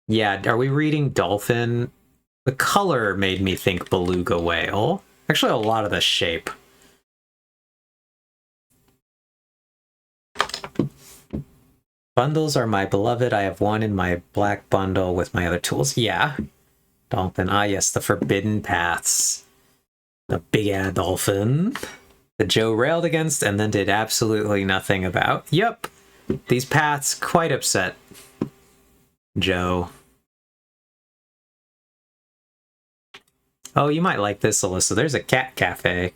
Yeah, are we reading dolphin? The color made me think beluga whale. Actually, a lot of the shape. Bundles are my beloved. I have one in my black bundle with my other tools. Yeah. Dolphin. Ah, yes, the forbidden paths. The big-ass dolphin that Joe railed against and then did absolutely nothing about. Yep. These paths quite upset Joe. Oh, you might like this, Alyssa. There's a cat cafe.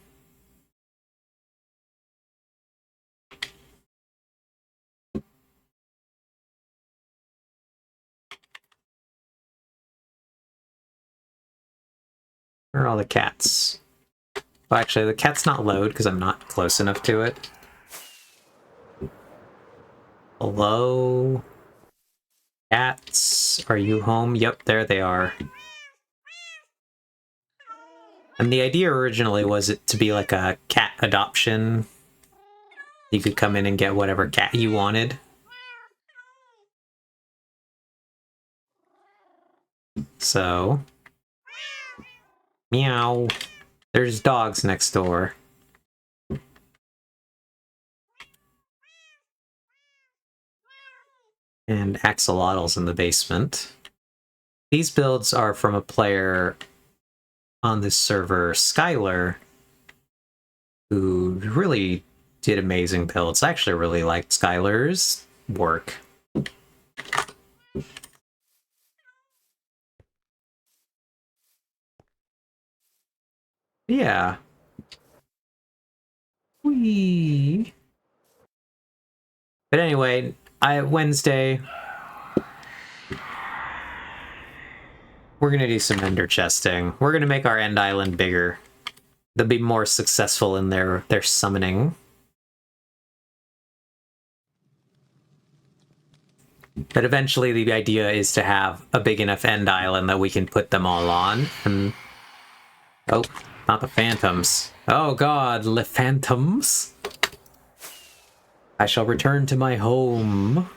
Where are all the cats? Well, actually, the cat's not load because I'm not close enough to it. Hello? Cats, are you home? Yep, there they are. And the idea originally was it to be like a cat adoption. You could come in and get whatever cat you wanted. So... meow. There's dogs next door. And axolotls in the basement. These builds are from a player on this server, Skylar, who really did amazing builds. I actually really liked Skylar's work. Yeah. Whee. But anyway, Wednesday, we're gonna do some ender chesting. We're gonna make our end island bigger. They'll be more successful in their summoning. But eventually the idea is to have a big enough end island that we can put them all on. And... oh, not the phantoms. Oh god, the phantoms. I shall return to my home.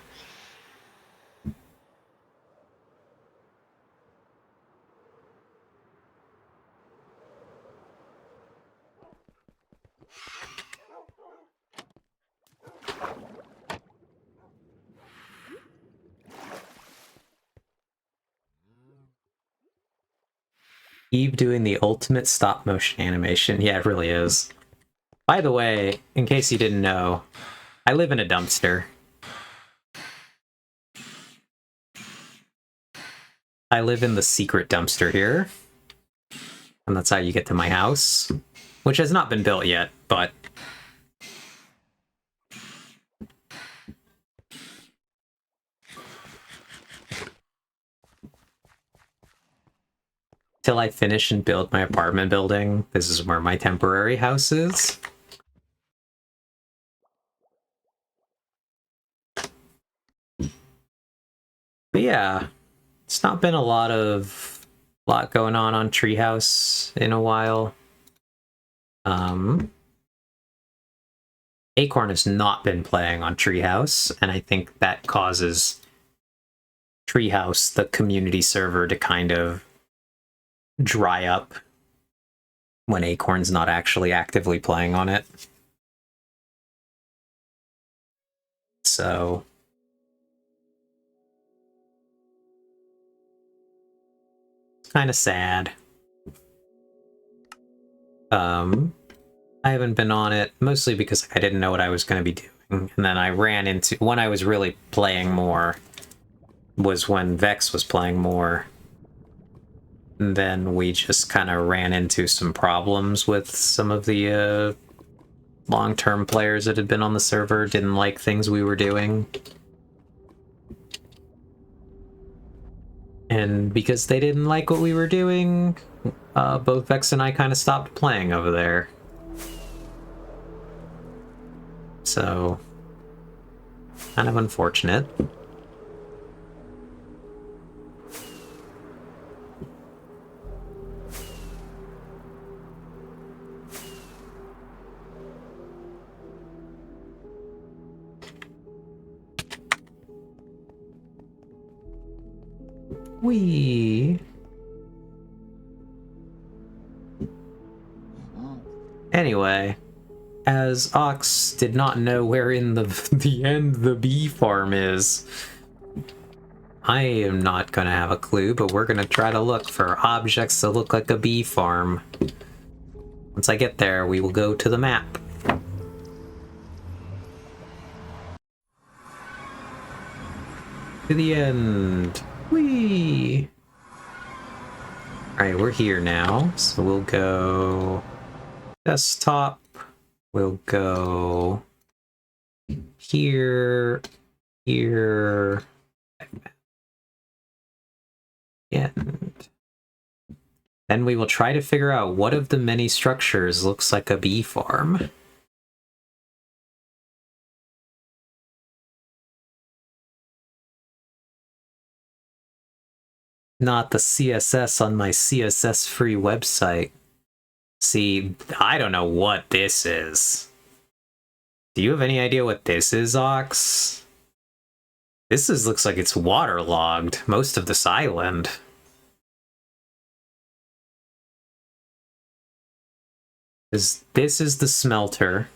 Eve doing the ultimate stop motion animation. Yeah, it really is. By the way, in case you didn't know, I live in a dumpster. I live in the secret dumpster here. And that's how you get to my house. Which has not been built yet, but... till I finish and build my apartment building, this is where my temporary house is. But yeah, it's not been a lot going on Treehouse in a while. Acorn has not been playing on Treehouse, and I think that causes Treehouse, the community server, to kind of dry up when Acorn's not actually actively playing on it. So it's kind of sad. I haven't been on it mostly because I didn't know what I was going to be doing, and then I ran into when I was really playing more was when Vex was playing more. And then we just kind of ran into some problems with some of the long-term players that had been on the server, didn't like things we were doing. And because they didn't like what we were doing, both Vex and I kind of stopped playing over there. So, kind of unfortunate. Anyway, as Ox did not know where in the end the bee farm is, I am not gonna have a clue, but we're gonna try to look for objects that look like a bee farm. Once I get there, we will go to the map. To the end. Whee! Alright, we're here now, so we'll go desktop. We'll go here, here, and then we will try to figure out what of the many structures looks like a bee farm. Not the CSS on my CSS-free website. See, I don't know what this is. Do you have any idea what this is, Ox? Looks like it's waterlogged, most of this island. This is the smelter.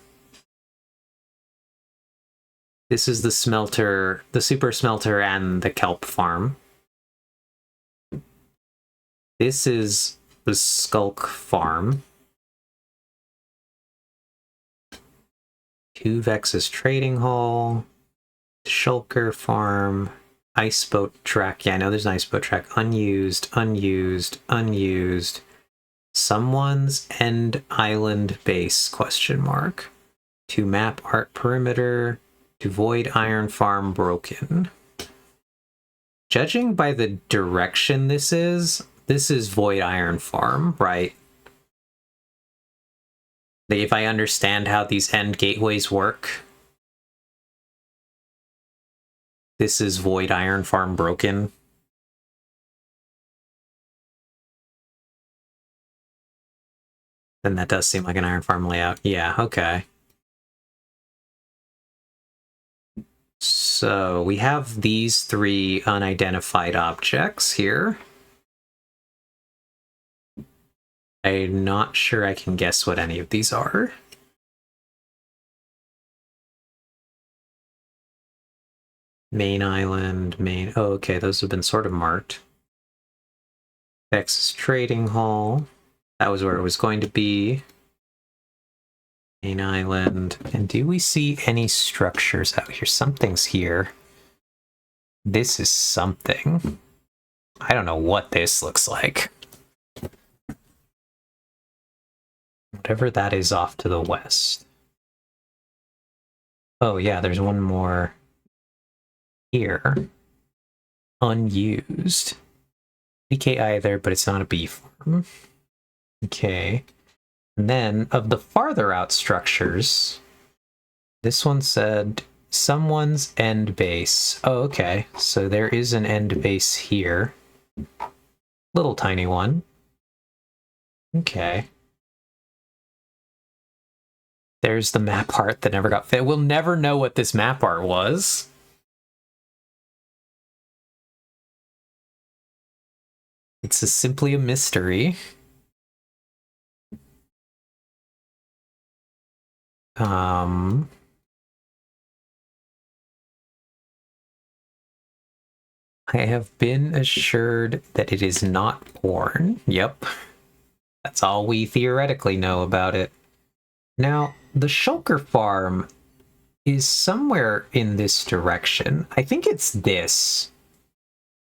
This is the smelter, the super smelter, and the kelp farm. This is the Skulk farm. 2 Vex's trading hall. Shulker farm. Iceboat track. Yeah, I know there's an iceboat track. Unused, unused, unused. Someone's end island base, question mark. To map art perimeter. To void iron farm broken. Judging by the direction this is void iron farm, right? If I understand how these end gateways work, this is void iron farm broken. Then that does seem like an iron farm layout. Yeah, okay. So we have these 3 unidentified objects here. I'm not sure I can guess what any of these are. Main island, main... Oh, okay, those have been sort of marked. Texas Trading Hall. That was where it was going to be. Main Island. And do we see any structures out here? Something's here. This is something. I don't know what this looks like. Whatever that is off to the west. Oh yeah, there's one more here. Unused. DK either, but it's not a bee farm. Okay. And then, of the farther out structures, this one said someone's end base. Oh, okay. So there is an end base here. Little tiny one. Okay. There's the map art that never got fit. We'll never know what this map art was. It's simply a mystery. I have been assured that it is not porn. Yep. That's all we theoretically know about it. Now, the Shulker farm is somewhere in this direction. I think it's this.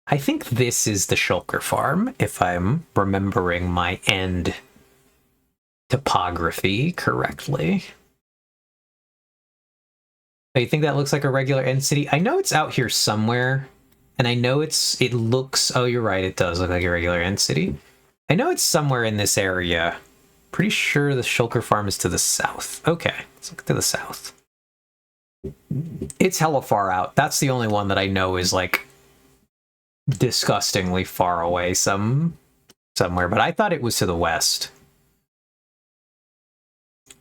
I think this is the Shulker farm, if I'm remembering my end topography correctly. Oh, you think that looks like a regular end city? I know it's out here somewhere, and I know it looks, oh, you're right, it does look like a regular end city. I know it's somewhere in this area. Pretty sure the Shulker farm is to the south. Okay, let's look to the south. It's hella far out. That's the only one that I know is like disgustingly far away somewhere, but I thought it was to the west.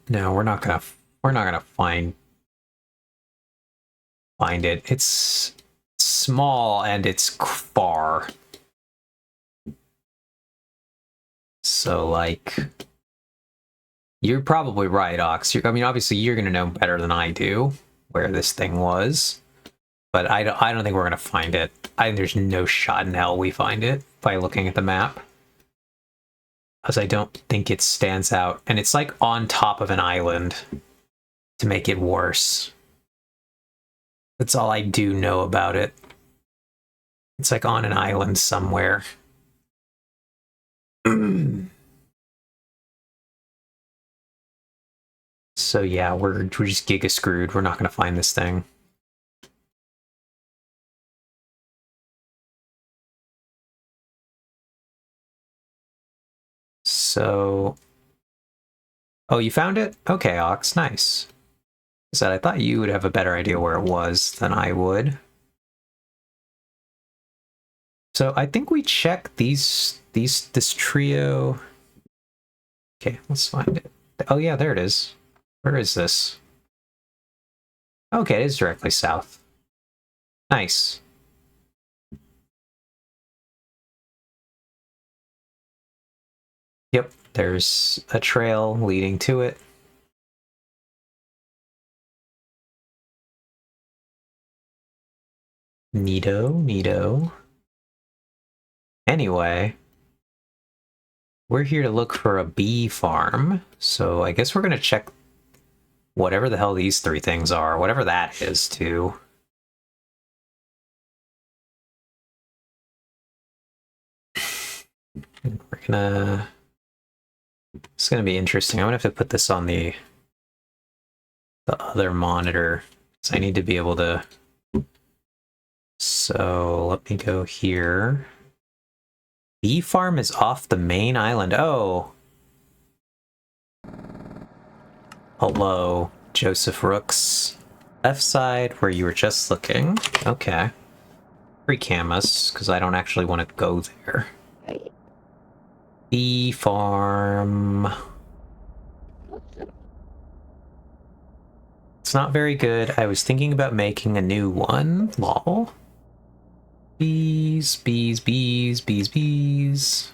No, we're not gonna find it. It's small and it's far. So like, you're probably right, Ox. I mean, obviously you're gonna know better than I do where this thing was, but I don't think we're gonna find it. There's no shot in hell we find it by looking at the map, because I don't think it stands out, and it's like on top of an island to make it worse. That's all I do know about it. It's like on an island somewhere. So yeah, we're just giga screwed. We're not gonna find this thing. So, oh, you found it? Okay, Ox, nice. I thought you would have a better idea where it was than I would. So I think we check this trio. Okay, let's find it. Oh yeah, there it is. Where is this? Okay, it is directly south. Nice. Yep, there's a trail leading to it. Neato, neato. Anyway, we're here to look for a bee farm, so I guess we're gonna check whatever the hell these three things are, whatever that is, too. We're gonna... It's gonna be interesting. I'm gonna have to put this on the other monitor, so I need to be able to... So, let me go here. Bee farm is off the main island. Oh! Hello, Joseph Rooks. Left side, where you were just looking. Okay. Free camas, because I don't actually want to go there. Bee farm. It's not very good. I was thinking about making a new one. Lol. Bees, bees, bees, bees, bees.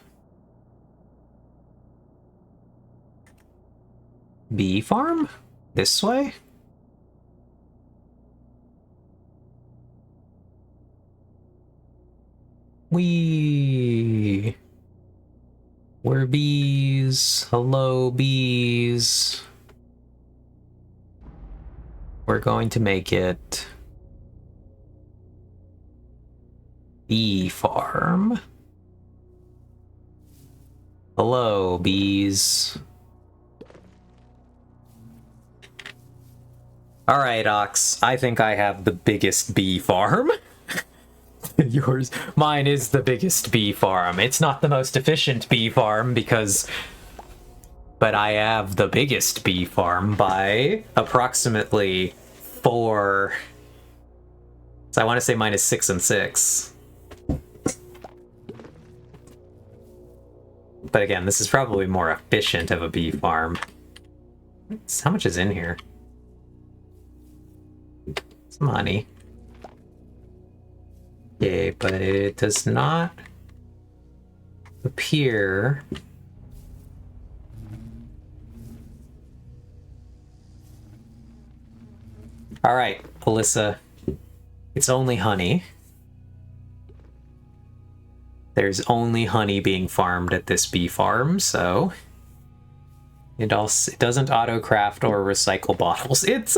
Bee farm? This way? Wee. We're bees. Hello, bees. We're going to make it bee farm. Hello, bees. Alright, Ox. I think I have the biggest bee farm. Mine is the biggest bee farm. It's not the most efficient bee farm but I have the biggest bee farm by approximately 4. So I want to say mine is 6 and 6. But again, this is probably more efficient of a bee farm. How much is in here? Some honey. Okay, but it does not appear... Alright, Alyssa. It's only honey. There's only honey being farmed at this bee farm, so... It doesn't auto-craft or recycle bottles. It's,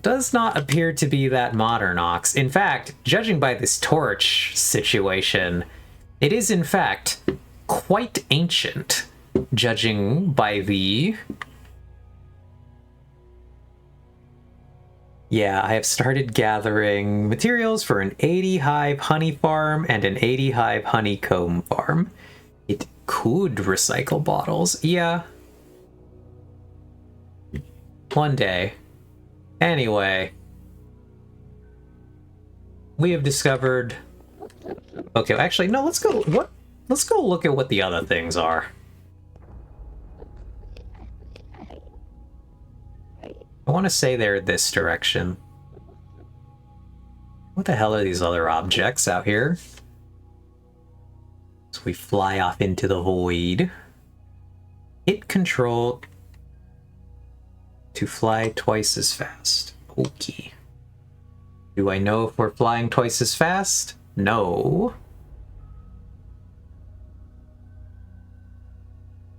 does not appear to be that modern, Ox. In fact, judging by this torch situation, it is in fact quite ancient, judging by the... Yeah, I have started gathering materials for an 80 hive honey farm and an 80 hive honeycomb farm. It could recycle bottles. Yeah. One day. Anyway. We have discovered... Okay, actually, no, let's go... Let's go look at what the other things are. I want to say they're this direction. What the hell are these other objects out here? So we fly off into the void. Hit control to fly twice as fast. Okay. Do I know if we're flying twice as fast? No.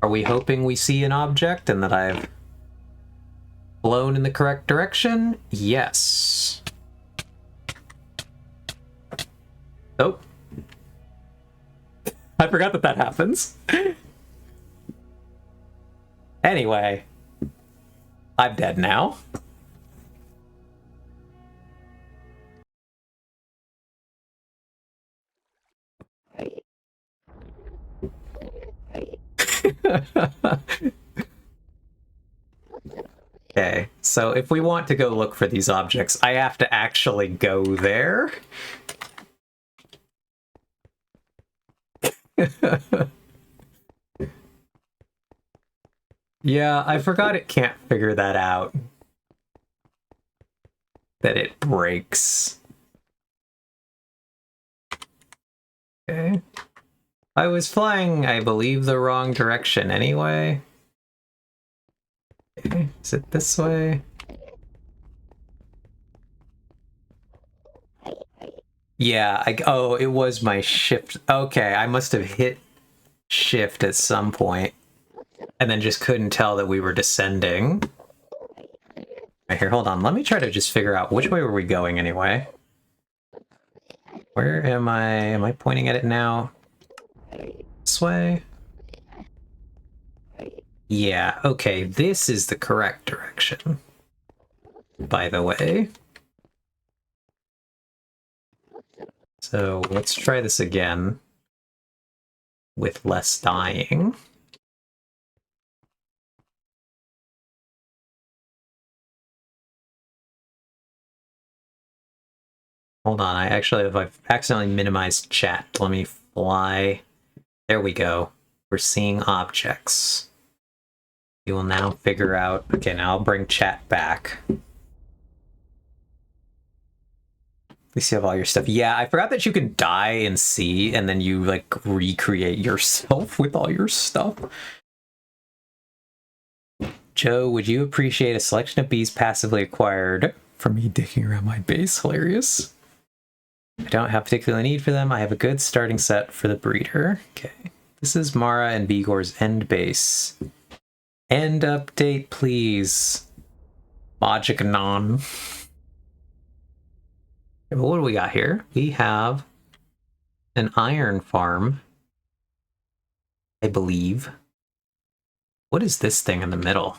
Are we hoping we see an object and that I've flown in the correct direction? Yes. Oh. I forgot that happens. Anyway. I'm dead now. Okay, so if we want to go look for these objects, I have to actually go there. Yeah, I forgot it can't figure that out. That it breaks. Okay. I was flying, I believe, the wrong direction anyway. Okay, is it this way? Yeah, oh, it was my shift. Okay, I must have hit shift at some point and then just couldn't tell that we were descending. Right here, hold on. Let me try to just figure out which way were we going anyway. Where am I? Am I pointing at it now? This way? Yeah, okay, this is the correct direction. By the way. So let's try this again with less dying. Hold on, I've accidentally minimized chat. Let me fly. There we go. We're seeing objects. You will now figure out... Okay, now I'll bring chat back. At least you have all your stuff. Yeah, I forgot that you can die in C, and then you, like, recreate yourself with all your stuff. Joe, would you appreciate a selection of bees passively acquired from me digging around my base? Hilarious. I don't have particular need for them. I have a good starting set for the breeder. Okay. This is Mara and Vigor's end base. End update, please. Logic non. What do we got here? We have an iron farm, I believe. What is this thing in the middle?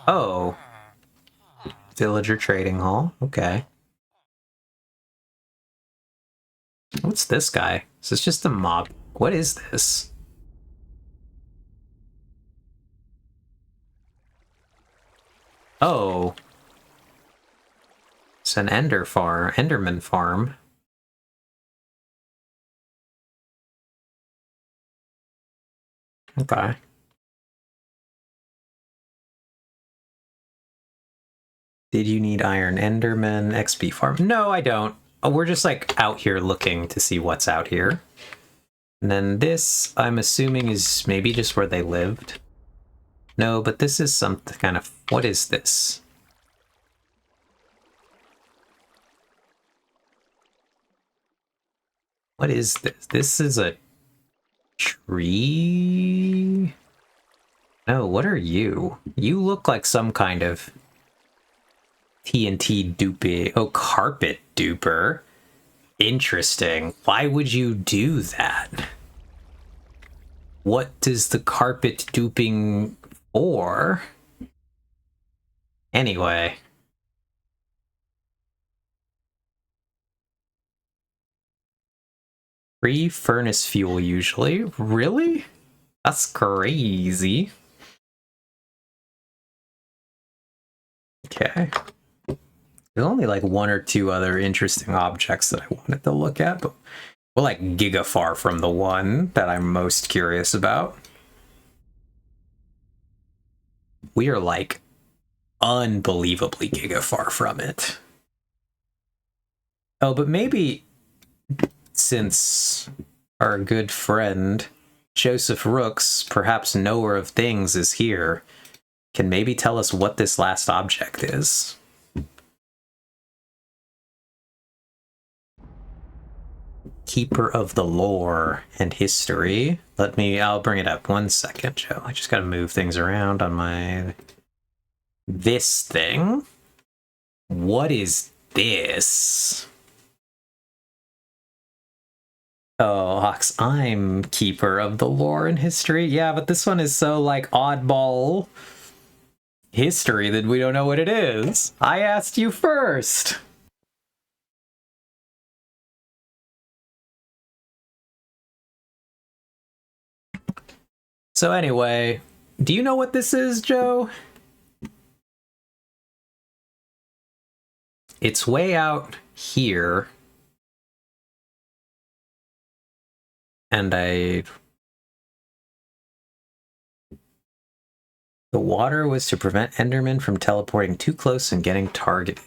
Oh. Villager trading hall. Okay. What's this guy? Is this just a mob? What is this? Oh. It's an Enderman farm. Okay. Did you need Iron Enderman XP farm? No, I don't. Oh, we're just like out here looking to see what's out here. And then this, I'm assuming, is maybe just where they lived. No, but this is some kind of... What is this? What is this? This is a tree? No, what are you? You look like some kind of TNT duper. Oh, carpet duper. Interesting. Why would you do that? What does the carpet duping for? Anyway. Free furnace fuel usually? Really? That's crazy. Okay. There's only like one or two other interesting objects that I wanted to look at, but we're like giga far from the one that I'm most curious about. We are like unbelievably giga far from it. Oh, but maybe since our good friend Joseph Rooks, perhaps knower of things, is here, can maybe tell us what this last object is. Keeper of the lore and history. I'll bring it up 1 second, Joe. I just gotta move things around on my... This thing? What is this? Oh, Hawks, I'm keeper of the lore and history. Yeah, but this one is so, like, oddball history that we don't know what it is. I asked you first. So anyway, do you know what this is, Joe? It's way out here. And the water was to prevent Enderman from teleporting too close and getting targeted.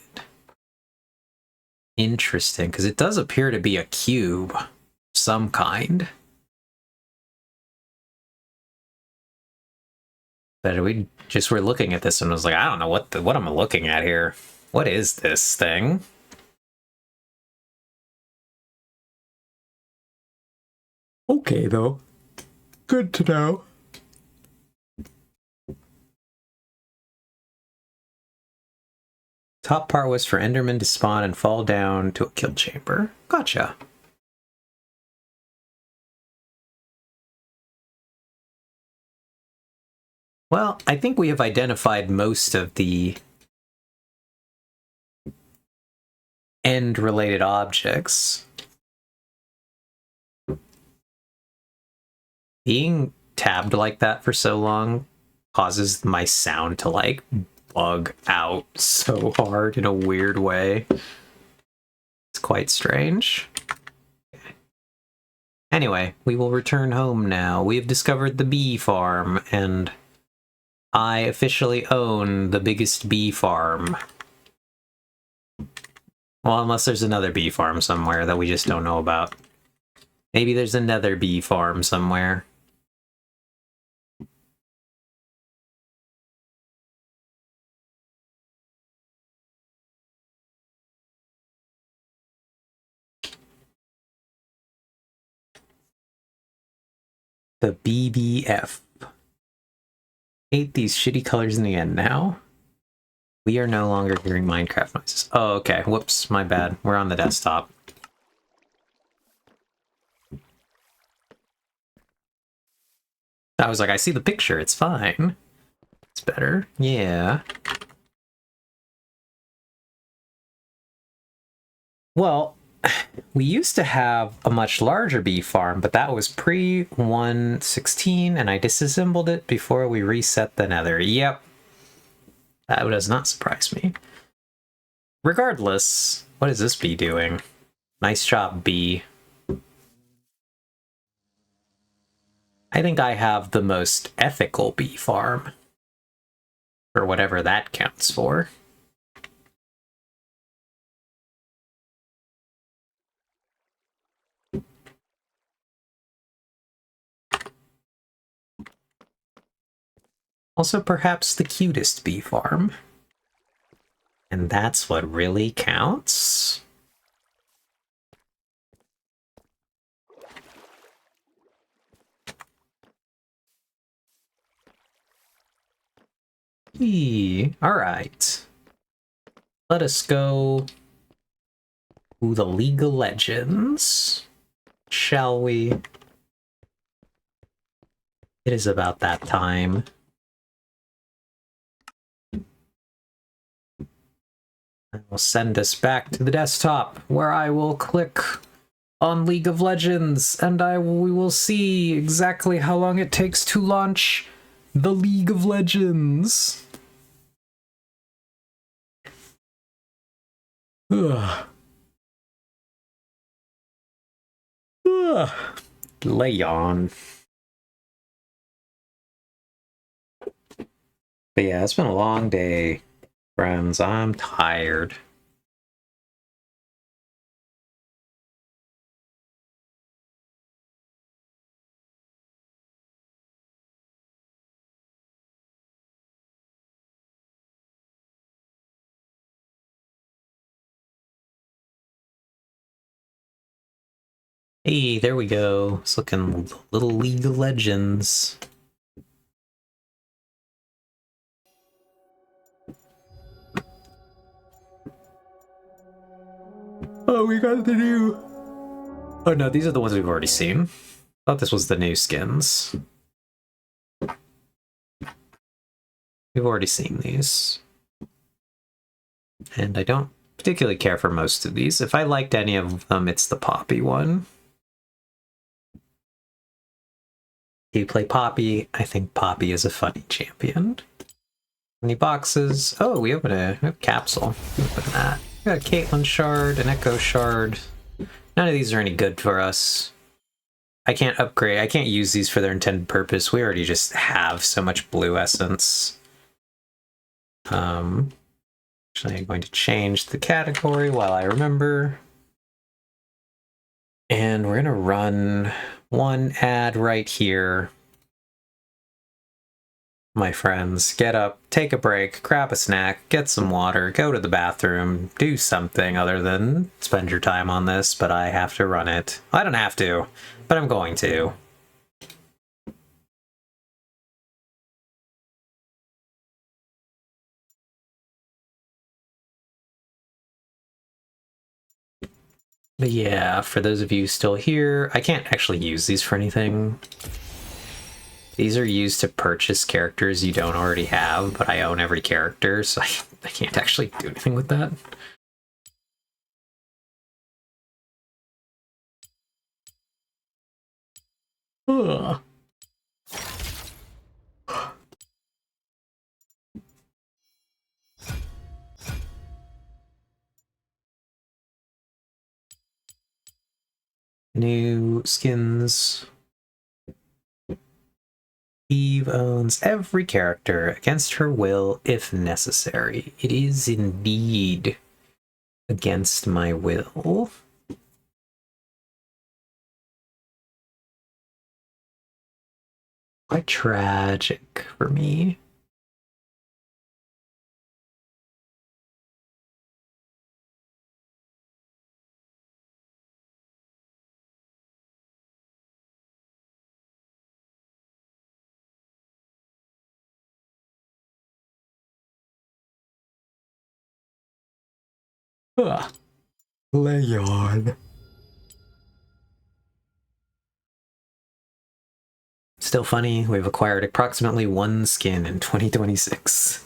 Interesting, because it does appear to be a cube of some kind. But we just were looking at this and was like, I don't know what am I looking at here? What is this thing? Okay, though. Good to know. Top part was for Enderman to spawn and fall down to a kill chamber. Gotcha. Well, I think we have identified most of the end-related objects. Being tabbed like that for so long causes my sound to, like, bug out so hard in a weird way. It's quite strange. Anyway, we will return home now. We have discovered the bee farm, and I officially own the biggest bee farm. Well, unless there's another bee farm somewhere that we just don't know about. Maybe there's another bee farm somewhere. The BBF. Hate these shitty colors in the end now. We are no longer hearing Minecraft noises. Oh, okay. Whoops, my bad. We're on the desktop. I was like, I see the picture. It's fine. It's better. Yeah. Well, we used to have a much larger bee farm, but that was pre-1.16, and I disassembled it before we reset the nether. Yep. That does not surprise me. Regardless, what is this bee doing? Nice job, bee. I think I have the most ethical bee farm. For whatever that counts for. Also, perhaps the cutest bee farm. And that's what really counts? Alright. Let us go to the League of Legends. Shall we? It is about that time. I will send us back to the desktop, where I will click on League of Legends, and we will see exactly how long it takes to launch the League of Legends. Ugh. Ugh. Lay on. But yeah, it's been a long day, friends. I'm tired. Hey, there we go. It's looking little League of Legends. Oh, we got the new... Oh no, these are the ones we've already seen. Thought this was the new skins. We've already seen these. And I don't particularly care for most of these. If I liked any of them, it's the Poppy one. If you play Poppy, I think Poppy is a funny champion. Any boxes? Oh, we open a capsule. Open that. We got a Caitlyn shard, an Echo shard. None of these are any good for us. I can't upgrade. I can't use these for their intended purpose. We already just have so much blue essence. Actually, I'm going to change the category while I remember. And we're going to run one ad right here. My friends, get up, take a break, grab a snack, get some water, go to the bathroom, do something other than spend your time on this, but I have to run it. I don't have to, but I'm going to. But yeah, for those of you still here, I can't actually use these for anything. These are used to purchase characters you don't already have, but I own every character, so I can't actually do anything with that. Ugh. New skins. Eve owns every character against her will if necessary. It is indeed against my will. Quite tragic for me. Leon. Still funny, we've acquired approximately 1 skin in 2026.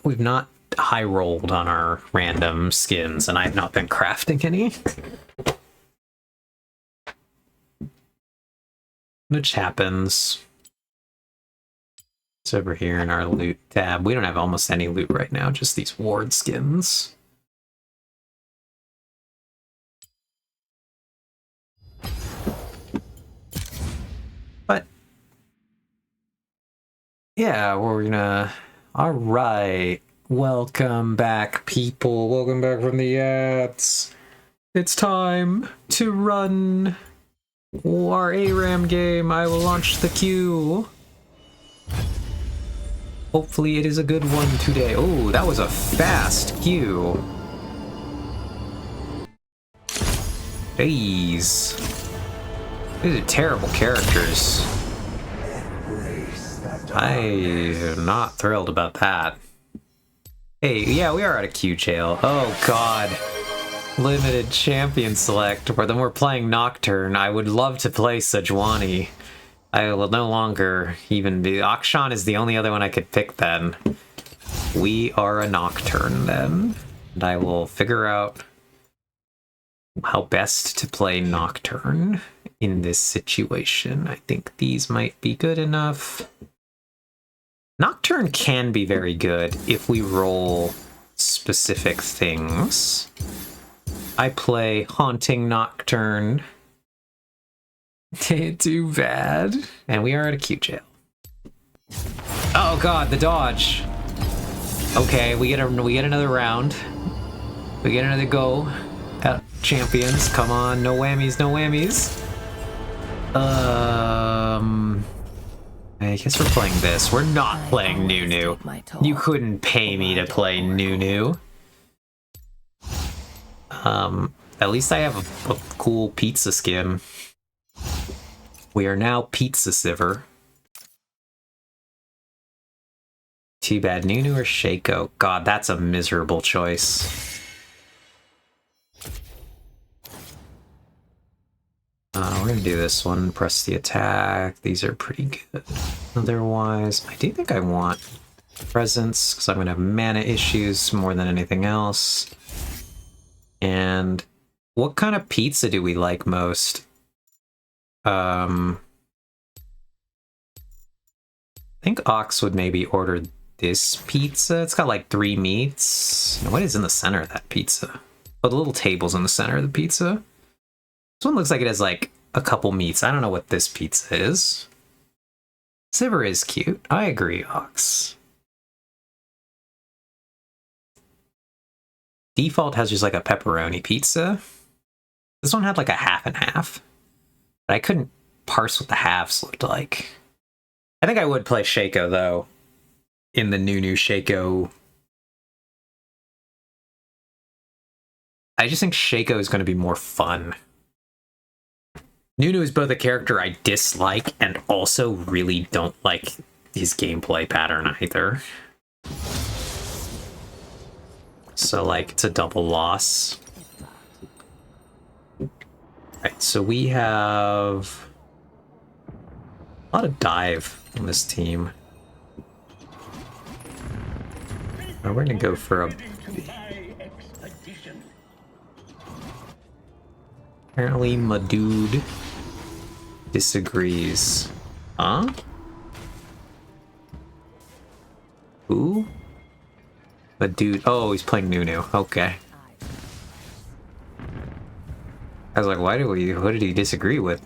We've not high rolled on our random skins, and I've not been crafting any. Which happens. It's over here in our loot tab. We don't have almost any loot right now, just these ward skins. But yeah, we're gonna... Alright. Welcome back, people. Welcome back from the ads. It's time to run our ARAM game. I will launch the queue. Hopefully it is a good one today. Oh, that was a fast queue. Jeez. These are terrible characters. I am not thrilled about that. Hey, yeah, we are at a queue jail. Oh god. Limited champion select, but then we're playing Nocturne. I would love to play Sejuani. I will no longer even be... Akshan is the only other one I could pick then. We are a Nocturne then. And I will figure out how best to play Nocturne in this situation. I think these might be good enough. Nocturne can be very good if we roll specific things. I play Haunting Nocturne. Too bad. And we are at a queue jail. Oh god, the dodge. Okay, we get another round. We get another go at champions. Come on, no whammies, no whammies. I guess we're playing this. We're not playing Nunu. You couldn't pay me to play Nunu. At least I have a cool pizza skin. We are now Pizza Siver. Too bad. Nunu or Shaco? God, that's a miserable choice. We're gonna do this one. Press the attack. These are pretty good. Otherwise, I do think I want Presence, because I'm gonna have mana issues more than anything else. And what kind of pizza do we like most? I think Ox would maybe order this pizza. It's got like 3 meats. What is in the center of that pizza? Oh, the little table's in the center of the pizza. This one looks like it has like a couple meats. I don't know what this pizza is. Siver is cute. I agree, Ox. Default has just like a pepperoni pizza. This one had like a half and half. But I couldn't parse what the halves looked like. I think I would play Shaco though. In the Nunu Shaco. I just think Shaco is going to be more fun. Nunu is both a character I dislike and also really don't like his gameplay pattern either. So, like, it's a double loss. Right, so we have a lot of dive on this team. We're gonna go for a... Apparently, my dude disagrees. Huh? Who? The dude. Oh, he's playing Nunu. Okay. I was like, what did he disagree with?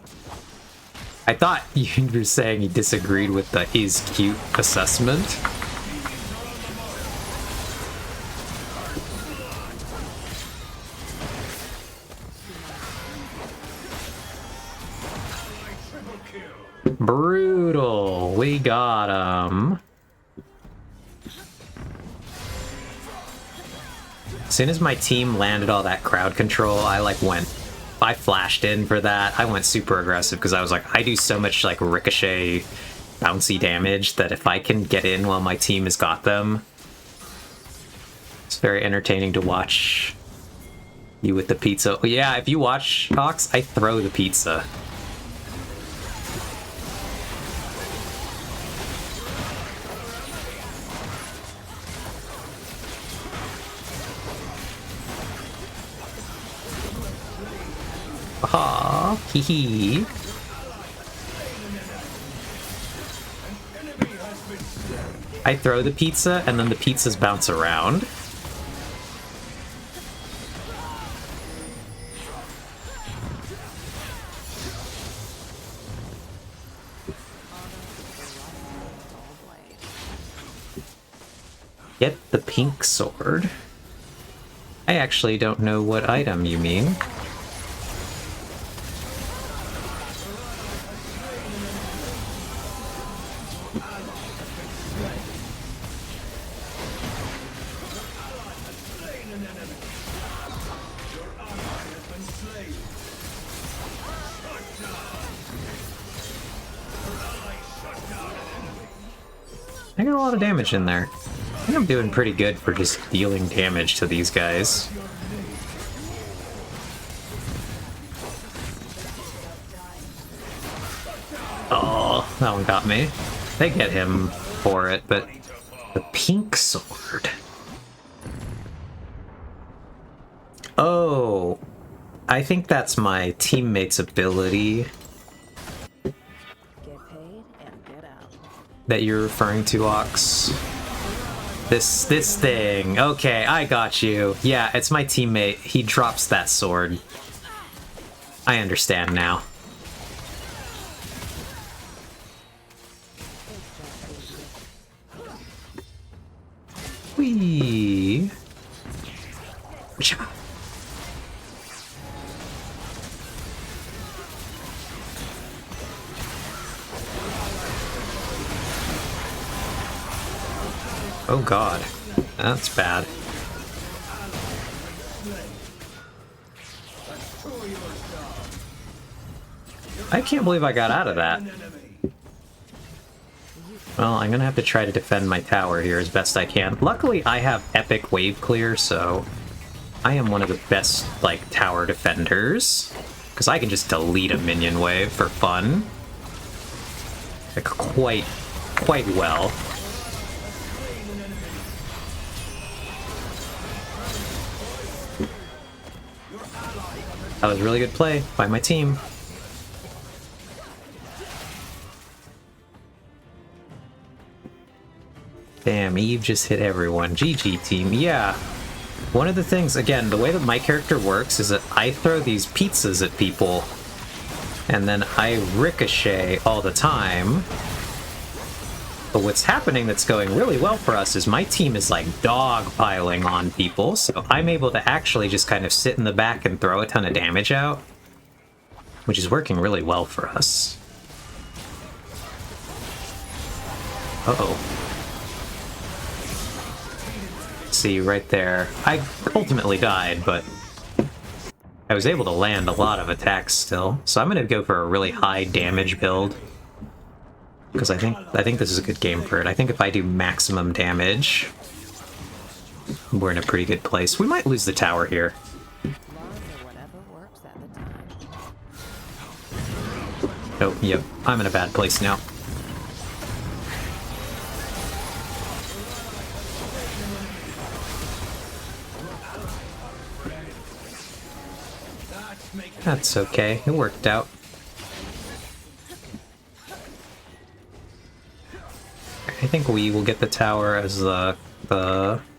I thought you were saying he disagreed with the is cute assessment. Brutal. We got him. As soon as my team landed all that crowd control, I flashed in for that. I went super aggressive because I was like, I do so much like ricochet bouncy damage that if I can get in while my team has got them, It's very entertaining to watch you with the pizza. Yeah, if you watch Ox, I throw the pizza. Aw, hee hee. I throw the pizza, and then the pizzas bounce around. Get the pink sword. I actually don't know what item you mean. I got a lot of damage in there. I think I'm doing pretty good for just dealing damage to these guys. Oh, that one got me. They get him for it, but the pink sword. Oh, I think that's my teammate's ability that you're referring to, Ox. This thing. Okay, I got you. Yeah, it's my teammate. He drops that sword. I understand now. Whee! Oh god, that's bad. I can't believe I got out of that. Well, I'm gonna have to try to defend my tower here as best I can. Luckily, I have epic wave clear, so I am one of the best, like, tower defenders. Because I can just delete a minion wave for fun. Like, quite well. That was a really good play by my team. Damn, Eve just hit everyone. GG, team. Yeah. One of the things, again, the way that my character works is that I throw these pizzas at people, and then I ricochet all the time. But what's happening that's going really well for us is my team is like dogpiling on people, so I'm able to actually just kind of sit in the back and throw a ton of damage out, which is working really well for us. Uh-oh. See, right there. I ultimately died, but I was able to land a lot of attacks still. So I'm going to go for a really high damage build, because I think this is a good game for it. I think if I do maximum damage, we're in a pretty good place. We might lose the tower here. Oh, yep. I'm in a bad place now. That's okay. It worked out. I think we will get the tower as the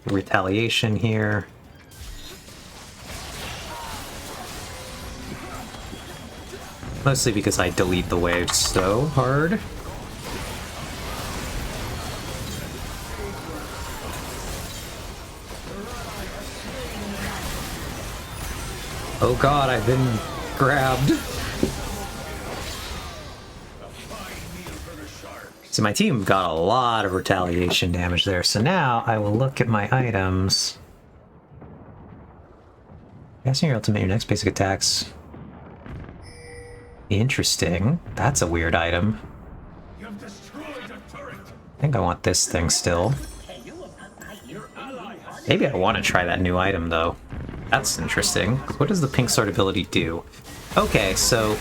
retaliation here. Mostly because I delete the waves so hard. Oh god, I've been grabbed. So my team got a lot of retaliation damage there, so now I will look at my items. Casting your ultimate, your next basic attacks. Interesting. That's a weird item. I think I want this thing still. Maybe I want to try that new item, though. That's interesting. What does the pink sword ability do? Okay, so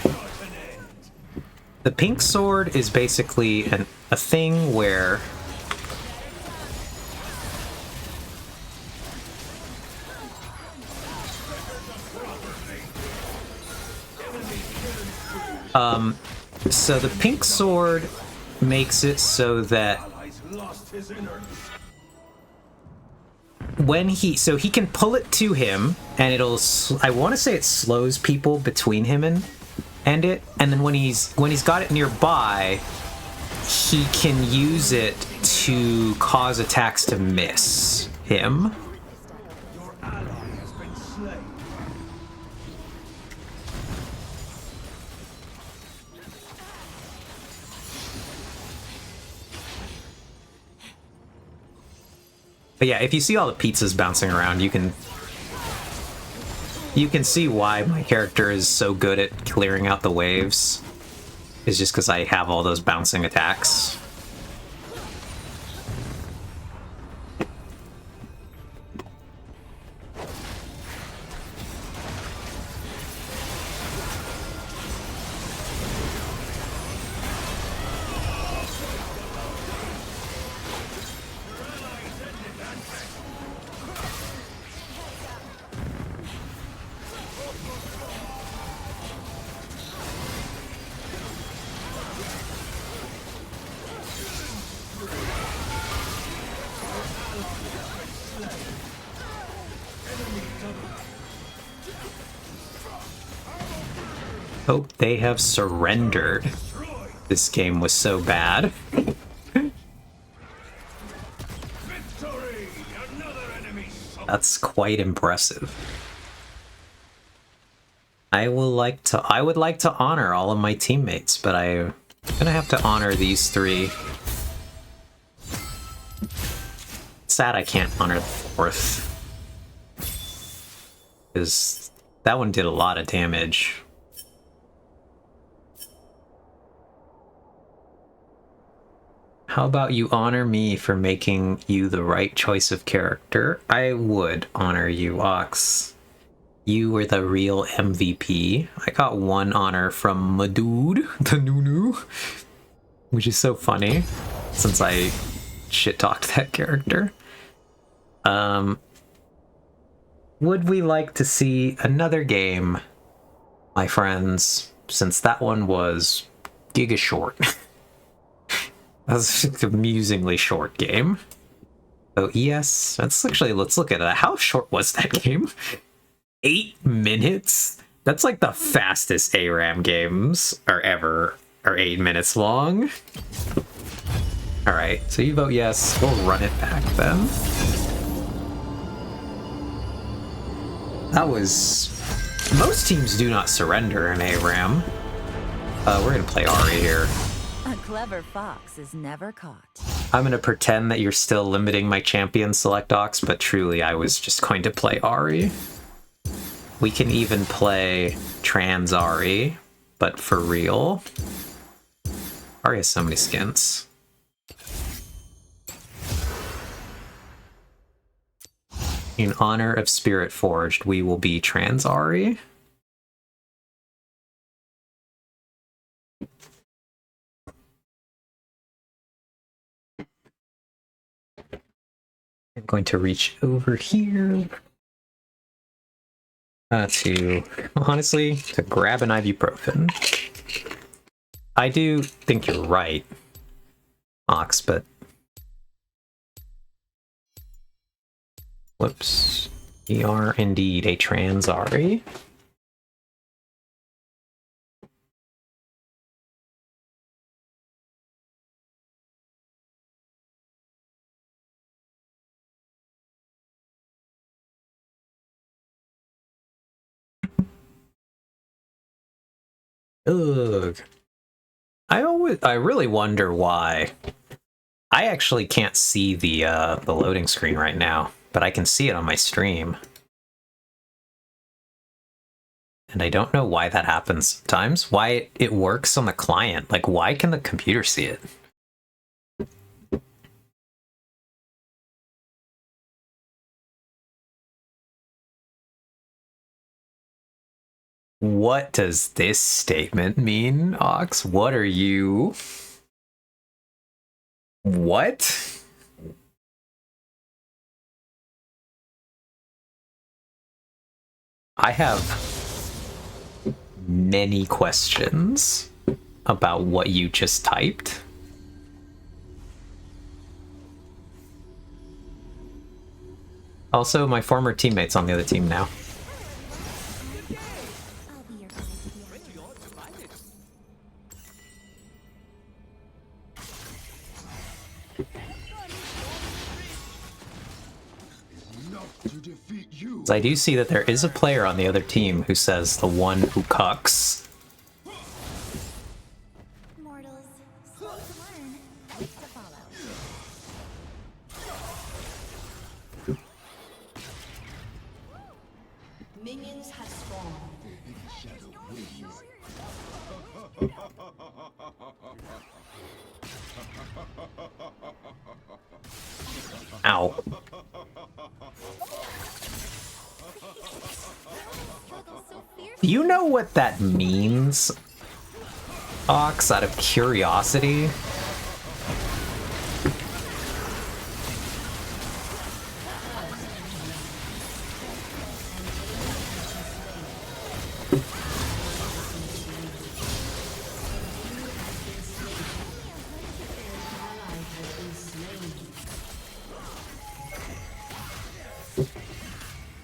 the pink sword is basically a thing where so the pink sword makes it so that when he can pull it to him, and it'll, I want to say it slows people between him and it, and then when he's got it nearby, he can use it to cause attacks to miss him. But yeah, if you see all the pizzas bouncing around, you can see why my character is so good at clearing out the waves. It's just because I have all those bouncing attacks. Hope they have surrendered. This game was so bad. That's quite impressive. I would like to honor all of my teammates, but I'm gonna have to honor these three. Sad I can't honor the fourth, because that one did a lot of damage. How about you honor me for making you the right choice of character? I would honor you, Ox. You were the real MVP. I got one honor from my dude, the Nunu, which is so funny since I shit-talked that character. Would we like to see another game, my friends, since that one was giga short? That was an amusingly short game. So yes, let's look at it. How short was that game? 8 minutes? That's like the fastest ARAM games are 8 minutes long. Alright, so you vote yes, we'll run it back then. That was... Most teams do not surrender in ARAM. We're gonna play Ari here. A clever fox is never caught. I'm gonna pretend that you're still limiting my champion select docs, but truly I was just going to play Ari. We can even play trans Ari, but for real. Ari has so many skins. In honor of Spirit Forged, we will be trans Ari. I'm going to reach over here to grab an ibuprofen. I do think you're right, Ox, but whoops, we are indeed a trans Ari. Ugh. I really wonder why. I actually can't see the loading screen right now, but I can see it on my stream. And I don't know why that happens sometimes. Why it works on the client. Like, why can the computer see it? What does this statement mean, Ox? What are you? What? I have many questions about what you just typed. Also, my former teammate's on the other team now. So I do see that there is a player on the other team who says the one who cucks. Mortals, slow to learn, quick to follow. Minions have spawned. Ow. Do you know what that means, Ox, out of curiosity?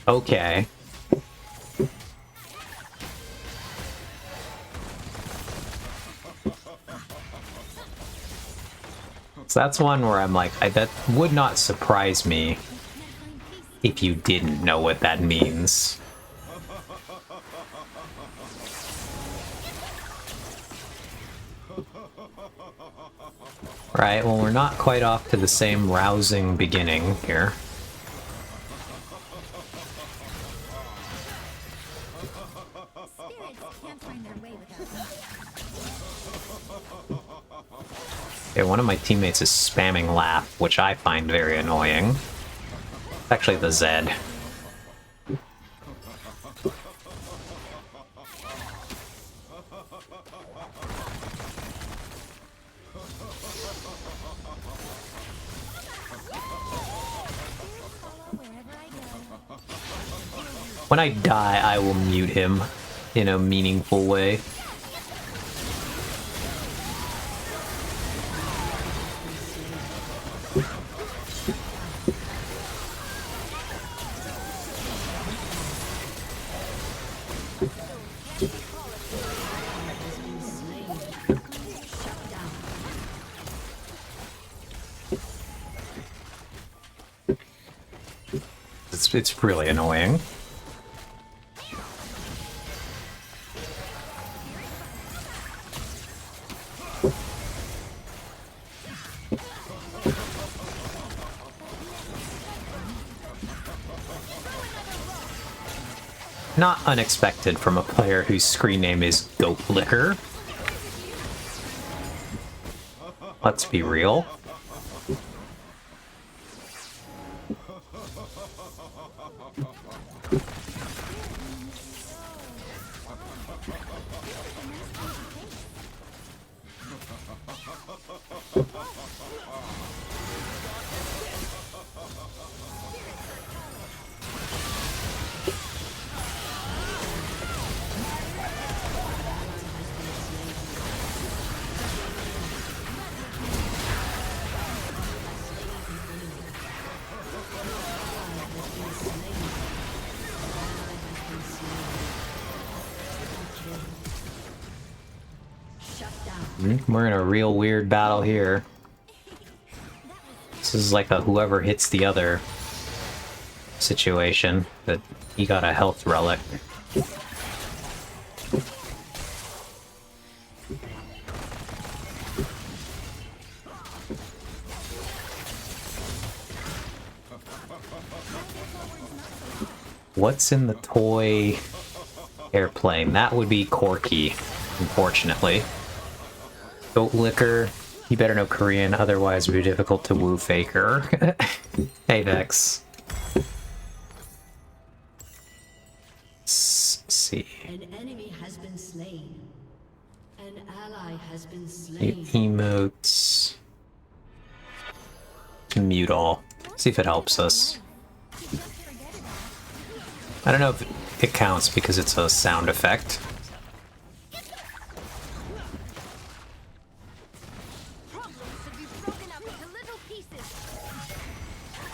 Okay. So that's one where I'm like, that would not surprise me if you didn't know what that means. Right, well, we're not quite off to the same rousing beginning here. Spirits can't find their way without Okay, one of my teammates is spamming laugh, which I find very annoying. It's actually the Zed. When I die, I will mute him in a meaningful way. It's really annoying. Not unexpected from a player whose screen name is Goat Liquor. Let's be real. We're in a real weird battle here. This is like a whoever hits the other situation, but he got a health relic. What's in the toy airplane? That would be Corky, unfortunately. Goat Liquor, you better know Korean, otherwise it would be difficult to woo Faker. Hey, Vex. Let's see. An enemy has been slain. An ally has been Mute slain. emotes. Mute all. See if it helps us. I don't know if it counts because it's a sound effect.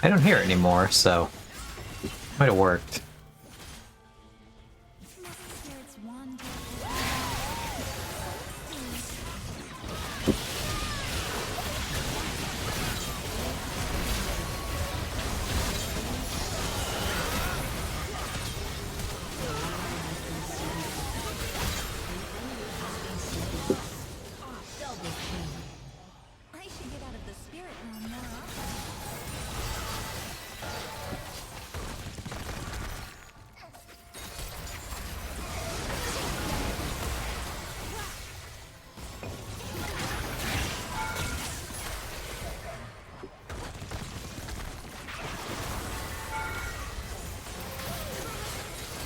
I don't hear it anymore, so might have worked. I should get out of the spirit realm more often.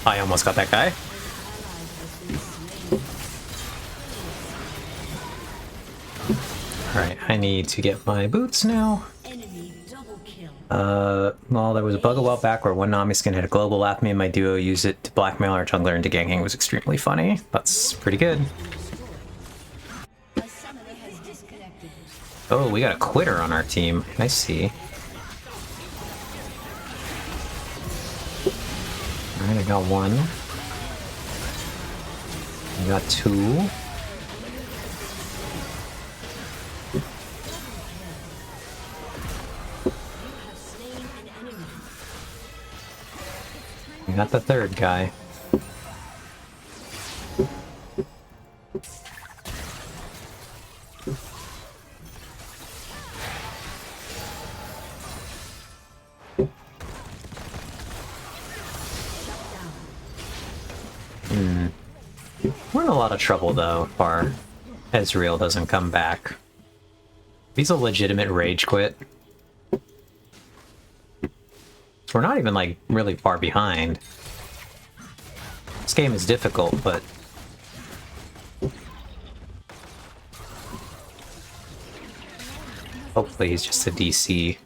I almost got that guy. Alright, I need to get my boots now. Enemy double kill. Well, there was a bug a while back where one Nami skin had a global laugh. Me and my duo used it to blackmail our jungler into ganking. It was extremely funny. That's pretty good. A summoner has disconnected. Oh, we got a quitter on our team. I see. Alright, I got one. I got two. I got the third guy. We're in a lot of trouble though if our Ezreal doesn't come back. He's a legitimate rage quit. We're not even like really far behind. This game is difficult, but hopefully he's just a DC.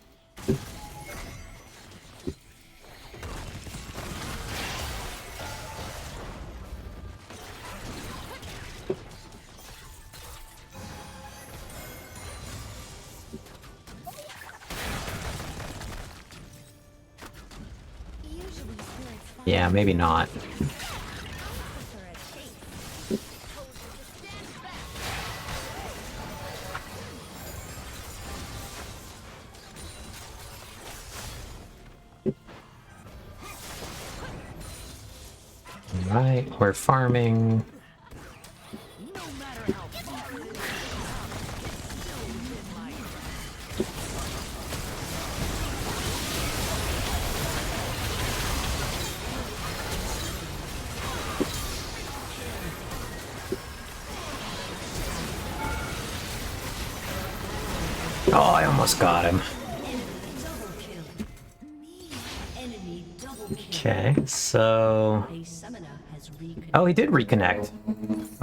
Usually spirits find Yeah, maybe not. for a chase. Alright, we're farming. Oh, I almost got him. Enemy double kill. Okay, so... A summoner has reconnected. Oh, he did reconnect.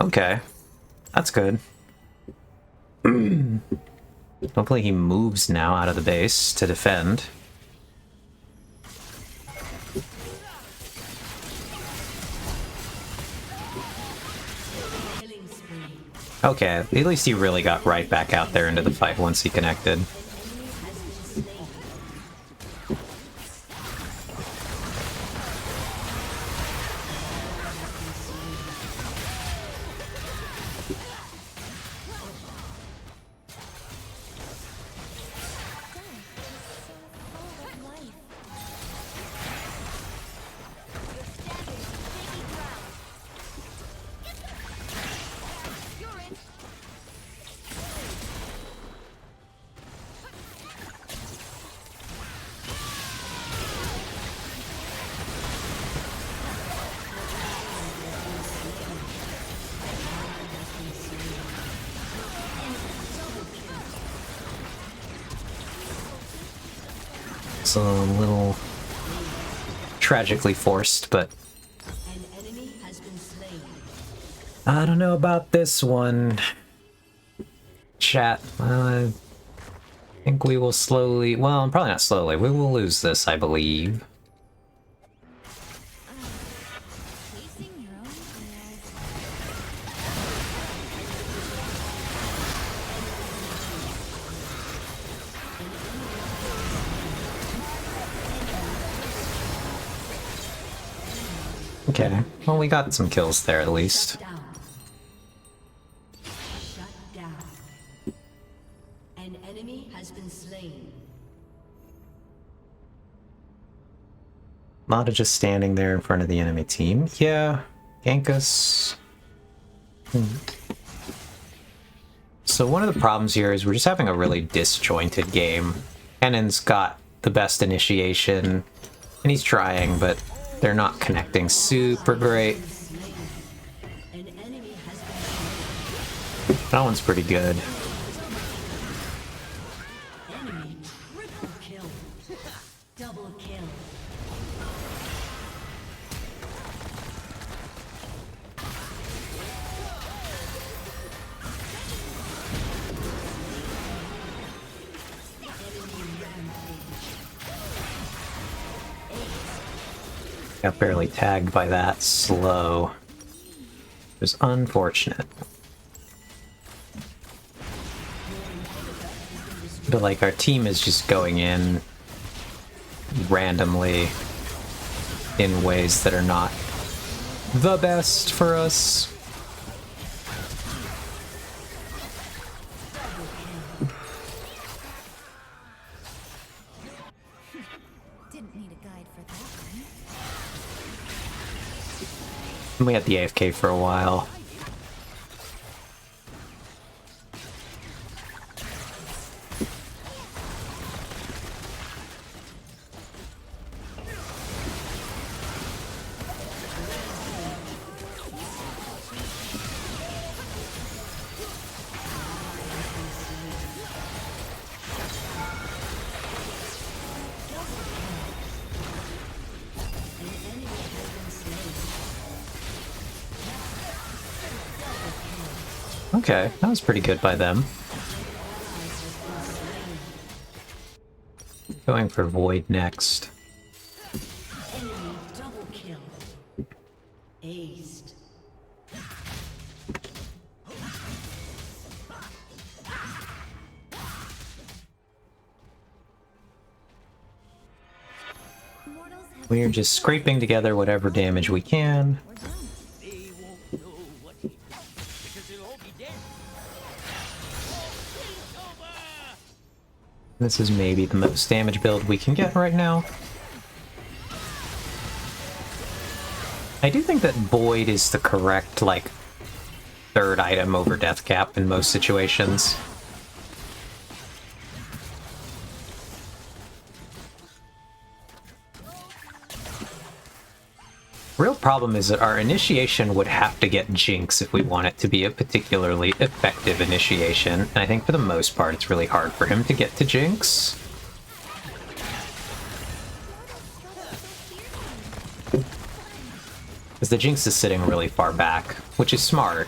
Okay. That's good. Hopefully he moves now out of the base to defend. Killing spree. Okay, at least he really got right back out there into the fight once he connected. Enemy has been slain. It's a little tragically forced, but An enemy has I don't know about this one. Chat, I think we will slowly, well, probably not slowly, we will lose this, I believe. Chasing your own tail. Okay, well, we got some kills there at least. Down. Shut down. An enemy has been slain. A lot of just standing there in front of the enemy team. Yeah, gank us. So one of the problems here is we're just having a really disjointed game. Kennan's got the best initiation, and he's trying, but they're not connecting super great. An enemy has been That one's pretty good. enemy triple kill. Double kill. Got barely tagged by that slow. It was unfortunate. But like our team is just going in randomly in ways that are not the best for us. Didn't need a guide for that one. We had the AFK for a while. Okay, that was pretty good by them. Going for Void next. Enemy double kill. Aced. Mortals have We are just scraping together whatever damage we can. or don't. They won't know what hit them because they'll all be dead. It's over! This is maybe the most damage build we can get right now. I do think that Void is the correct, like, third item over Death Cap in most situations. Real problem is that our initiation would have to get Jinx if we want it to be a particularly effective initiation, and I think for the most part it's really hard for him to get to Jinx. Because the Jinx is sitting really far back, which is smart.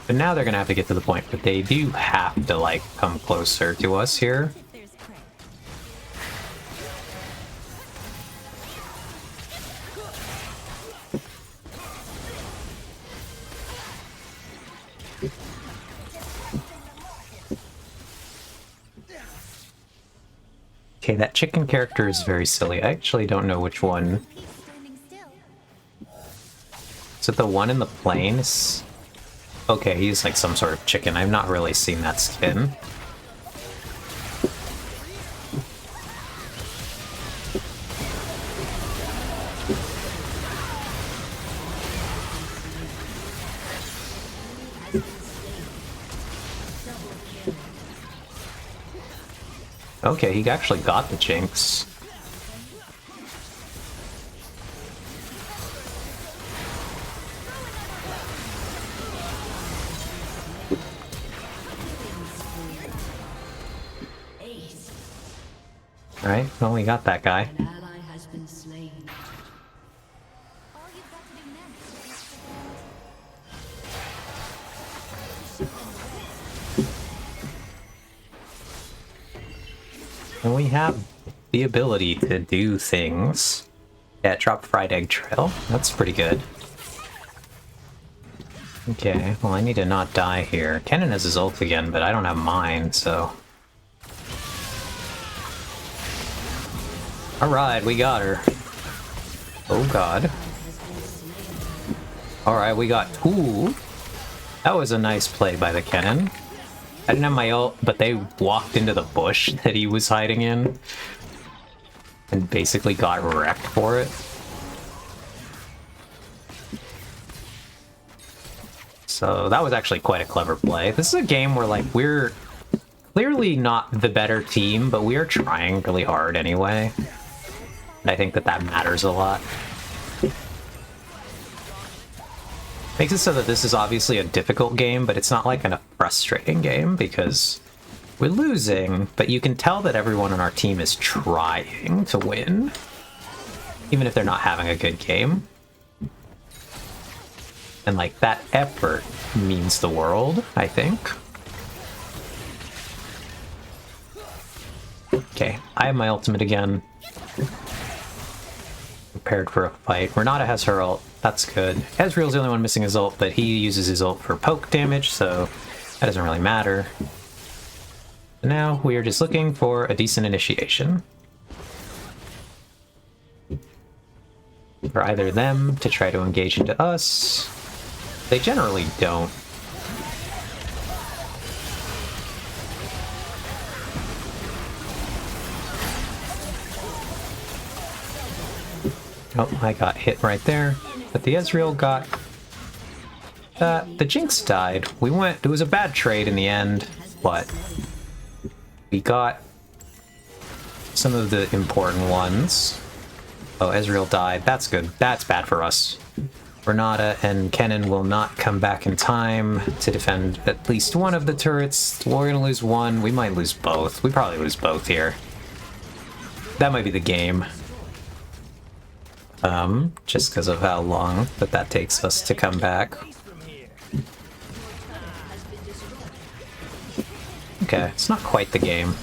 But now they're gonna have to get to the point that they do have to, like, come closer to us here. If there's prey. Okay, that chicken character is very silly. I actually don't know which one. He's standing still. Is it the one in the plains? Okay, he's like some sort of chicken. I've not really seen that skin. Okay, he actually got the Jinx. Alright, well, we got that guy. An ally has been slain. All you've got to do next is And we have the ability to do things. Yeah, drop fried egg trail. That's pretty good. Okay, well, I need to not die here. Kennen has his ult again, but I don't have mine, so... Alright, we got her. Oh god. Alright, we got... Ooh! That was a nice play by the Kennen. I didn't have my ult, but they walked into the bush that he was hiding in. And basically got wrecked for it. So that was actually quite a clever play. This is a game where, like, we're clearly not the better team, but we are trying really hard anyway. And I think that that matters a lot. Makes it so that this is obviously a difficult game, but it's not like a frustrating game because we're losing, but you can tell that everyone on our team is trying to win, even if they're not having a good game. And, like, that effort means the world, I think. Okay, I have my ultimate again. Prepared for a fight. Renata has her ult. That's good. Ezreal's the only one missing his ult, but he uses his ult for poke damage, so that doesn't really matter. Now we are just looking for a decent initiation. For either them to try to engage into us. They generally don't. Oh, I got hit right there. But the Ezreal got... the Jinx died. We went... It was a bad trade in the end, but... We got... some of the important ones. Oh, Ezreal died. That's good. That's bad for us. Renata and Kennen will not come back in time to defend at least one of the turrets. We're gonna lose one. We might lose both. We probably lose both here. That might be the game. Just because of how long that takes us to come back. Okay, it's not quite the game.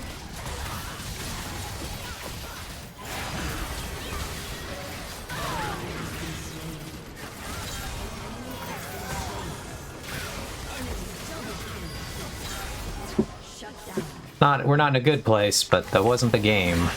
We're not in a good place, but that wasn't the game.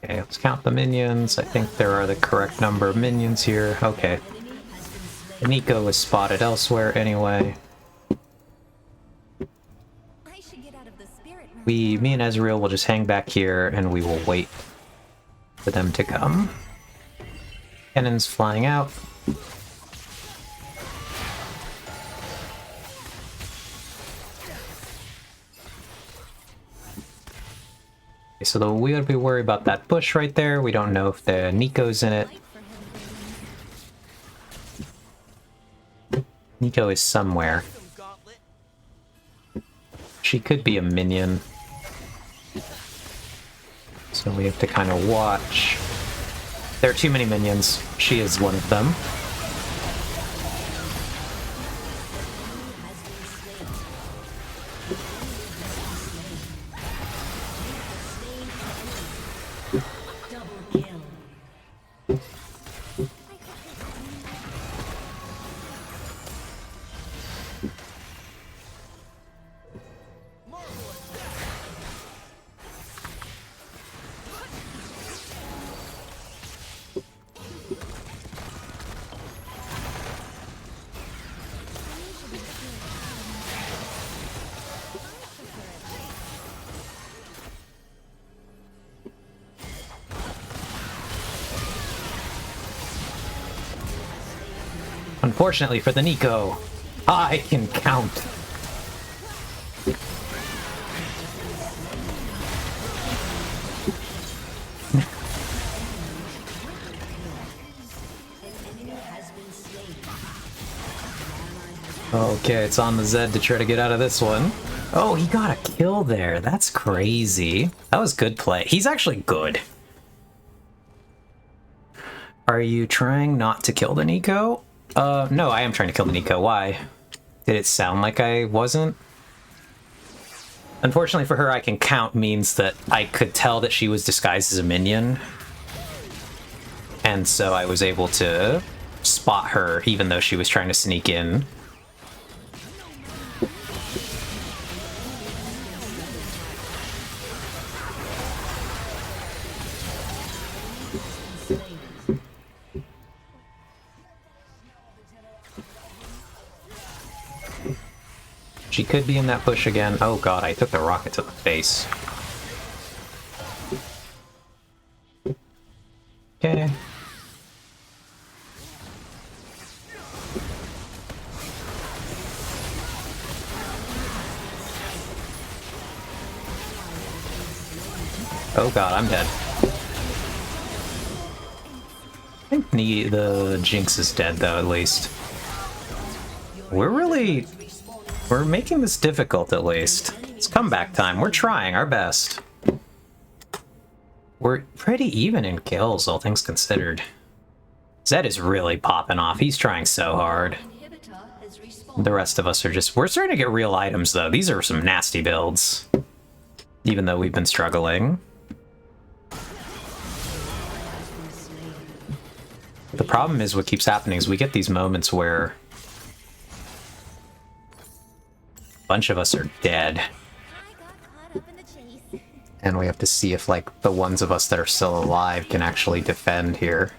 Okay, let's count the minions. I think there are the correct number of minions here. Okay. Nico was spotted elsewhere anyway. Me and Ezreal will just hang back here and we will wait for them to come. Cannon's flying out. Okay, so we gotta be worried about that bush right there. We don't know if the Nico's in it. Nico is somewhere. She could be a minion. So we have to kind of watch. There are too many minions. She is one of them. Unfortunately for the Nico, I can count. Okay, it's on the Zed to try to get out of this one. Oh, he got a kill there. That's crazy. That was good play. He's actually good. Are you trying not to kill the Nico? No, I am trying to kill the Nico. Why? Did it sound like I wasn't? Unfortunately for her, I can count means that I could tell that she was disguised as a minion. And so I was able to spot her even though she was trying to sneak in. She could be in that bush again. Oh god, I took the rocket to the face. Okay. Oh god, I'm dead. I think the Jinx is dead though, at least. We're making this difficult, at least. It's comeback time. We're trying our best. We're pretty even in kills, all things considered. Zed is really popping off. He's trying so hard. The rest of us are just... We're starting to get real items, though. These are some nasty builds. Even though we've been struggling. The problem is what keeps happening is we get these moments where a bunch of us are dead. And we have to see if, like, the ones of us that are still alive can actually defend here.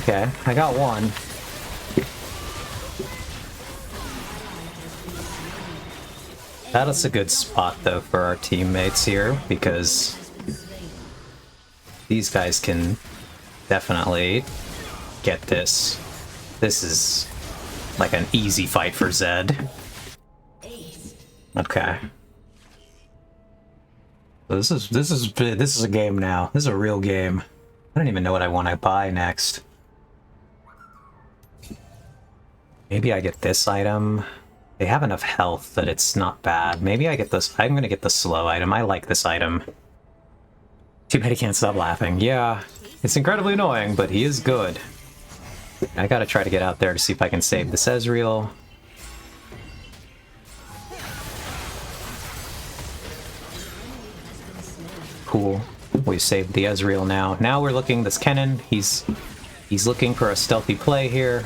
Okay, I got one. That's a good spot, though, for our teammates here, because these guys can definitely get this. This is like an easy fight for Zed. Okay. So this is a game now. This is a real game. I don't even know what I want to buy next. Maybe I get this item. They have enough health that it's not bad. Maybe I get this. I'm gonna get the slow item. I like this item. Too bad he can't stop laughing. Yeah, it's incredibly annoying, but he is good. I gotta try to get out there to see if I can save this Ezreal. Cool. We saved the Ezreal now. Now we're looking. This Kennen. He's looking for a stealthy play here.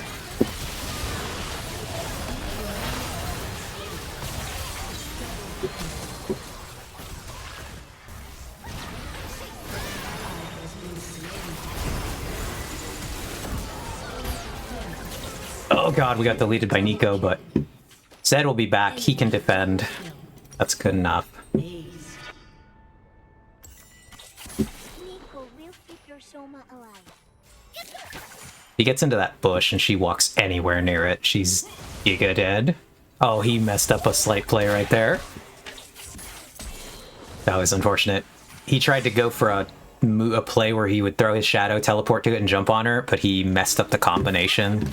Oh god, we got deleted by Nico, but Zed will be back. He can defend. That's good enough. He gets into that bush and she walks anywhere near it. She's giga dead. Oh, he messed up a slight play right there. That was unfortunate. He tried to go for a play where he would throw his shadow, teleport to it, and jump on her, but he messed up the combination.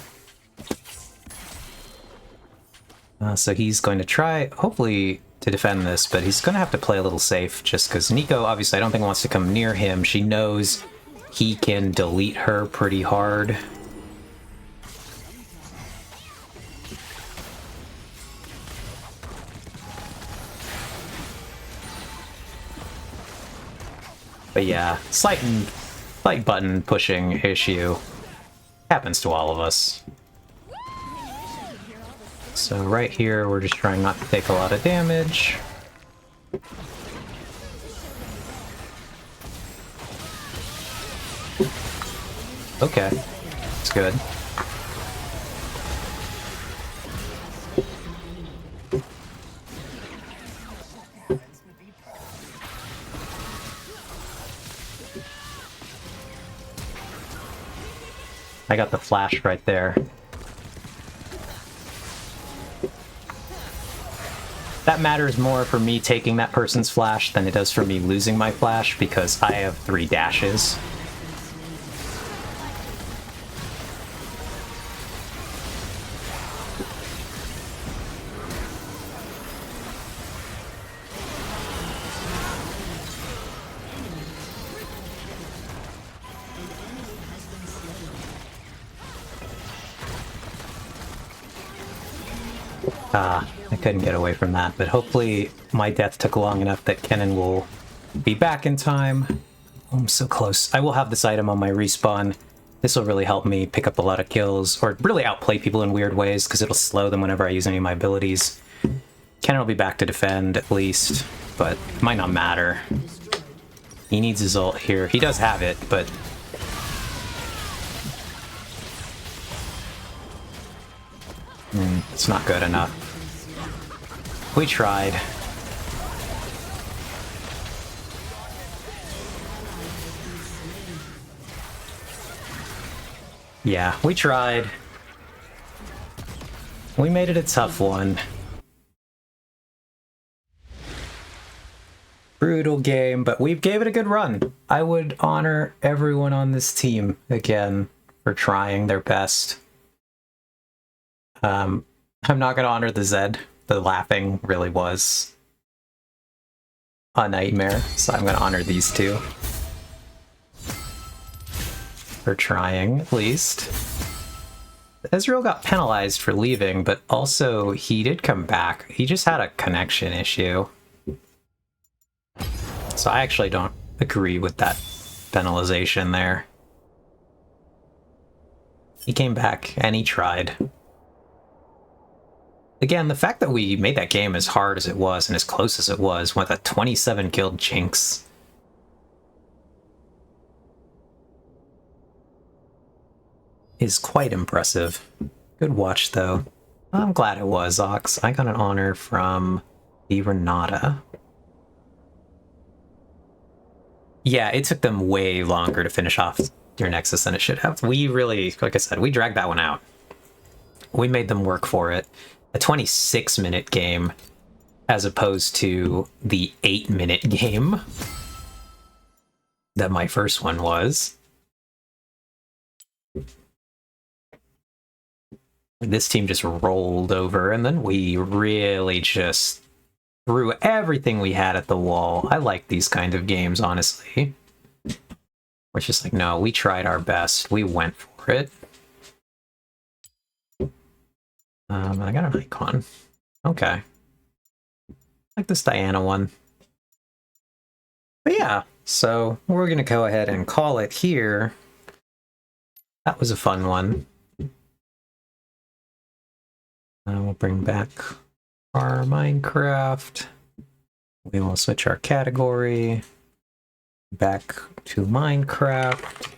So he's going to try, hopefully, to defend this, but he's going to have to play a little safe, just because Nico, obviously, I don't think wants to come near him. She knows he can delete her pretty hard. But yeah, slight button pushing issue. Happens to all of us. So right here, we're just trying not to take a lot of damage. Okay, that's good. I got the flash right there. That matters more for me taking that person's flash than it does for me losing my flash, because I have 3 dashes. I couldn't get away from that, but hopefully my death took long enough that Kennen will be back in time. Oh, I'm so close. I will have this item on my respawn. This will really help me pick up a lot of kills, or really outplay people in weird ways, because it'll slow them whenever I use any of my abilities. Kennen will be back to defend, at least, but it might not matter. He needs his ult here. He does have it, but... it's not good enough. We tried. Yeah, we tried. We made it a tough one. Brutal game, but we gave it a good run. I would honor everyone on this team again for trying their best. I'm not going to honor the Zed. The laughing really was a nightmare, so I'm going to honor these two. For trying, at least. Ezreal got penalized for leaving, but also he did come back. He just had a connection issue. So I actually don't agree with that penalization there. He came back and he tried. Again, the fact that we made that game as hard as it was and as close as it was with a 27 killed Jinx. Is quite impressive. Good watch, though. I'm glad it was, Ox. I got an honor from the Renata. Yeah, it took them way longer to finish off your Nexus than it should have. We really, like I said, we dragged that one out. We made them work for it. A 26-minute game as opposed to the 8-minute game that my first one was. This team just rolled over, and then we really just threw everything we had at the wall. I like these kind of games, honestly. We're just like, no, we tried our best. We went for it. I got an icon. Okay. I like this Diana one. But yeah, so we're going to go ahead and call it here. That was a fun one. We'll bring back our Minecraft. We will switch our category back to Minecraft.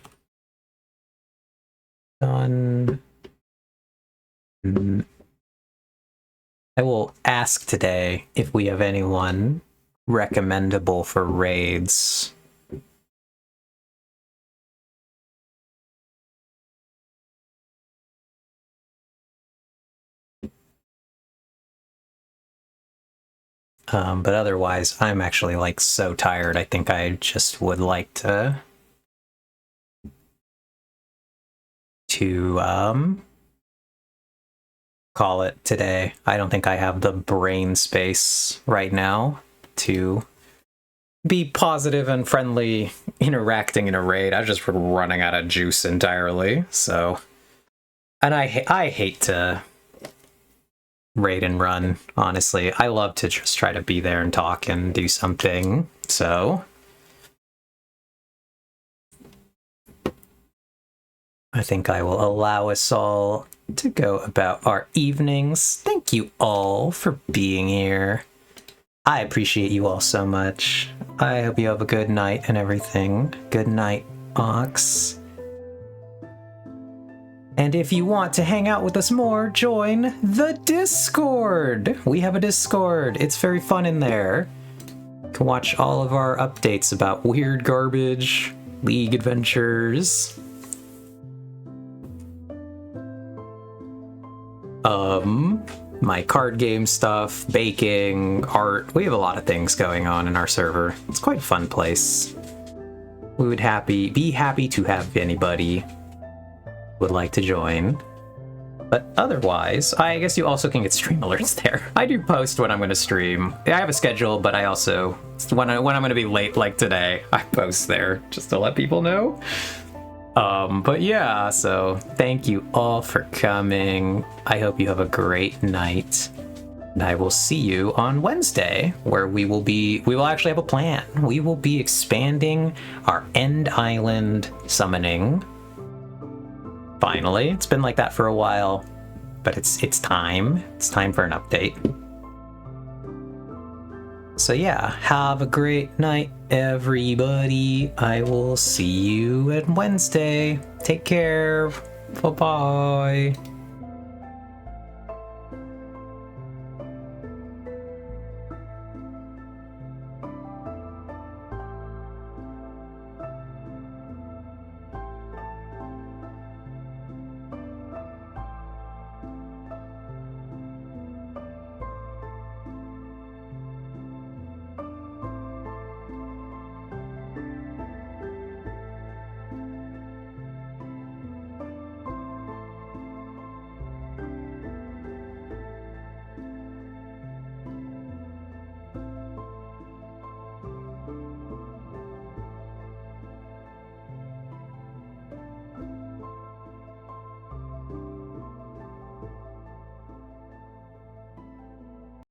Done. I will ask today if we have anyone recommendable for raids. But otherwise, I'm actually like so tired. I think I just would like to call it today. I don't think I have the brain space right now to be positive and friendly interacting in a raid. I'm just running out of juice entirely. So, and I hate to raid and run, honestly. I love to just try to be there and talk and do something. So I think I will allow us all to go about our evenings. Thank you all for being here. I appreciate you all so much. I hope you have a good night and everything. Good night, Ox. And if you want to hang out with us more, join the Discord. We have a Discord. It's very fun in there. You can watch all of our updates about weird garbage, League adventures. my card game stuff, baking, art. We have a lot of things going on in our server. It's quite a fun place. We would be happy to have anybody who would like to join. But otherwise, I guess you also can get stream alerts there. I do post when I'm going to stream. I have a schedule, but I also, when I'm going to be late like today, I post there just to let people know. But yeah, so thank you all for coming. I hope you have a great night. And I will see you on Wednesday, where we will actually have a plan. We will be expanding our End Island summoning. Finally, it's been like that for a while, but it's time. It's time for an update. So yeah, have a great night, everybody. I will see you on Wednesday. Take care. Bye-bye.